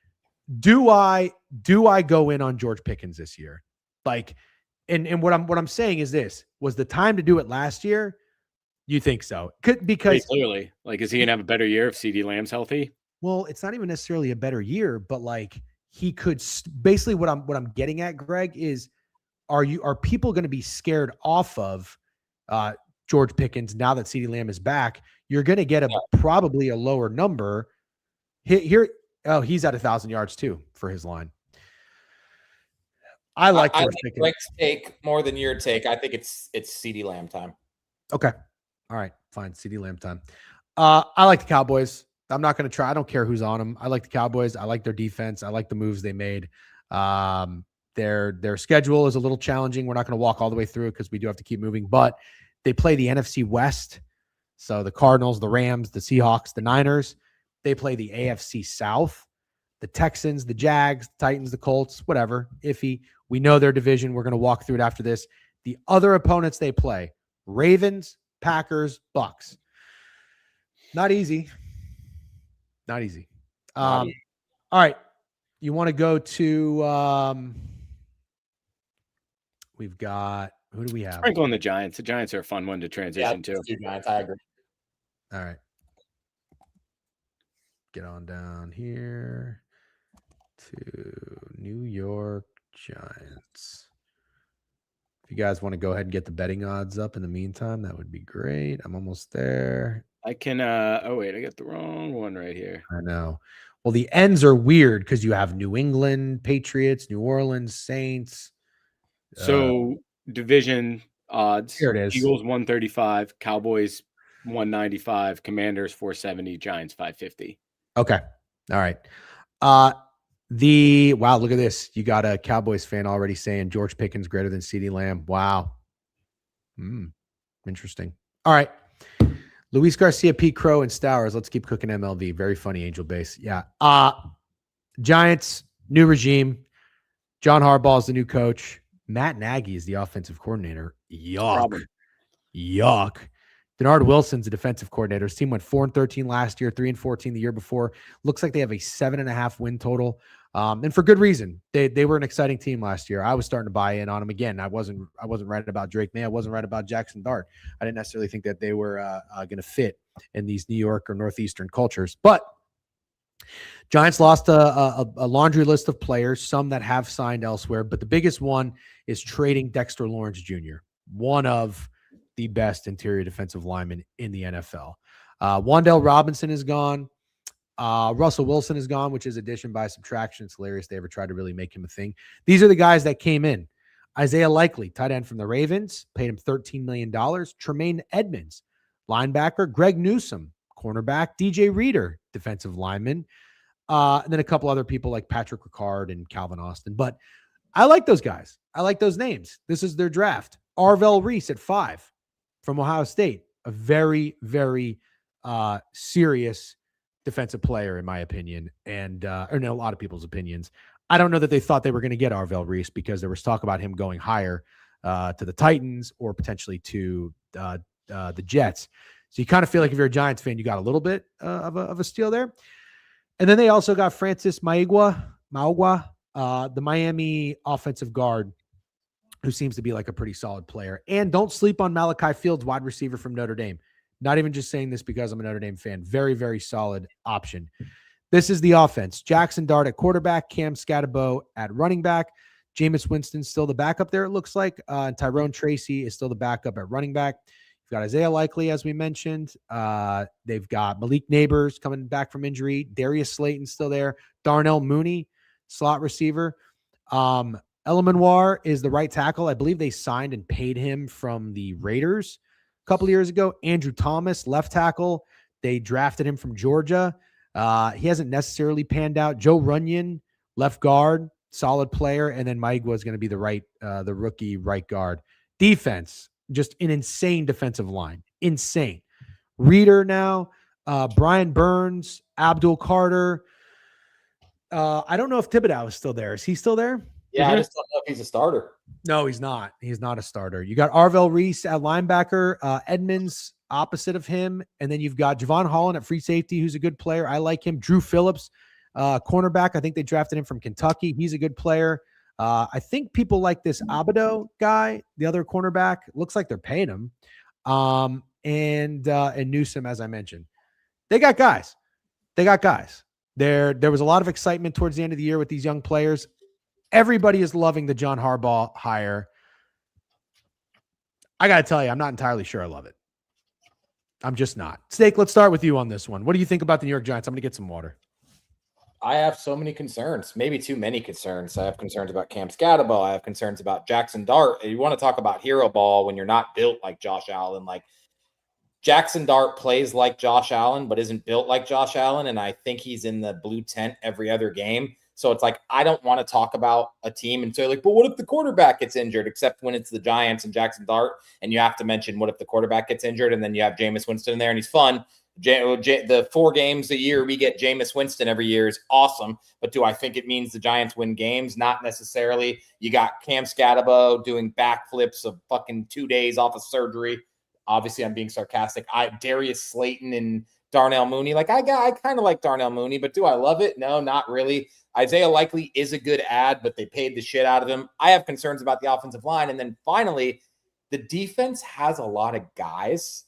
Do I go in on George Pickens this year? Like, and what I'm saying is this: was the time to do it last year? You think so? Because pretty clearly, like, is he gonna have a better year if CeeDee Lamb's healthy? Well, it's not even necessarily a better year, but like he could basically what I'm getting at, Greg, is are people going to be scared off of George Pickens now that CeeDee Lamb is back? You're going to get probably a lower number here. Oh, he's at 1,000 yards too for his line. I like George Pickens. Greg's take more than your take. I think it's CeeDee Lamb time. Okay. All right. Fine. CeeDee Lamb time. I like the Cowboys. I'm not going to try. I don't care who's on them. I like the Cowboys. I like their defense. I like the moves they made. Their schedule is a little challenging. We're not going to walk all the way through it because we do have to keep moving, but they play the NFC West. So the Cardinals, the Rams, the Seahawks, the Niners. They play the AFC South, the Texans, the Jags, the Titans, the Colts, whatever, iffy. We know their division. We're going to walk through it after this. The other opponents they play, Ravens, Packers, Bucks. Not easy. Not easy. All right. You want to go to we've got, who do we have? Sprinkle in the Giants. The Giants are a fun one to transition to. Giants, I agree. All right. Get on down here to New York Giants. If you guys want to go ahead and get the betting odds up in the meantime, that would be great. I'm almost there. I can oh wait, I got the wrong one right here. I know. Well, the ends are weird because you have New England, Patriots, New Orleans, Saints. So division odds. Here it is. Eagles 135, Cowboys 195, Commanders 470, Giants 550. Okay. All right. Wow, look at this. You got a Cowboys fan already saying George Pickens greater than CeeDee Lamb. Wow. Interesting. All right. Luis Garcia, Pete Crow, and Stowers. Let's keep cooking MLV. Very funny, Angel Base. Yeah. Giants, new regime. John Harbaugh is the new coach. Matt Nagy is the offensive coordinator. Yuck. Denard Wilson's the defensive coordinator. His team went 4-13 last year, 3-14 the year before. Looks like they have a 7.5 win total. And for good reason. They were an exciting team last year. I was starting to buy in on them again. I wasn't right about Drake May. I wasn't right about Jackson Dart. I didn't necessarily think that they were going to fit in these New York or Northeastern cultures. But Giants lost a laundry list of players, some that have signed elsewhere. But the biggest one is trading Dexter Lawrence Jr., one of the best interior defensive linemen in the NFL. Wan'Dale Robinson is gone. Russell Wilson is gone, which is addition by subtraction. It's hilarious they ever tried to really make him a thing. These are the guys that came in. Isaiah Likely, tight end from the Ravens, paid him $13 million. Tremaine Edmonds, linebacker. Greg Newsome, cornerback. DJ Reader, defensive lineman. And then a couple other people like Patrick Ricard and Calvin Austin. But I like those guys. I like those names. This is their draft. Arvell Reese at 5 from Ohio State. A very, very serious defensive player, in my opinion, and or in a lot of people's opinions. I don't know that they thought they were going to get Arvell Reese because there was talk about him going higher to the Titans or potentially to the Jets. So you kind of feel like if you're a Giants fan, you got a little bit of a steal there. And then they also got Francis Mauigoa, the Miami offensive guard, who seems to be like a pretty solid player. And don't sleep on Malachi Fields, wide receiver from Notre Dame. Not even just saying this because I'm a Notre Dame fan. Very, very solid option. This is the offense. Jackson Dart at quarterback, Cam Scatterbo at running back. Jameis Winston's still the backup there, it looks like. And Tyrone Tracy is still the backup at running back. You've got Isaiah Likely, as we mentioned. They've got Malik Neighbors coming back from injury. Darius Slayton's still there. Darnell Mooney, slot receiver. Elamanoir is the right tackle. I believe they signed and paid him from the Raiders a couple of years ago. Andrew Thomas, left tackle. They drafted him from Georgia. He hasn't necessarily panned out. Joe Runyon, left guard, solid player. And then Mauigoa is going to be the rookie right guard. Defense, just an insane defensive line. Insane. Reader now, Brian Burns, Abdul Carter. I don't know if Thibodeau is still there. Is he still there? Yeah, I just don't know if he's a starter. No, he's not. He's not a starter. You got Arvell Reese at linebacker, Edmonds opposite of him, and then you've got Javon Holland at free safety, who's a good player. I like him. Drew Phillips, cornerback. I think they drafted him from Kentucky. He's a good player. I think people like this Abido guy, the other cornerback. Looks like they're paying him. And Newsome, as I mentioned. They got guys. There was a lot of excitement towards the end of the year with these young players. Everybody is loving the John Harbaugh hire. I got to tell you, I'm not entirely sure I love it. I'm just not. Steak, let's start with you on this one. What do you think about the New York Giants? I'm going to get some water. I have so many concerns, maybe too many concerns. I have concerns about Cam Scatterbo. I have concerns about Jackson Dart. You want to talk about hero ball when you're not built like Josh Allen. Like Jackson Dart plays like Josh Allen, but isn't built like Josh Allen. And I think he's in the blue tent every other game. So it's like, I don't want to talk about a team and say like, but what if the quarterback gets injured, except when it's the Giants and Jackson Dart, and you have to mention what if the quarterback gets injured, and then you have Jameis Winston in there and he's fun. The 4 games a year we get Jameis Winston every year is awesome. But do I think it means the Giants win games? Not necessarily. You got Cam Scatterbo doing backflips of fucking 2 days off of surgery. Obviously, I'm being sarcastic. Darius Slayton and Darnell Mooney. Like I kind of like Darnell Mooney, but do I love it? No, not really. Isaiah Likely is a good ad, but they paid the shit out of him. I have concerns about the offensive line. And then finally, the defense has a lot of guys.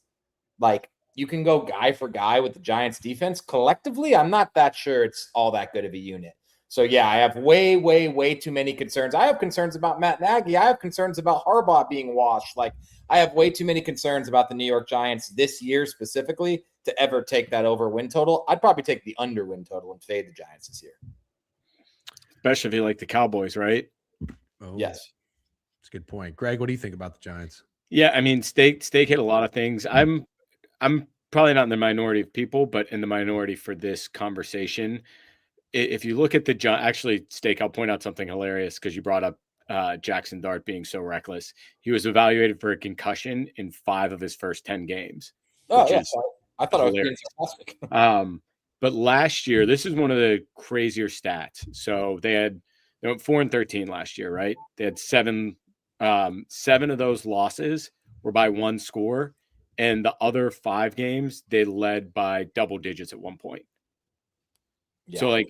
Like you can go guy for guy with the Giants defense. Collectively, I'm not that sure it's all that good of a unit. So yeah, I have way, way, way too many concerns. I have concerns about Matt Nagy. I have concerns about Harbaugh being washed. Like I have way too many concerns about the New York Giants this year specifically to ever take that over win total. I'd probably take the under win total and fade the Giants this year. Especially if you like the Cowboys, right? Oh, yes. That's a good point. Greg, what do you think about the Giants? Yeah, I mean, Steak hit a lot of things. I'm probably not in the minority of people, but in the minority for this conversation. If you look at actually, Steak, I'll point out something hilarious because you brought up Jackson Dart being so reckless. He was evaluated for a concussion in 5 of his first 10 games. Oh, yeah. I thought I was being sarcastic. But last year, this is one of the crazier stats. So they went 4-13 last year, right? They had 7 of those losses were by 1 score. And the other 5 games, they led by double digits at one point. Yeah. So, like,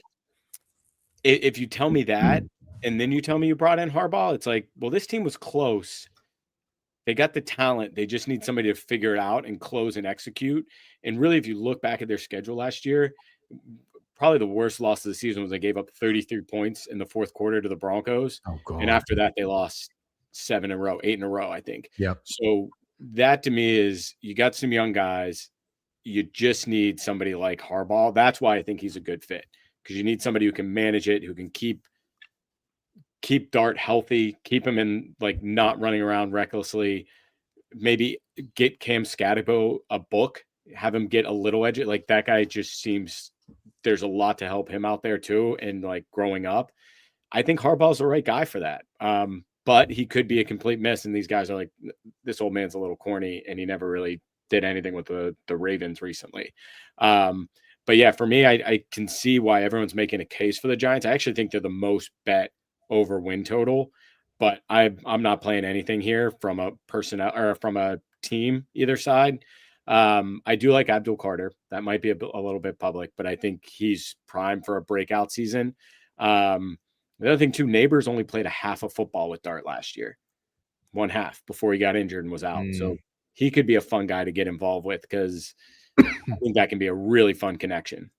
if you tell me that, and then you tell me you brought in Harbaugh, it's like, well, this team was close. They got the talent. They just need somebody to figure it out and close and execute. And really, if you look back at their schedule last year, probably the worst loss of the season was they gave up 33 points in the 4th quarter to the Broncos. Oh, God. And after that, they lost 8 in a row, I think. Yep. So that to me is you got some young guys. You just need somebody like Harbaugh. That's why I think he's a good fit, because you need somebody who can manage it, who can keep Dart healthy, keep him in, like, not running around recklessly, maybe get Cam Scatterbo a book, have him get a little edge. Like that guy just seems there's a lot to help him out there too. And like growing up, I think Harbaugh's the right guy for that. But he could be a complete miss. And these guys are like, this old man's a little corny and he never really did anything with the Ravens recently. But yeah, for me, I can see why everyone's making a case for the Giants. I actually think they're the most bet over win total, but I'm not playing anything here from a personnel or from a team either side. I do like Abdul Carter. That might be a little bit public, but I think he's primed for a breakout season. The other thing, too, Neighbors only played a half of football with Dart last year, one half before he got injured and was out. So he could be a fun guy to get involved with because I think that can be a really fun connection.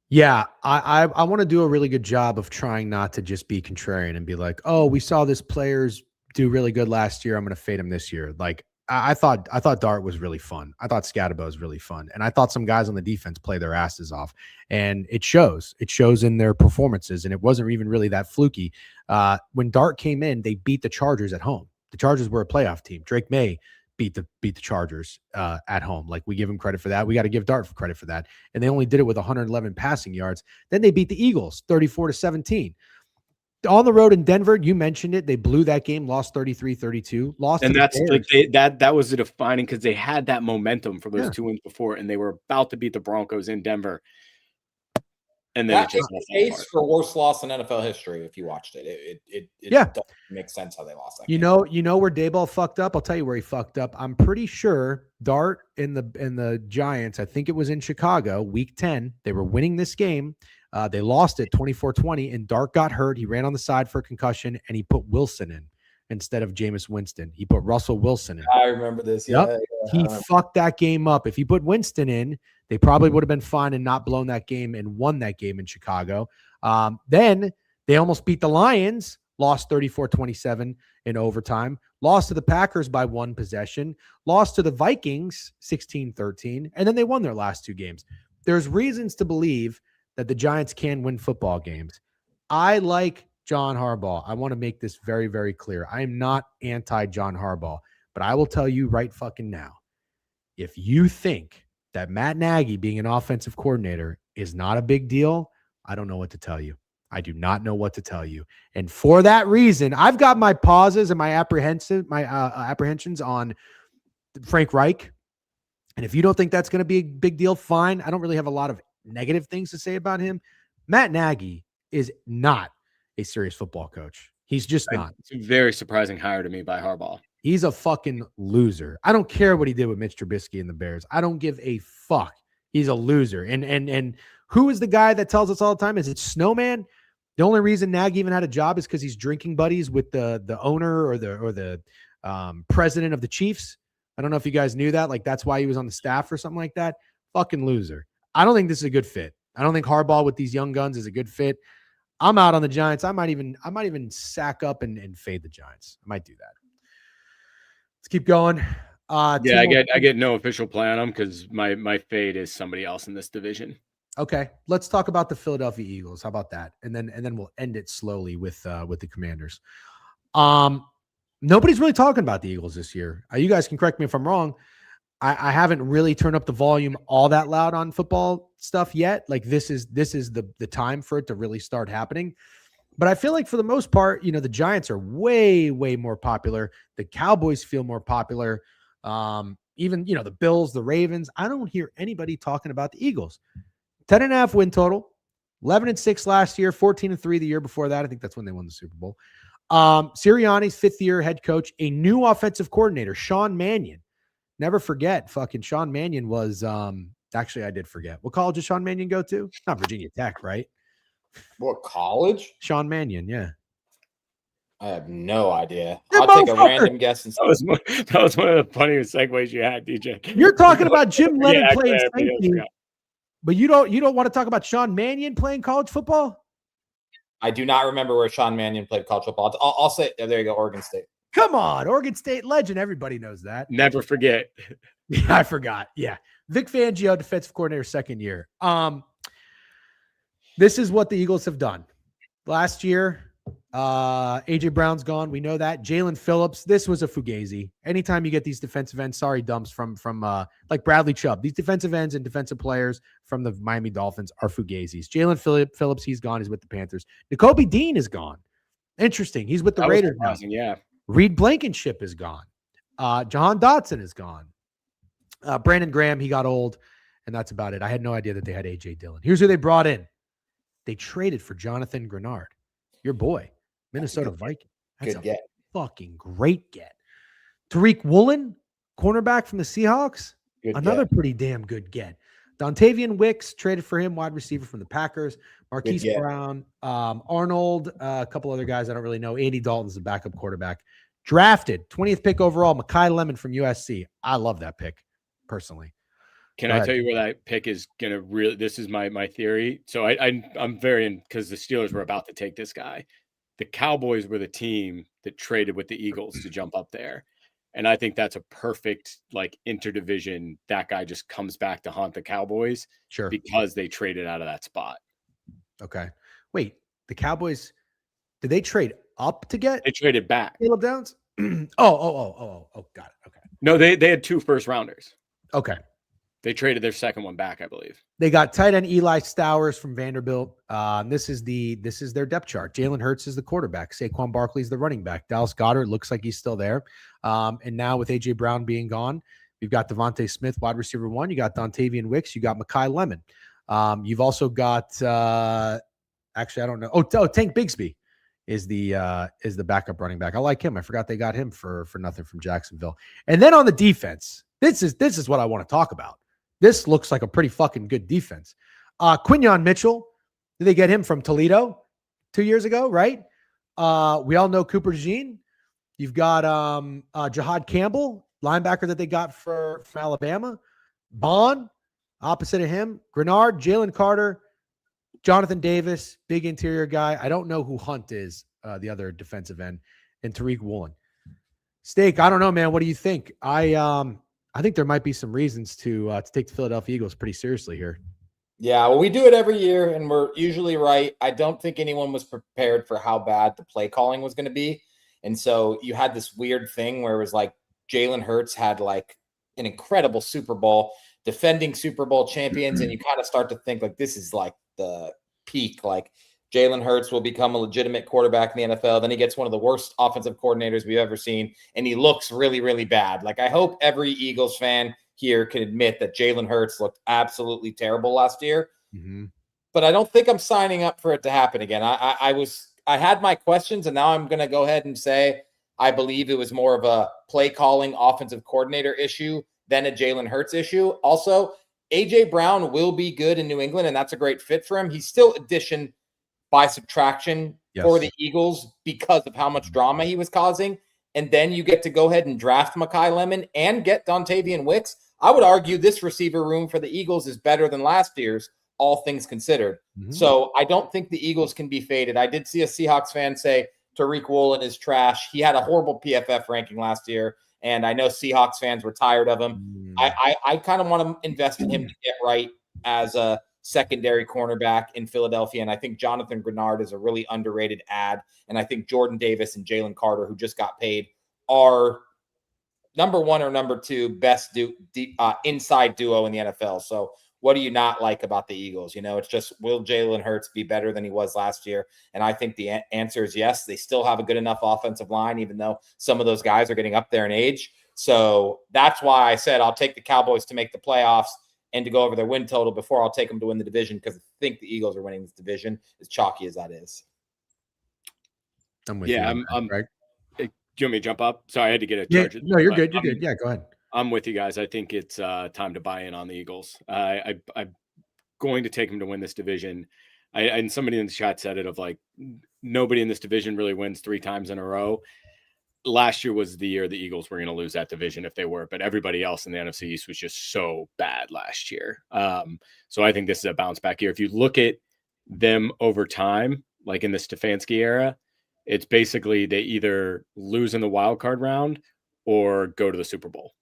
Yeah, I want to do a really good job of trying not to just be contrarian and be like, oh, we saw this players do really good last year, I'm going to fade him this year. Like I thought Dart was really fun. I thought Scatabo was really fun. And I thought some guys on the defense play their asses off. And it shows. It shows in their performances. And it wasn't even really that fluky. When Dart came in, they beat the Chargers at home. The Chargers were a playoff team. Drake May beat the Chargers at home. Like, we give him credit for that. We got to give Dart credit for that. And they only did it with 111 passing yards. Then they beat the Eagles 34-17. On the road in Denver, you mentioned it. They blew that game, lost 33-32. Lost, and that's like that was the defining, because they had that momentum for those 2 wins before, and they were about to beat the Broncos in Denver. And then that is the case for worst loss in NFL history. If you watched it, it doesn't make sense how they lost that. You know where Daboll fucked up. I'll tell you where he fucked up. I'm pretty sure Dart in the Giants. I think it was in Chicago, Week 10. They were winning this game. They lost it 24-20, and Dart got hurt. He ran on the side for a concussion, and he put Wilson in instead of Jameis Winston. He put Russell Wilson in. I remember this. Yeah, He fucked that game up. If he put Winston in, they probably would have been fine and not blown that game and won that game in Chicago. Then they almost beat the Lions, lost 34-27 in overtime, lost to the Packers by 1 possession, lost to the Vikings 16-13, and then they won their last 2 games. There's reasons to believe that the Giants can win football games. I like John Harbaugh. I want to make this very, very clear. I am not anti-John Harbaugh, but I will tell you right fucking now, if you think that Matt Nagy being an offensive coordinator is not a big deal, I don't know what to tell you. I do not know what to tell you. And for that reason, I've got my pauses and my apprehensions on Frank Reich. And if you don't think that's going to be a big deal, fine. I don't really have a lot of negative things to say about him. Matt Nagy is not a serious football coach. He's just not. It's a very surprising hire to me by Harbaugh. He's a fucking loser. I don't care what he did with Mitch Trubisky and the Bears. I don't give a fuck. He's a loser. And who is the guy that tells us all the time? Is it Snowman? The only reason Nagy even had a job is because he's drinking buddies with the owner or the president of the Chiefs. I don't know if you guys knew that. Like, that's why he was on the staff or something like that. Fucking loser. I don't think this is a good fit. I don't think Harbaugh with these young guns is a good fit. I'm out on the Giants. I might even sack up and fade the Giants. I might do that. Let's keep going. I get no official play on them because my fade is somebody else in this division. Okay, let's talk about the Philadelphia Eagles. How about that? And then we'll end it slowly with the Commanders. Nobody's really talking about the Eagles this year. You guys can correct me if I'm wrong. I haven't really turned up the volume all that loud on football stuff yet. Like, this is the time for it to really start happening. But I feel like for the most part, the Giants are way, way more popular. The Cowboys feel more popular. Even, the Bills, the Ravens. I don't hear anybody talking about the Eagles. 10.5 win total, 11-6 last year, 14-3 the year before that. I think that's when they won the Super Bowl. Sirianni's 5th year head coach, a new offensive coordinator, Sean Mannion. Never forget, fucking Sean Mannion was, actually, I did forget. What college did Sean Mannion go to? Not Virginia Tech, right? What college? Sean Mannion, yeah. I have no idea. I'll take a random guess. That was one of the funniest segues you had, DJ. You're talking about Jim Lennon playing safety, but you don't want to talk about Sean Mannion playing college football? I do not remember where Sean Mannion played college football. I'll say, there you go, Oregon State. Come on, Oregon State legend. Everybody knows that. Never forget. Yeah, I forgot. Yeah. Vic Fangio, defensive coordinator, 2nd year. This is what the Eagles have done. Last year, A.J. Brown's gone. We know that. Jalen Phillips, this was a fugazi. Anytime you get these defensive ends, dumps from like Bradley Chubb, these defensive ends and defensive players from the Miami Dolphins are fugazis. Jalen Phillips, he's gone. He's with the Panthers. Nakobe Dean is gone. Interesting. He's with the Raiders now. Yeah. Reed Blankenship is gone. Jahan Dotson is gone. Brandon Graham, he got old. and that's about it. I had no idea that they had A.J. Dillon. Here's who they brought in. They traded for Jonathan Grenard, your boy, Minnesota Viking. That's Good a get. fucking great get. Tariq Woolen, cornerback from the Seahawks, Good another get. pretty damn good get. Dontavian Wicks traded for him, wide receiver from the Packers. Marquise get. Brown, Arnold, a couple other guys I don't really know. Andy Dalton's the backup quarterback. Drafted 20th pick overall, Mekhi Lemon from USC. I love that pick personally. Can Go I ahead. tell you where that pick is going to really? This is my theory. So I'm very in because the Steelers were about to take this guy. The Cowboys were the team that traded with the Eagles to jump up there. And I think that's a perfect like interdivision. That guy just comes back to haunt the Cowboys because they traded out of that spot. Okay. Wait, the Cowboys, did they trade up to get? They traded back. Caleb Downs? Got it. Okay. No, they had 2 first rounders. Okay. They traded their second one back, I believe. They got tight end Eli Stowers from Vanderbilt. This is their depth chart. Jalen Hurts is the quarterback. Saquon Barkley is the running back. Dallas Goedert looks like he's still there. And now with A.J. Brown being gone, you've got Devontae Smith, wide receiver 1. You got Dontavian Wicks. You got Mekhi Lemon. You've also got actually I don't know. Tank Bigsby is the backup running back. I like him. I forgot they got him for nothing from Jacksonville. And then on the defense, this is what I want to talk about. This looks like a pretty fucking good defense. Quinyon Mitchell, did they get him from Toledo 2 years ago, right? We all know Cooper Jean. You've got Jahad Campbell, linebacker that they got from Alabama. Bond, opposite of him. Grenard, Jalen Carter, Jonathan Davis, big interior guy. I don't know who Hunt is, the other defensive end, and Tariq Woolen. Steak, I don't know, man. What do you think? I think there might be some reasons to take the Philadelphia Eagles pretty seriously here. Yeah, well, we do it every year, and we're usually right. I don't think anyone was prepared for how bad the play calling was going to be. And so you had this weird thing where it was like Jalen Hurts had like an incredible Super Bowl, defending Super Bowl champions, and you kind of start to think like this is like the peak. Like Jalen Hurts will become a legitimate quarterback in the NFL. Then he gets one of the worst offensive coordinators we've ever seen, and he looks really, really bad. Like I hope every Eagles fan here can admit that Jalen Hurts looked absolutely terrible last year. Mm-hmm. But I don't think I'm signing up for it to happen again. I had my questions, and now I'm going to go ahead and say I believe it was more of a play calling offensive coordinator issue than a Jalen Hurts issue. Also, A.J. Brown will be good in New England, and that's a great fit for him. He's still addition by subtraction for the Eagles because of how much drama he was causing. And then you get to go ahead and draft Mekhi Lemon and get Dontavian Wicks. I would argue this receiver room for the Eagles is better than last year's, all things considered. Mm-hmm. So I don't think the Eagles can be faded. I did see a Seahawks fan say Tariq Woolen is trash. He had a horrible PFF ranking last year, and I know Seahawks fans were tired of him. I kind of want to invest in him to get right as a secondary cornerback in Philadelphia, and I think Jonathan Grenard is a really underrated ad, and I think Jordan Davis and Jalen Carter, who just got paid, are number 1 or number 2 best inside duo in the NFL. So what do you not like about the Eagles? You know, it's just, will Jalen Hurts be better than he was last year? And I think the answer is yes. They still have a good enough offensive line, even though some of those guys are getting up there in age. So that's why I said I'll take the Cowboys to make the playoffs and to go over their win total before I'll take them to win the division, because I think the Eagles are winning this division, as chalky as that is. I'm with you. I'm right. Do you want me to jump up? Sorry, I had to get a Yeah, charge. no, you're good. You're good. Yeah, go ahead. I'm with you guys. I think it's time to buy in on the Eagles. I'm going to take them to win this division. And somebody in the chat said it of like, nobody in this division really wins 3 times in a row. Last year was the year the Eagles were going to lose that division if they were, but everybody else in the NFC East was just so bad last year. So I think this is a bounce back year. If you look at them over time, like in the Stefanski era, it's basically they either lose in the wild card round or go to the Super Bowl.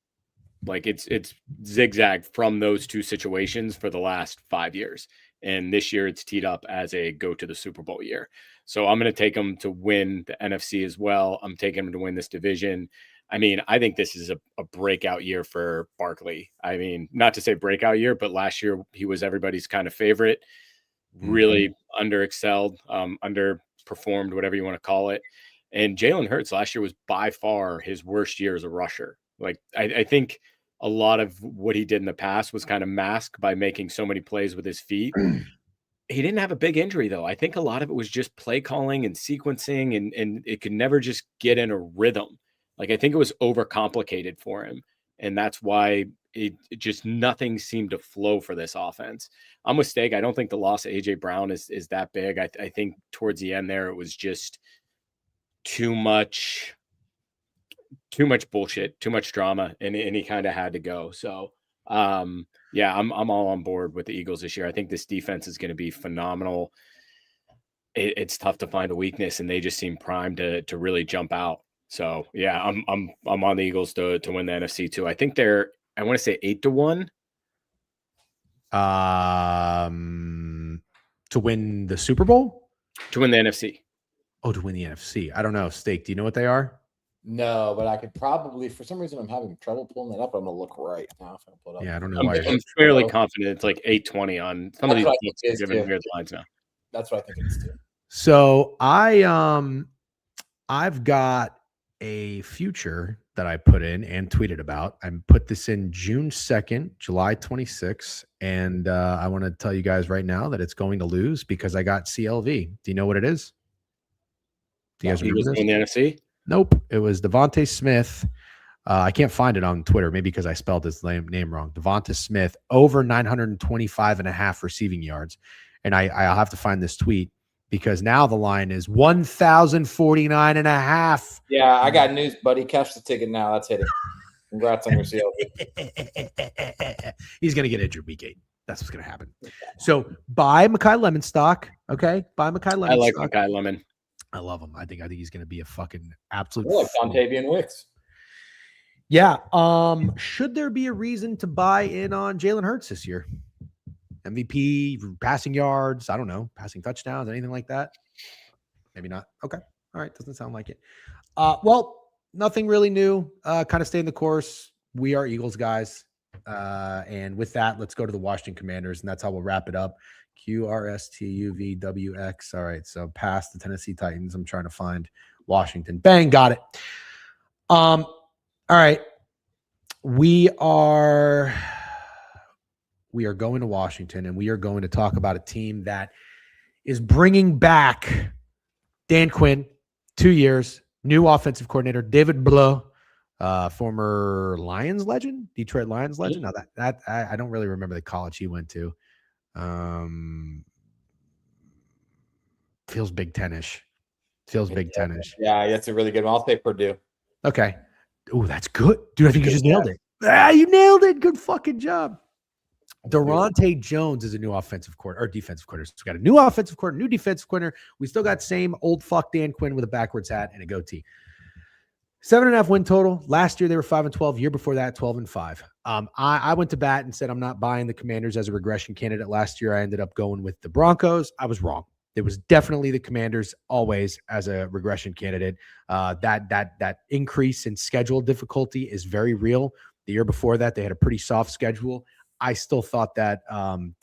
Like it's zigzag from those 2 situations for the last 5 years. And this year it's teed up as a go to the Super Bowl year. So I'm going to take them to win the NFC as well. I'm taking them to win this division. I mean, I think this is a breakout year for Barkley. I mean, not to say breakout year, but last year he was everybody's kind of favorite, really underexcelled, underperformed, whatever you want to call it. And Jalen Hurts last year was by far his worst year as a rusher. Like, I think a lot of what he did in the past was kind of masked by making so many plays with his feet. He didn't have a big injury, though. I think a lot of it was just play calling and sequencing, and it could never just get in a rhythm. Like, I think it was overcomplicated for him, and that's why it just nothing seemed to flow for this offense. I'm with Steak. I don't think the loss of A.J. Brown is that big. I think towards the end there, it was just too much bullshit, too much drama, and he kind of had to go. So, yeah, I'm all on board with the Eagles this year. I think this defense is going to be phenomenal. It's tough to find a weakness, and they just seem primed to really jump out. So, yeah, I'm on the Eagles to win the NFC too. I think they're, I want to say 8-1. To win the Super Bowl? To win the NFC. Oh, to win the NFC. I don't know. Steak, do you know what they are? No, but I could probably, for some reason, I'm having trouble pulling that up. I'm going to look right now. If I pull it up. Yeah, I don't know why. I'm fairly confident it's like 8-20 on some of these books is given too. weird lines now. That's what I think it is too. So I've got a future that I put in and tweeted about. I put this in June 2nd, July 26th, and I want to tell you guys right now that it's going to lose because I got CLV. Do you know what it is? Do you guys remember this? In the NFC? Nope. It was Devontae Smith. I can't find it on Twitter, maybe because I spelled his name wrong. Devontae Smith over 925.5 receiving yards. And I'll have to find this tweet because now the line is 1,049.5. Yeah, I got news, buddy. Cash the ticket now. That's hitting. Congrats on your CLV. He's going to get injured week 8. That's what's going to happen. So buy Mekhi Lemon stock. Okay. Buy Mekhi Lemon I like stock. Mekhi Lemon. I love him. I think he's going to be a fucking absolute. I like Dontavian Wicks. Yeah. Should there be a reason to buy in on Jalen Hurts this year? MVP, passing yards, I don't know, passing touchdowns, anything like that? Maybe not. Okay. All right. Doesn't sound like it. Well, nothing really new. Kind of staying the course. We are Eagles guys. And with that, let's go to the Washington Commanders, and that's how we'll wrap it up. QRSTUVWX. All right. So past the Tennessee Titans. I'm trying to find Washington. Bang. Got it. All right. We are going to Washington, and we are going to talk about a team that is bringing back Dan Quinn, 2 years, new offensive coordinator, David Blough, former Lions legend, Detroit Lions legend. Now that I don't really remember the college he went to. Feels Big Ten-ish. Big Ten-ish. Yeah, that's a really good one. I'll say Purdue. Okay. Oh, that's good. Dude, I think you just nailed it. You nailed it. Good fucking job. Durante Jones is a new offensive coordinator or defensive coordinator. So we got a new offensive coordinator, new defensive coordinator. We still got same old fuck Dan Quinn with a backwards hat and a goatee. 7.5 win total. Last year they were 5-12. Year before that, 12-5. I went to bat and said I'm not buying the Commanders as a regression candidate. Last year I ended up going with the Broncos. I was wrong. It was definitely the Commanders always as a regression candidate. That increase in schedule difficulty is very real. The year before that, they had a pretty soft schedule. I still thought that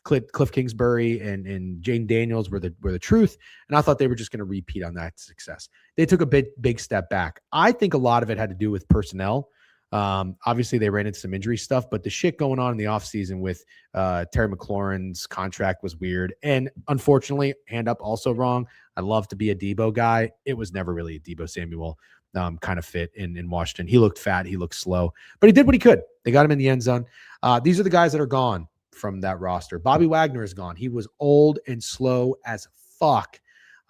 Cliff Kingsbury and Jane Daniels were the truth, and I thought they were just going to repeat on that success. They took a big step back. I think a lot of it had to do with personnel. Obviously, they ran into some injury stuff, but the shit going on in the offseason with Terry McLaurin's contract was weird. And unfortunately, hand up also wrong. I love to be a Debo guy. It was never really a Debo Samuel kind of fit in Washington. He looked fat. He looked slow, but he did what he could. They got him in the end zone. These are the guys that are gone from that roster. Bobby Wagner is gone. He was old and slow as fuck.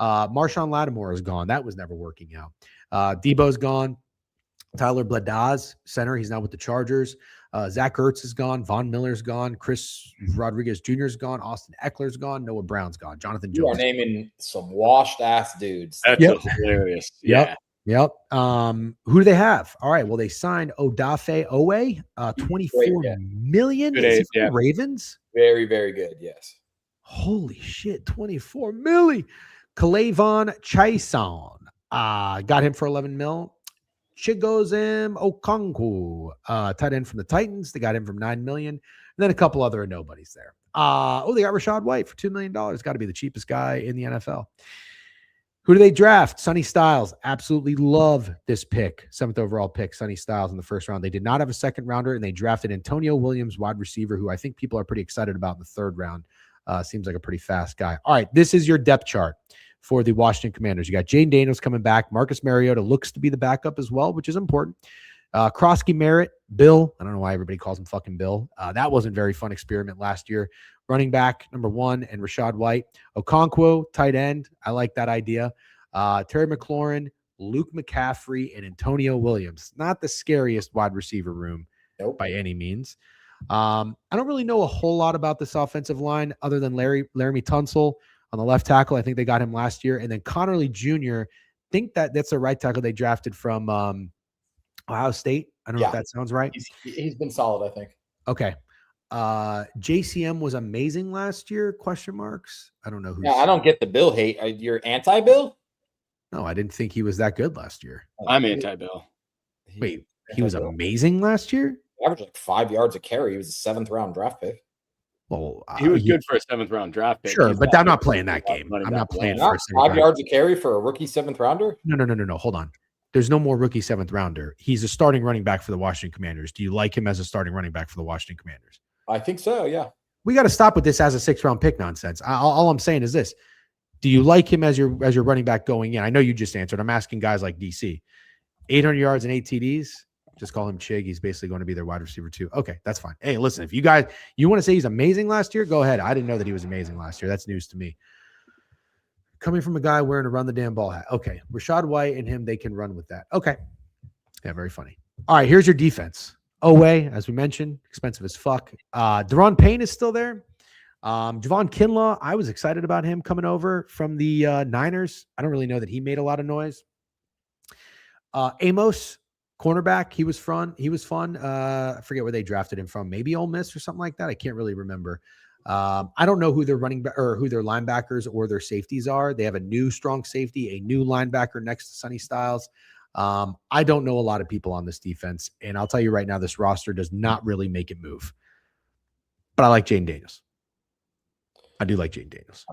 Marshawn Lattimore is gone. That was never working out. Debo's gone. Tyler Bledaz, center. He's now with the Chargers. Zach Ertz is gone. Von Miller's gone. Chris Rodriguez Jr. is gone. Austin Eckler's gone. Noah Brown's gone. Jonathan Jones. You are naming some washed ass dudes. That's hilarious. Yeah. Yep. Who do they have? All right. Well, they signed Odafe Owe, $24 million. Is he from the Ravens? Very, very good. Yes. Holy shit. $24 million. Kalavon Chason. Got him for $11 million. Chigozim Okonkwo, tight end from the Titans. They got him from $9 million. And then a couple other nobodies there. They got Rashad White for $2 million. Got to be the cheapest guy in the NFL. Who do they draft? Sonny Styles. Absolutely love this pick. 7th overall pick, Sonny Styles in the first round. They did not have a second rounder, and they drafted Antonio Williams, wide receiver, who I think people are pretty excited about in the 3rd round. Seems like a pretty fast guy. All right, this is your depth chart for the Washington Commanders. You got Jaden Daniels coming back. Marcus Mariota looks to be the backup as well, which is important. Krosky Merritt, Bill. I don't know why everybody calls him fucking Bill. That wasn't a very fun experiment last year. Running back, number 1, and Rashad White. Okonkwo, tight end. I like that idea. Terry McLaurin, Luke McCaffrey, and Antonio Williams. Not the scariest wide receiver room by any means. I don't really know a whole lot about this offensive line other than Laramie Tunsil on the left tackle. I think they got him last year. And then Connerly Jr., think that's a right tackle they drafted from Ohio State. I don't know if that sounds right. He's been solid, I think. Okay. JCM was amazing last year, question marks. I don't know who. Yeah, I don't get the Bill hate. You're anti-Bill? No, I didn't think he was that good last year. I'm anti-Bill. Wait, he was amazing last year? He averaged like 5 yards a carry. He was a 7th round draft pick. Well, he was good for a 7th round draft pick. Sure, but I'm not playing that game. I'm not playing for 5 yards a carry for a rookie 7th rounder? No. Hold on. There's no more rookie 7th rounder. He's a starting running back for the Washington Commanders. Do you like him as a starting running back for the Washington Commanders? I think so, yeah. We got to stop with this as a 6th round pick nonsense. All I'm saying is this. Do you like him as your running back going in? I know you just answered. I'm asking guys like DC. 800 yards and 8 TDs. Just call him Chig. He's basically going to be their wide receiver too. Okay, that's fine. Hey, listen, if you want to say he's amazing last year, go ahead. I didn't know that he was amazing last year. That's news to me. Coming from a guy wearing a run the damn ball hat. Okay, Rashad White and him, they can run with that. Okay. Yeah, very funny. All right, here's your defense. Oweh, as we mentioned, expensive as fuck. Deron Payne is still there. Javon Kinlaw, I was excited about him coming over from the Niners. I don't really know that he made a lot of noise. Amos, cornerback, he was fun. I forget where they drafted him from. Maybe Ole Miss or something like that. I can't really remember. I don't know who their running back or who their linebackers or their safeties are. They have a new strong safety, a new linebacker next to Sonny Styles. I don't know a lot of people on this defense, and I'll tell you right now, this roster does not really make it move. But I like Jaden Daniels. I do like Jaden Daniels.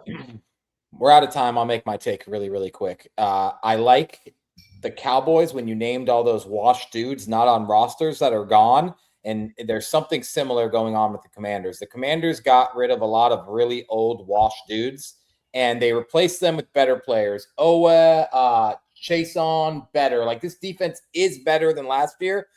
We're out of time. I'll make my take really, really quick. I like the Cowboys when you named all those washed dudes not on rosters that are gone. And there's something similar going on with the Commanders. The Commanders got rid of a lot of really old washed dudes, and they replaced them with better players. Chase on better. Like, this defense is better than last year.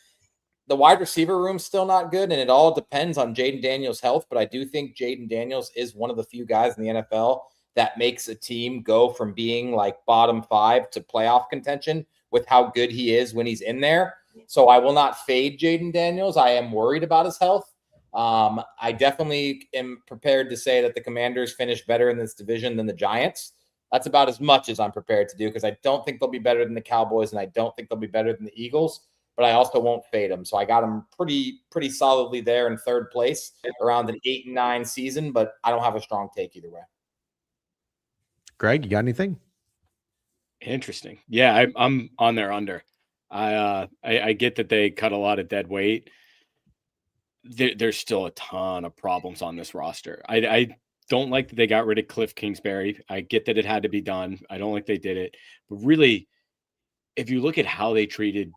The wide receiver room's still not good, and it all depends on Jaden Daniels' health. But I do think Jaden Daniels is one of the few guys in the NFL that makes a team go from being like bottom 5 to playoff contention with how good he is when he's in there. So I will not fade Jaden Daniels. I am worried about his health. I definitely am prepared to say that the Commanders finished better in this division than the Giants. That's about as much as I'm prepared to do, because I don't think they'll be better than the Cowboys, and I don't think they'll be better than the Eagles. But I also won't fade them. So I got them pretty solidly there in 3rd place around an 8-9 season, but I don't have a strong take either way. Greg, you got anything? Interesting. Yeah, I'm on their under. I get that they cut a lot of dead weight. There's still a ton of problems on this roster. I don't like that they got rid of Cliff Kingsbury. I get that it had to be done. I don't like they did it. But really, if you look at how they treated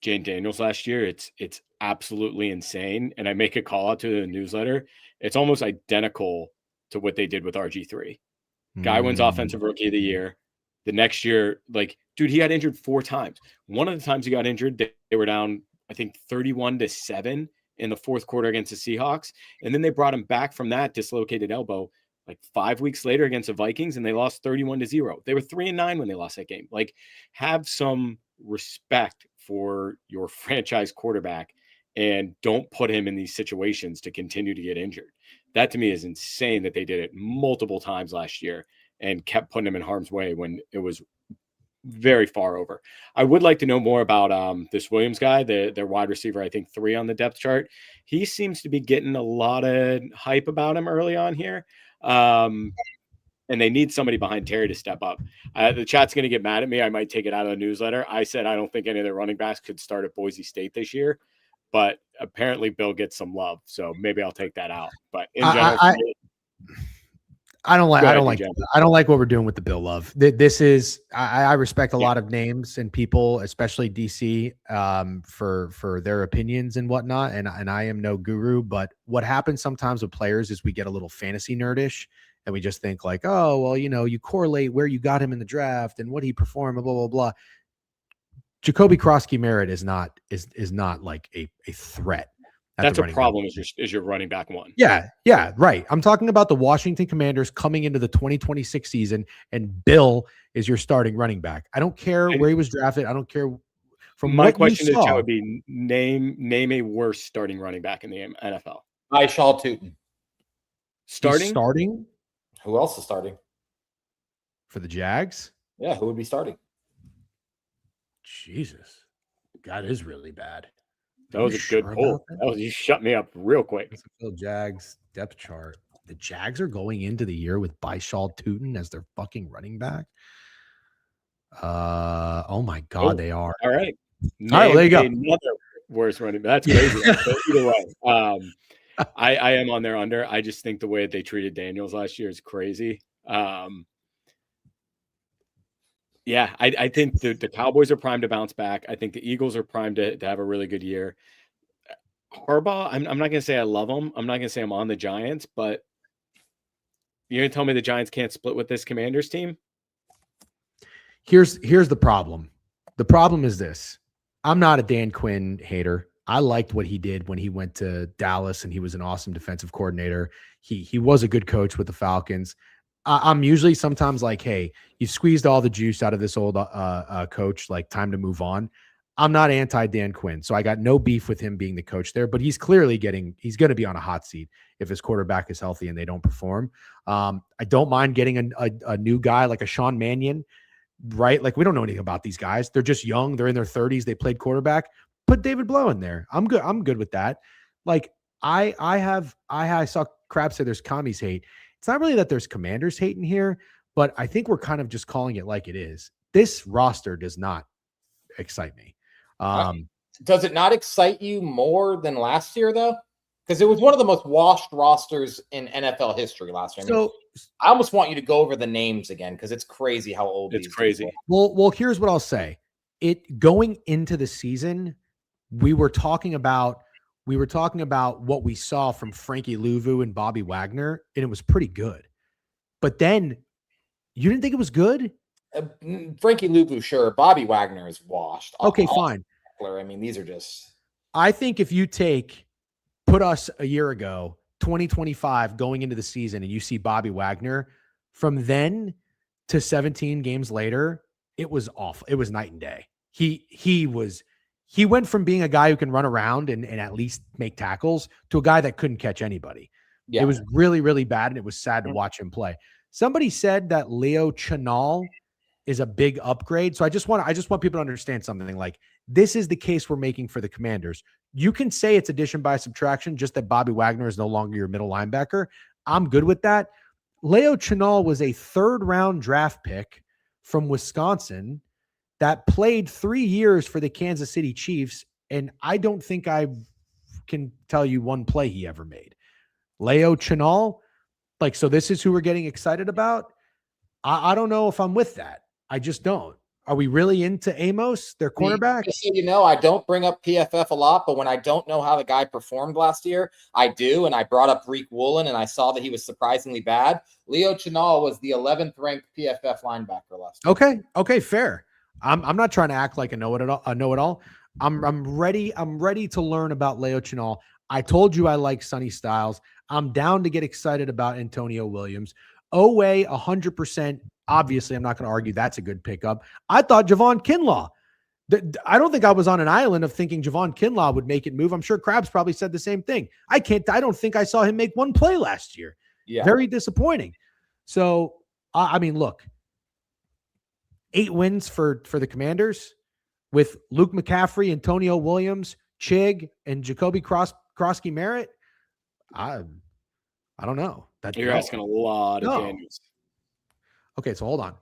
Jaden Daniels last year, it's absolutely insane. And I make a call out to the newsletter. It's almost identical to what they did with RG3. Guy wins Offensive Rookie of the Year. The next year, like, dude, he got injured 4 times. One of the times he got injured, they were down, I think, 31-7 in the 4th quarter against the Seahawks. And then they brought him back from that dislocated elbow like 5 weeks later against the Vikings, and they lost 31-0. They were 3-9 when they lost that game. Like, have some respect for your franchise quarterback and don't put him in these situations to continue to get injured. That to me is insane that they did it multiple times last year and kept putting him in harm's way when it was very far over. I would like to know more about this Williams guy, their wide receiver, I think 3 on the depth chart. He seems to be getting a lot of hype about him early on here. And they need somebody behind Terry to step up. The chat's going to get mad at me. I might take it out of the newsletter. I said I don't think any of their running backs could start at Boise State this year, but apparently Bill gets some love, so maybe I'll take that out. But in general, I don't like DJ. I don't like what we're doing with the Bill Love. This is I respect a lot of names and people, especially DC, for their opinions and whatnot. And I am no guru, but what happens sometimes with players is we get a little fantasy nerdish and we just think like, oh, well, you correlate where you got him in the draft and what he performed, blah, blah, blah. Jacoby Krosky-Merritt is not like a threat. That's a problem. Is your running back one? Yeah, right. I'm talking about the Washington Commanders coming into the 2026 season, and Bill is your starting running back. I don't care where he was drafted. I don't care. From my what question you to saw, Joe would be name a worse starting running back in the NFL. Biev Tootin. Starting? Who else is starting for the Jags? Yeah, who would be starting? Jesus, that is really bad. That was a good pull. You shut me up real quick. Jags depth chart. The Jags are going into the year with Biev Tootin as their fucking running back. Oh my God, they are. All right. All right, there you go. Another worse running back. That's crazy. But either way, I am on their under. I just think the way they treated Daniels last year is crazy. Yeah, I think the Cowboys are primed to bounce back. I think the Eagles are primed to have a really good year. Harbaugh, I'm not going to say I love him. I'm not going to say I'm on the Giants, but you're going to tell me the Giants can't split with this Commanders team? Here's the problem. The problem is this. I'm not a Dan Quinn hater. I liked what he did when he went to Dallas, and he was an awesome defensive coordinator. He was a good coach with the Falcons. I'm usually sometimes like, hey, you squeezed all the juice out of this old coach, like time to move on. I'm not anti Dan Quinn, so I got no beef with him being the coach there, but he's clearly he's going to be on a hot seat if his quarterback is healthy and they don't perform. I don't mind getting a new guy like a Sean Mannion, right? Like we don't know anything about these guys. They're just young. They're in their 30s. They played quarterback. Put David Blow in there. I'm good. I'm good with that. Like I saw Krabs say there's commies hate. It's not really that there's Commanders hate in here, but I think we're kind of just calling it like it is. This roster does not excite me. Does it not excite you more than last year, though? Because it was one of the most washed rosters in NFL history last year. I almost want you to go over the names again because it's crazy how old it's crazy. Well, here's what I'll say. It going into the season, we were talking about what we saw from Frankie Louvu and Bobby Wagner, and it was pretty good. But then you didn't think it was good? Frankie Louvu, sure. Bobby Wagner is washed. Okay, fine. I mean, these are just... I think if you put us a year ago, 2025, going into the season, and you see Bobby Wagner, from then to 17 games later, it was awful. It was night and day. He went from being a guy who can run around and at least make tackles to a guy that couldn't catch anybody. Yeah. It was really, really bad, and it was sad to watch him play. Somebody said that Leo Chenal is a big upgrade. So I just want people to understand something. Like, this is the case we're making for the Commanders. You can say it's addition by subtraction, just that Bobby Wagner is no longer your middle linebacker. I'm good with that. Leo Chenal was a 3rd-round draft pick from Wisconsin that played 3 years for the Kansas City Chiefs, and I don't think I can tell you one play he ever made. Leo Chenal, so this is who we're getting excited about? I don't know if I'm with that. I just don't. Are we really into Amos, their cornerback? I don't bring up PFF a lot, but when I don't know how the guy performed last year, I do, and I brought up Reek Woolen, and I saw that he was surprisingly bad. Leo Chenal was the 11th ranked PFF linebacker last year. Okay, fair. I'm not trying to act like a know-it-all. I'm ready to learn about Leo Chenal. I told you I like Sonny Styles. I'm down to get excited about Antonio Williams. Oweh, 100%. Obviously, I'm not going to argue that's a good pickup. I thought Jovan Kinlaw. I don't think I was on an island of thinking Jovan Kinlaw would make it move. I'm sure Krabs probably said the same thing. I don't think I saw him make one play last year. Yeah. Very disappointing. So, I mean, look, 8 wins for the Commanders with Luke McCaffrey, Antonio Williams, Chig, and Jacoby Krosky-Merritt. I don't know. You're asking a lot of Daniels. Okay, so hold on.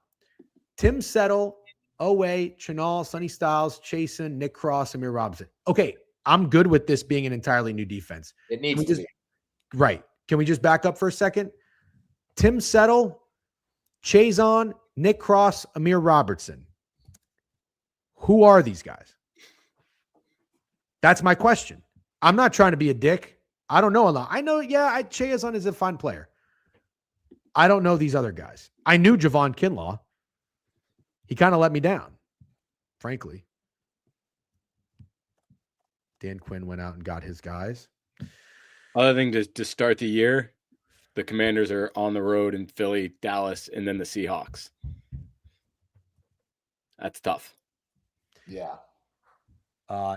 Tim Settle, Oweh, Chenal, Sonny Styles, Chasen, Nick Cross, Amir Robinson. Okay, I'm good with this being an entirely new defense. It needs to be. Right. Can we just back up for a second? Tim Settle, Chazon, Nick Cross, Amir Robertson. Who are these guys? That's my question. I'm not trying to be a dick. I don't know a lot. I know, Chazon is a fine player. I don't know these other guys. I knew Jovan Kinlaw. He kind of let me down, frankly. Dan Quinn went out and got his guys. Other thing to start the year, the Commanders are on the road in Philly, Dallas, and then the Seahawks. That's tough. Yeah.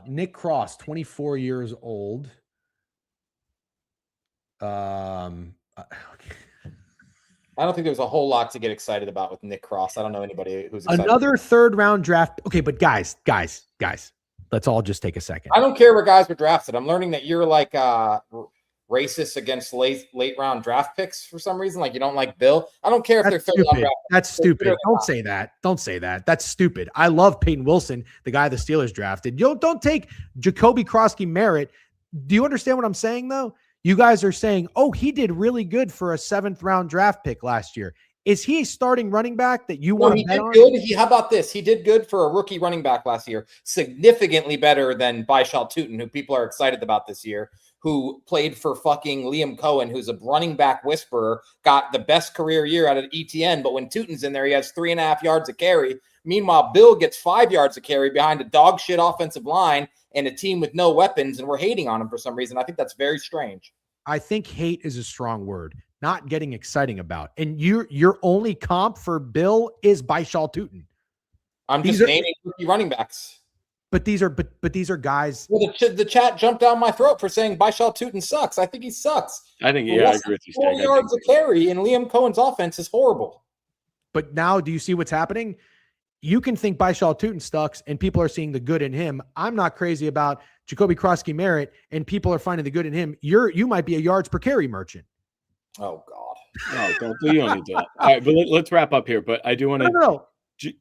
Nick Cross, 24 years old. I don't think there's a whole lot to get excited about with Nick Cross. I don't know anybody who's excited. Another third round draft. Okay, but guys, let's all just take a second. I don't care where guys were drafted. I'm learning that you're like racist against late round draft picks for some reason. Like you don't like Bill. I don't care if That's they're third round draft. That's stupid. Don't say that. Don't say that. That's stupid. I love Peyton Wilson, the guy the Steelers drafted. Don't take Jacoby Krosky-Merritt. Do you understand what I'm saying, though? You guys are saying, oh, he did really good for a 7th round draft pick last year. Is he a starting running back that you want to bet on? Good. How about this? He did good for a rookie running back last year. Significantly better than Bishal Tootin, who people are excited about this year, who played for fucking Liam Cohen, who's a running back whisperer, got the best career year out of ETN. But when Tootin's in there, he has 3.5 yards a carry. Meanwhile, Bill gets 5 yards a carry behind a dog shit offensive line and a team with no weapons, and we're hating on him for some reason. I think that's very strange. I think hate is a strong word. Not getting exciting about. And your only comp for Bill is Bishal Tootin. I'm just naming rookie running backs. But these are guys. Well, the chat jumped down my throat for saying Bishal Tootin sucks. I think he sucks. I think I agree with you. 4 yards a carry, and Liam Cohen's offense is horrible. But now, do you see what's happening? You can think Bishal Tootin sucks, and people are seeing the good in him. I'm not crazy about Jacoby Krosky-Merritt, and people are finding the good in him. You might be a yards per carry merchant. Oh God! No, you don't need that. All right, but let's wrap up here. But I do want to. No.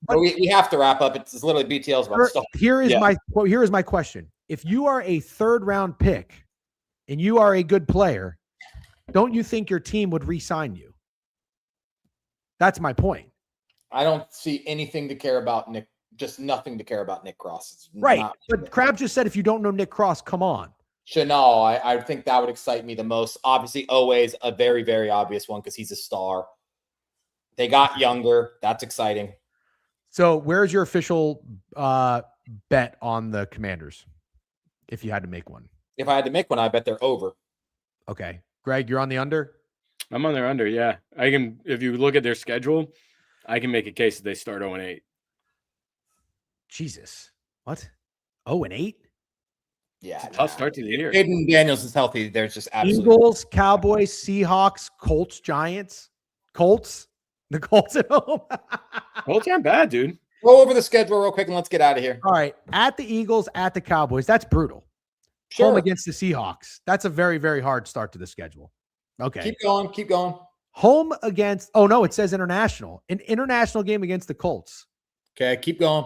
But we have to wrap up. It's literally BTLs about stuff. Here is my question. If you are a 3rd round pick and you are a good player, don't you think your team would re-sign you? That's my point. I don't see anything to care about Nick. Just nothing to care about Nick Cross. It's right. But Krabs just said if you don't know Nick Cross, come on. Chanel, I think that would excite me the most. Obviously, always a very, very obvious one because he's a star. They got younger. That's exciting. So where's your official bet on the Commanders if you had to make one? If I had to make one, I bet they're over. Okay. Greg, you're on the under? I'm on their under, yeah. I can, if you look at their schedule, I can make a case that they start 0-8. Jesus. What? 0-8? Yeah. Tough start to the year. Aiden Daniels is healthy. There's just absolutely Eagles, Cowboys, Seahawks, Colts, Giants. Colts? The Colts at home? Colts aren't bad, dude. Go over the schedule real quick and let's get out of here. All right. At the Eagles, at the Cowboys. That's brutal. Sure. Home against the Seahawks. That's a very, very hard start to the schedule. Okay. Keep going. Home against, oh no, it says international. An international game against the Colts. Okay, keep going.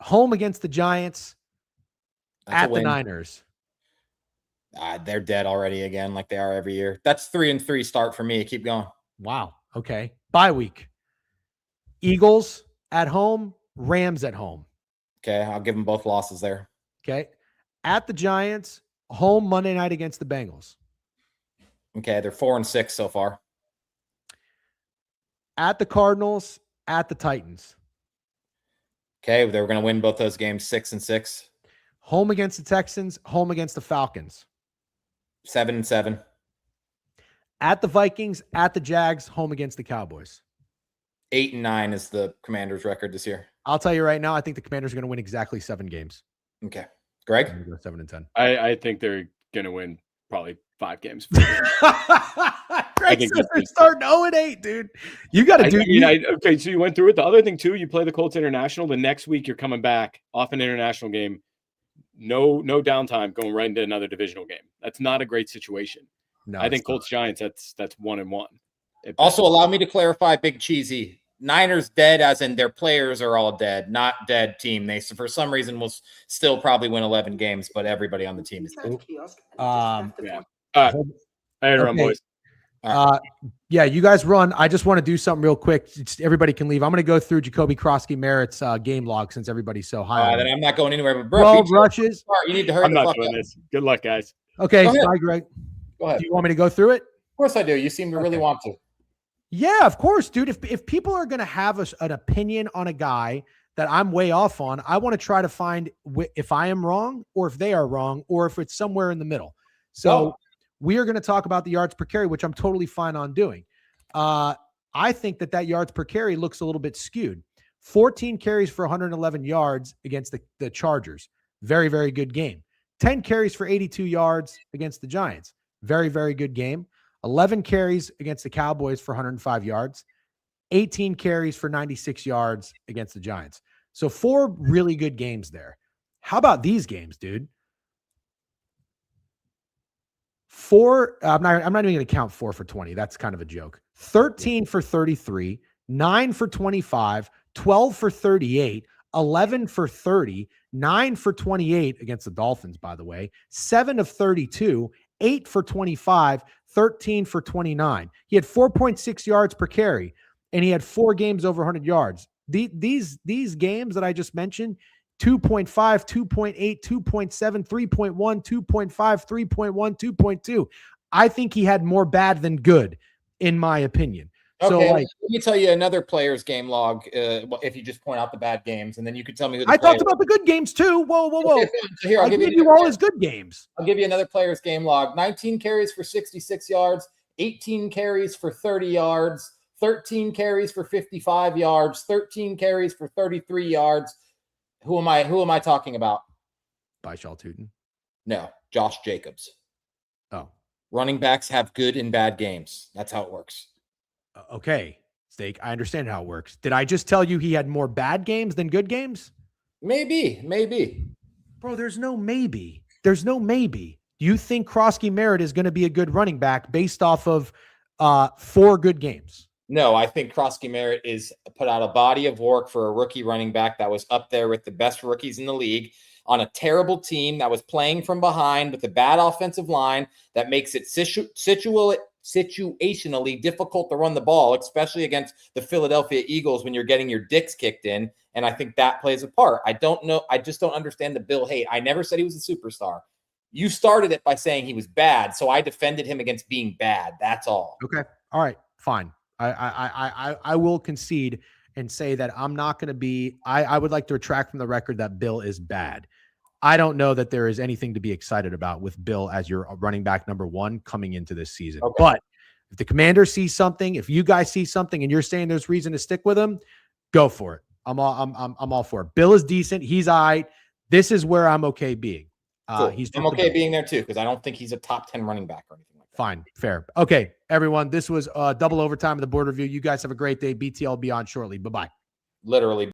Home against the Giants. That's at the Niners. They're dead already again, like they are every year. That's 3-3 start for me. Keep going. Wow. Okay. Bye week. Eagles at home, Rams at home. Okay, I'll give them both losses there. Okay. At the Giants, home Monday night against the Bengals. Okay, they're 4-6 so far. At the Cardinals, at the Titans. Okay, they were going to win both those games 6-6. Home against the Texans, home against the Falcons. 7-7. At the Vikings, at the Jags, home against the Cowboys. 8-9 is the Commanders' record this year. I'll tell you right now, I think the Commanders are going to win exactly 7 games. Okay. Greg? 7-10. I think they're going to win probably 5 games. Greg says they're starting 0-8, dude. You got to do. Okay, so you went through it. The other thing too, you play the Colts International. The next week you're coming back off an international game. No downtime, going right into another divisional game. That's not a great situation. No, I think Colts Giants. That's 1-1. Also, allow me to clarify, Big Cheesy. Niners dead, as in their players are all dead, not dead team. They for some reason will still probably win 11 games, but everybody on the team is dead. Yeah. All right. I had to run, boys. Yeah, you guys run. I just want to do something real quick. Everybody can leave. I'm going to go through Jacoby Krosky-Merritt's game log since everybody's so high. Then I'm not going anywhere. But bro, 12 rushes. You need to hurry I'm the not fuck doing up. this. Good luck, guys. Okay, Go ahead. bye, Greg. Go ahead. Do you want me to go through it? Of course I do. You seem to really want to. Yeah, of course, dude. If people are going to have an opinion on a guy that I'm way off on, I want to try to find if I am wrong or if they are wrong or if it's somewhere in the middle. So we are going to talk about the yards per carry, which I'm totally fine on doing. I think that yards per carry looks a little bit skewed. 14 carries for 111 yards against the Chargers. Very, very good game. 10 carries for 82 yards against the Giants. Very, very good game. 11 carries against the Cowboys for 105 yards. 18 carries for 96 yards against the Giants. So 4 really good games there. How about these games, dude? 4, I'm not even going to count 4 for 20. That's kind of a joke. 13 for 33, 9 for 25, 12 for 38, 11 for 30, 9 for 28 against the Dolphins, by the way, 7 of 32, 8 for 25, 13 for 29. He had 4.6 yards per carry, and he had 4 games over 100 yards. These games that I just mentioned, 2.5, 2.8, 2.7, 3.1, 2.5, 3.1, 2.2. I think he had more bad than good, in my opinion. Okay, so let me tell you another player's game log. If you just point out the bad games, and then you can tell me who. I talked about the good games too. Whoa. Okay, so here, I'll give you all his good games. I'll give you another player's game log. 19 carries for 66 yards, 18 carries for 30 yards, 13 carries for 55 yards, 13 carries for 33 yards. Who am I talking about? Byshal Tootin. No, Josh Jacobs. Oh. Running backs have good and bad games. That's how it works. Okay, Steak, I understand how it works. Did I just tell you he had more bad games than good games? Maybe. Bro, there's no maybe. You think Krosky-Merritt is going to be a good running back based off of 4 good games? No, I think Krosky-Merritt is put out a body of work for a rookie running back that was up there with the best rookies in the league on a terrible team that was playing from behind with a bad offensive line that makes it situationally difficult to run the ball, especially against the Philadelphia Eagles when you're getting your dicks kicked in. And I think that plays a part. I don't know. I just don't understand the Bill hate. I never said he was a superstar. You started it by saying he was bad, so I defended him against being bad. That's all. Okay. All right. Fine. I will concede and say that I'm not going to be. I would like to retract from the record that Bill is bad. I don't know that there is anything to be excited about with Bill as your running back number 1 coming into this season. Okay. But if the commander sees something, if you guys see something and you're saying there's reason to stick with him, go for it. I'm all for it. Bill is decent. He's all right. This is where I'm okay being. Cool. I'm okay being there too, because I don't think he's a top 10 running back or anything like that. Fine. Fair. Okay, everyone. This was double overtime of the board review. You guys have a great day. BTL will be on shortly. Bye-bye. Literally.